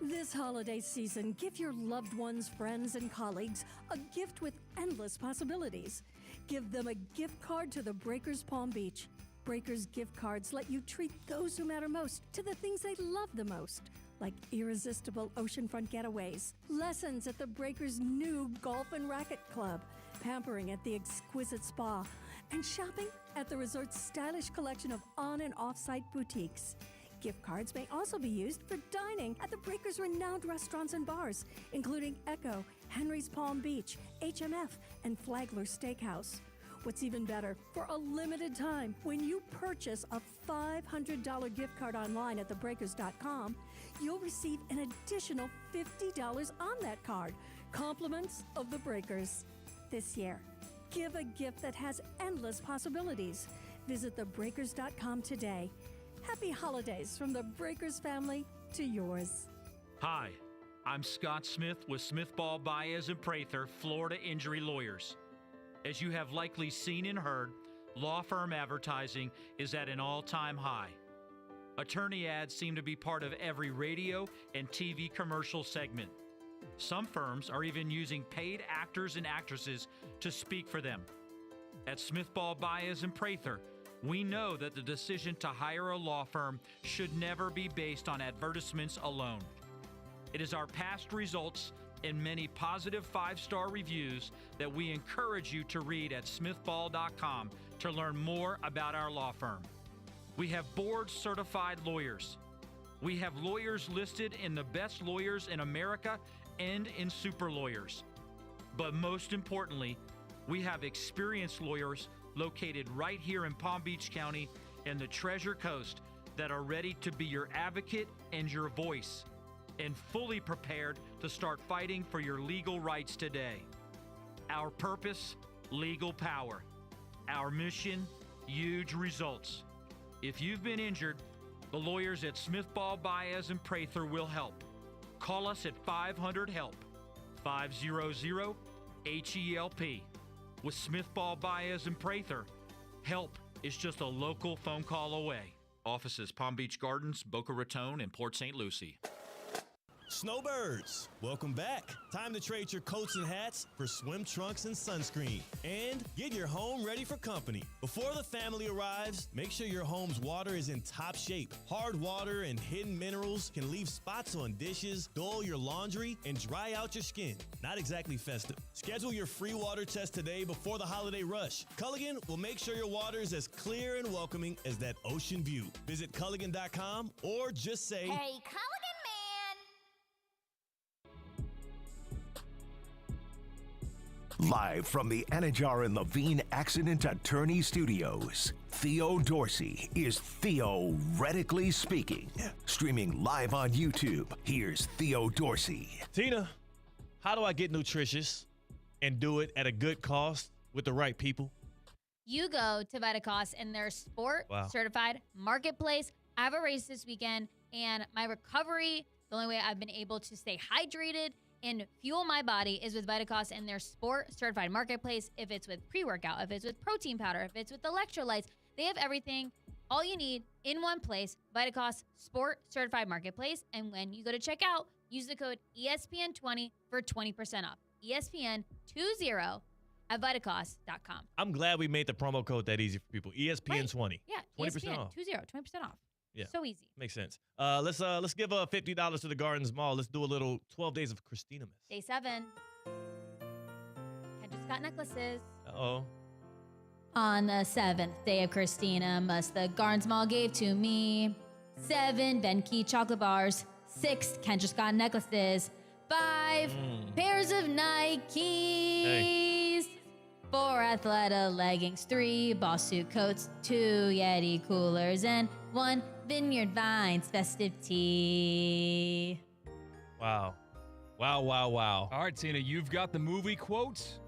This holiday season, give your loved ones, friends, and colleagues a gift with endless possibilities. Give them a gift card to the Breakers Palm Beach. Breakers gift cards let you treat those who matter most to the things they love the most, like irresistible oceanfront getaways, lessons at the Breakers' new Golf and Racket Club, pampering at the exquisite spa, and shopping at the resort's stylish collection of on- and off-site boutiques. Gift cards may also be used for dining at the Breakers' renowned restaurants and bars, including Echo, Henry's Palm Beach, HMF, and Flagler Steakhouse. What's even better, for a limited time, when you purchase a $500 gift card online at thebreakers.com, you'll receive an additional $50 on that card. Compliments of the Breakers. This year, give a gift that has endless possibilities. Visit thebreakers.com today. Happy holidays from the Breakers family to yours. Hi, I'm Scott Smith with Smith Ball Baez and Prather, Florida Injury Lawyers. As you have likely seen and heard, law firm advertising is at an all-time high. Attorney ads seem to be part of every radio and TV commercial segment. Some firms are even using paid actors and actresses to speak for them. At Smith Ball Baez and Prather, we know that the decision to hire a law firm should never be based on advertisements alone. It is our past results and many positive 5-star reviews that we encourage you to read at smithball.com to learn more about our law firm. We have board-certified lawyers. We have lawyers listed in the best lawyers in America and in super lawyers. But most importantly, we have experienced lawyers located right here in Palm Beach County and the Treasure Coast that are ready to be your advocate and your voice, and fully prepared to start fighting for your legal rights today. Our purpose, legal power. Our mission, huge results. If you've been injured, the lawyers at Smith Ball Baez and Prather will help. Call us at 500-HELP, 500-HELP. With Smith Ball Baez and Prather, help is just a local phone call away. Offices Palm Beach Gardens, Boca Raton, and Port St. Lucie. Snowbirds, welcome back. Time to trade your coats and hats for swim trunks and sunscreen. And get your home ready for company. Before the family arrives, make sure your home's water is in top shape. Hard water and hidden minerals can leave spots on dishes, dull your laundry, and dry out your skin. Not exactly festive. Schedule your free water test today before the holiday rush. Culligan will make sure your water is as clear and welcoming as that ocean view. Visit Culligan.com or just say, Hey, Culligan Live from the Anajar and Levine Accident Attorney Studios, Theo Dorsey is theoretically speaking. Streaming live on YouTube, here's Theo Dorsey. Tina, how do I get nutritious and do it at a good cost with the right people? You go to VitaCost and their sport certified marketplace. I have a race this weekend, and my recovery, the only way I've been able to stay hydrated and fuel my body is with VitaCost and their sport certified marketplace. If it's with pre-workout, if it's with protein powder, if it's with electrolytes, they have everything, all you need in one place. VitaCost sport certified marketplace. And when you go to check out, use the code ESPN20 for 20% off. ESPN20 at VitaCost.com. I'm glad we made the promo code that easy for people. ESPN20. Yeah, 20% ESPN off. 20% off. Yeah. So easy. Makes sense. Let's give $50 to the Gardens Mall. Let's do a little 12 Days of Christina Miss. Day 7. Kendra Scott necklaces. Uh-oh. On the 7th day of Christina Must, the Gardens Mall gave to me 7 Ben Key chocolate bars, 6 Kendra Scott necklaces, 5 pairs of Nikes. Hey. 4 Athleta leggings, 3 boss suit coats, 2 Yeti coolers, and 1 Vineyard Vines festive tee. Wow. Wow. All right, Tina, you've got the movie quotes,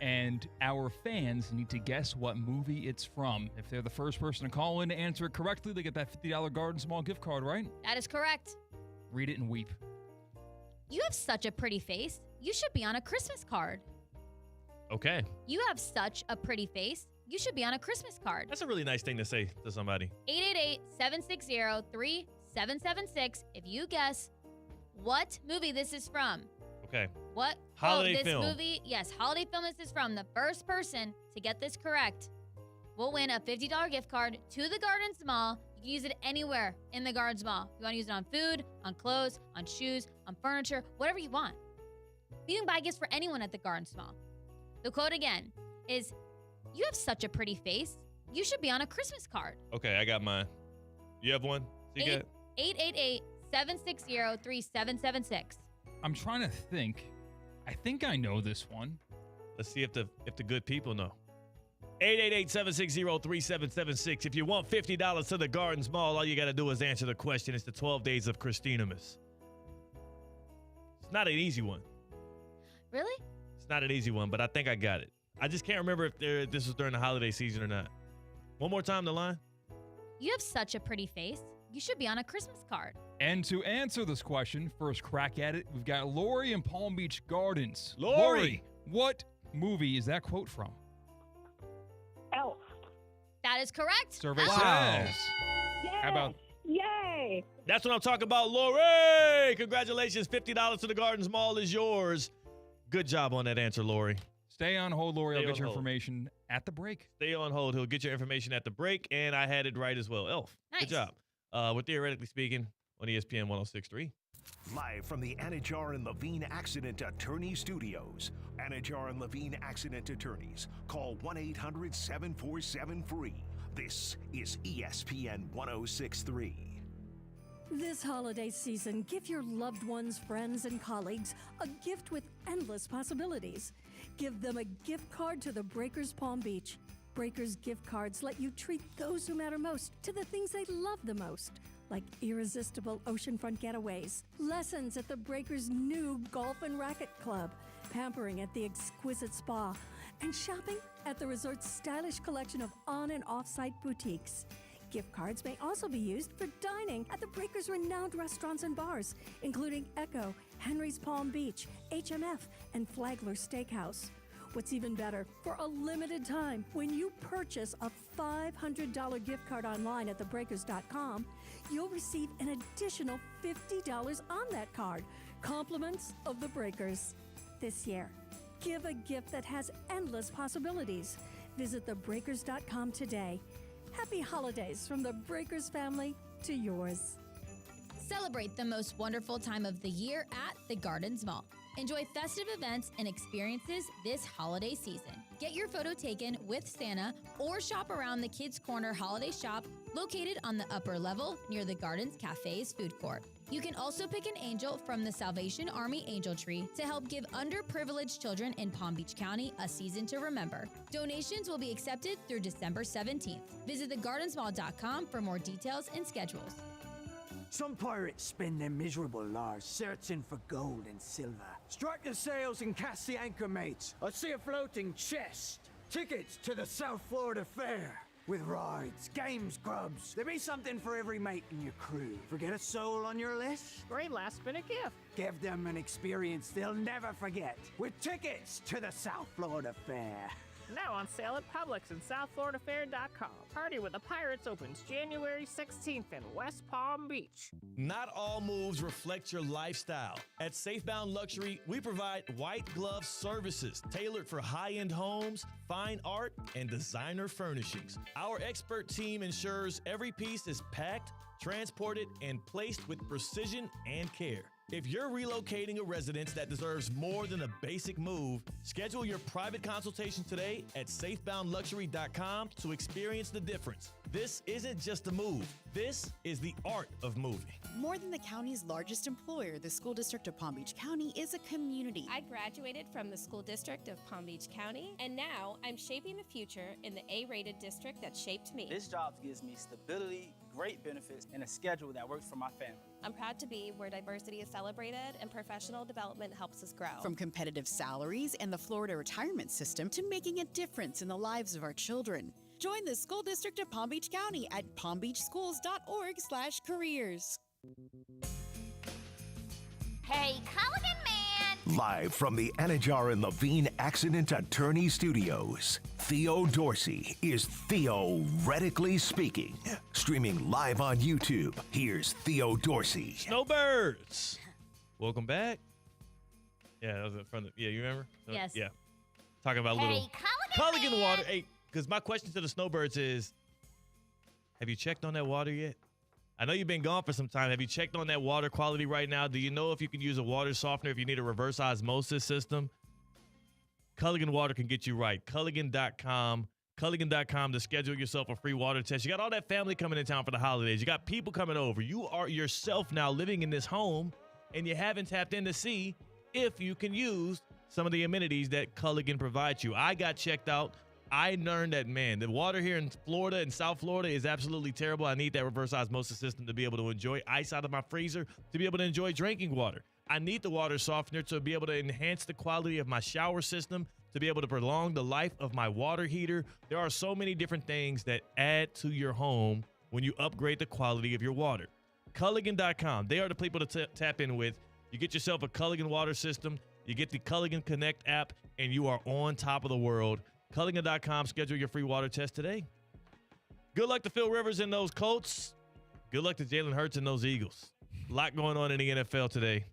and our fans need to guess what movie it's from. If they're the first person to call in to answer it correctly, they get that $50 Garden Small gift card, right? That is correct. Read it and weep. You have such a pretty face. You should be on a Christmas card. Okay. You have such a pretty face. You should be on a Christmas card. That's a really nice thing to say to somebody. 888-760-3776 if you guess what movie this is from. Okay. What holiday this film. movie, yes, holiday film this is from. The first person to get this correct will win a $50 gift card to the Gardens Mall. You can use it anywhere in the Gardens Mall. You want to use it on food, on clothes, on shoes, on furniture, whatever you want. You can buy gifts for anyone at the Gardens Mall. The quote again is, you have such a pretty face. You should be on a Christmas card. Okay, I got mine. You have one? 888-760-3776. I'm trying to think. I think I know this one. Let's see if the good people know. 888-760-3776. If you want $50 to the Gardens Mall, all you got to do is answer the question. It's the 12 Days of Christinamas. It's not an easy one. Really? It's not an easy one, but I think I got it. I just can't remember if this was during the holiday season or not. One more time, the line. You have such a pretty face. You should be on a Christmas card. And to answer this question, first crack at it, we've got Lori in Palm Beach Gardens. Lori, what movie is that quote from? Elf. That is correct. Survey Elf. says. Yes. How about Yay! That's what I'm talking about, Lori. Congratulations. $50 to the Gardens Mall is yours. Good job on that answer, Lori. Stay on hold, Lori. I'll Stay get on your hold. information at the break. Stay on hold. He'll get your information at the break, and I had it right as well. Elf. Nice. Good job. We're Theoretically Speaking on ESPN 106.3. Live from the Anajar and Levine Accident Attorney Studios. Anajar and Levine Accident Attorneys. Call 1-800-747-FREE. This is ESPN 106.3. This holiday season, give your loved ones, friends, and colleagues a gift with endless possibilities. Give them a gift card to the Breakers Palm Beach. Breakers gift cards let you treat those who matter most to the things they love the most, like irresistible oceanfront getaways, lessons at the Breakers' new golf and racket club, pampering at the exquisite spa, and shopping at the resort's stylish collection of on- and off-site boutiques. Gift cards may also be used for dining at the Breakers' renowned restaurants and bars, including Echo, Henry's Palm Beach, HMF, and Flagler Steakhouse. What's even better, for a limited time, when you purchase a $500 gift card online at thebreakers.com, you'll receive an additional $50 on that card. Compliments of the Breakers. This year, give a gift that has endless possibilities. Visit thebreakers.com today. Happy holidays from the Breakers family to yours. Celebrate the most wonderful time of the year at the Gardens Mall. Enjoy festive events and experiences this holiday season. Get your photo taken with Santa or shop around the Kids Corner holiday shop located on the upper level near the Gardens Cafe's food court. You can also pick an angel from the Salvation Army Angel Tree to help give underprivileged children in Palm Beach County a season to remember. Donations will be accepted through December 17th. Visit thegardensmall.com for more details and schedules. Some pirates spend their miserable lives searching for gold and silver. Strike the sails and cast the anchor, mates. I see a floating chest. Tickets to the South Florida Fair. With rides, games, grubs. There'll be something for every mate in your crew. Forget a soul on your list? Great last-minute gift. Give them an experience they'll never forget. With tickets to the South Florida Fair. Now on sale at Publix and SouthFloridaFair.com. Party with the Pirates opens January 16th in West Palm Beach. Not all moves reflect your lifestyle. At Safebound Luxury, we provide white glove services tailored for high-end homes, fine art, and designer furnishings. Our expert team ensures every piece is packed, transported, and placed with precision and care. If you're relocating a residence that deserves more than a basic move, schedule your private consultation today at safeboundluxury.com to experience the difference. This isn't just a move. This is the art of moving. More than the county's largest employer, the School District of Palm Beach County is a community. I graduated from the School District of Palm Beach County, and now I'm shaping the future in the A-rated district that shaped me. This job gives me stability, great benefits, and a schedule that works for my family. I'm proud to be where diversity is celebrated and professional development helps us grow. From competitive salaries and the Florida retirement system to making a difference in the lives of our children. Join the School District of Palm Beach County at palmbeachschools.org/careers. Hey, Culligan man! Live from the Anajar and Levine Accident Attorney Studios, Theo Dorsey is theoretically speaking. Streaming live on YouTube, here's Theo Dorsey. Snowbirds! Welcome back. Yeah, that was in front of, yeah, you remember? Yes. Yeah. Talking about little Culligan water. Hey, because my question to the Snowbirds is, have you checked on that water yet? I know you've been gone for some time. Have you checked on that water quality right now? Do you know if you can use a water softener if you need a reverse osmosis system? Culligan Water can get you right. Culligan.com. Culligan.com to schedule yourself a free water test. You got all that family coming in town for the holidays. You got people coming over. You are yourself now living in this home, and you haven't tapped in to see if you can use some of the amenities that Culligan provides you. I got checked out. I learned that, man, the water here in Florida and South Florida is absolutely terrible. I need that reverse osmosis system to be able to enjoy ice out of my freezer, to be able to enjoy drinking water. I need the water softener to be able to enhance the quality of my shower system, to be able to prolong the life of my water heater. There are so many different things that add to your home when you upgrade the quality of your water. Culligan.com. They are the people to tap in with. You get yourself a Culligan water system. You get the Culligan Connect app, and you are on top of the world. Culligan.com. Schedule your free water test today. Good luck to Phil Rivers and those Colts. Good luck to Jalen Hurts and those Eagles. A lot going on in the NFL today.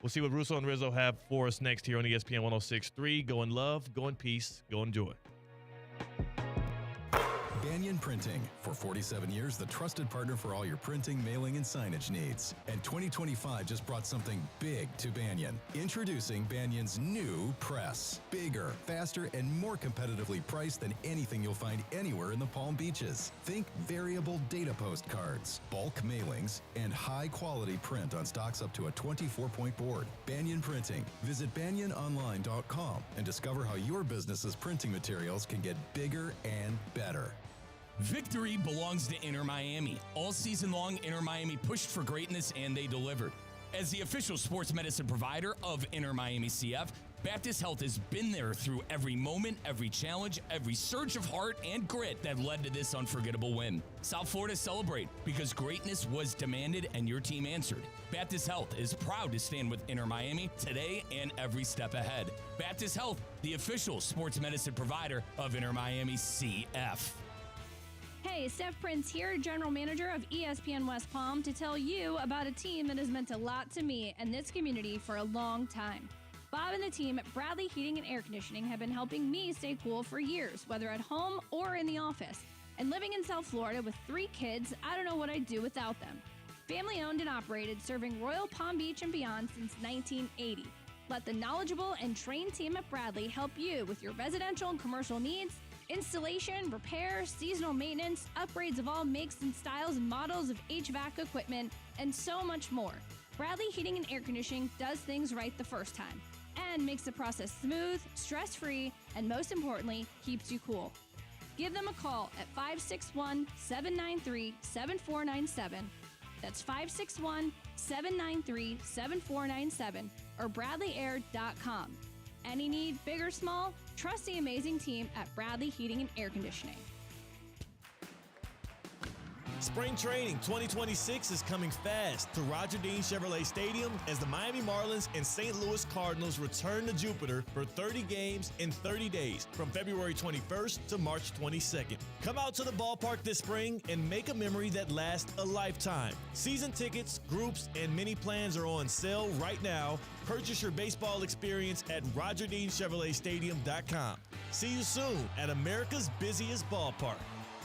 We'll see what Russo and Rizzo have for us next here on ESPN 106.3. Go in love, go in peace, go in joy. Banyan Printing. For 47 years, the trusted partner for all your printing, mailing, and signage needs. And 2025 just brought something big to Banyan. Introducing Banyan's new press. Bigger, faster, and more competitively priced than anything you'll find anywhere in the Palm Beaches. Think variable data postcards, bulk mailings, and high-quality print on stocks up to a 24-point board. Banyan Printing. Visit banyanonline.com and discover how your business's printing materials can get bigger and better. Victory belongs to Inter Miami. All season long, Inter Miami pushed for greatness, and they delivered. As the official sports medicine provider of Inter Miami CF, Baptist Health has been there through every moment, every challenge, every surge of heart and grit that led to this unforgettable win. South Florida celebrate because greatness was demanded and your team answered. Baptist Health is proud to stand with Inter Miami today and every step ahead. Baptist Health, the official sports medicine provider of Inter Miami CF. Hey, Steph Prince here, General Manager of ESPN West Palm, to tell you about a team that has meant a lot to me and this community for a long time. Bob and the team at Bradley Heating and Air Conditioning have been helping me stay cool for years, whether at home or in the office. And living in South Florida with 3 kids, I don't know what I'd do without them. Family owned and operated, serving Royal Palm Beach and beyond since 1980. Let the knowledgeable and trained team at Bradley help you with your residential and commercial needs, installation, repair, seasonal maintenance, upgrades of all makes and styles and models of HVAC equipment, and so much more. Bradley Heating and Air Conditioning does things right the first time and makes the process smooth, stress-free, and most importantly, keeps you cool. Give them a call at 561-793-7497. That's 561-793-7497 or bradleyair.com. Any need, big or small, trust the amazing team at Bradley Heating and Air Conditioning. Spring training 2026 is coming fast to Roger Dean Chevrolet Stadium as the Miami Marlins and St. Louis Cardinals return to Jupiter for 30 games in 30 days from February 21st to March 22nd. Come out to the ballpark this spring and make a memory that lasts a lifetime. Season tickets, groups, and mini plans are on sale right now. Purchase your baseball experience at RogerDeanChevroletStadium.com. See you soon at America's busiest ballpark.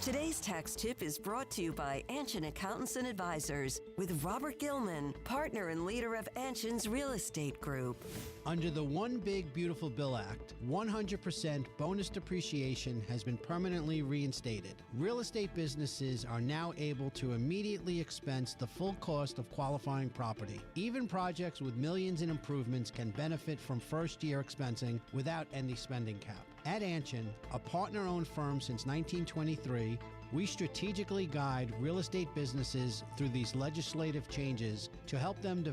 Today's tax tip is brought to you by Anshin Accountants and Advisors with Robert Gilman, partner and leader of Anshin's Real Estate Group. Under the One Big Beautiful Bill Act, 100% bonus depreciation has been permanently reinstated. Real estate businesses are now able to immediately expense the full cost of qualifying property. Even projects with millions in improvements can benefit from first-year expensing without any spending cap. At Anshin, a partner-owned firm since 1923, we strategically guide real estate businesses through these legislative changes to help them develop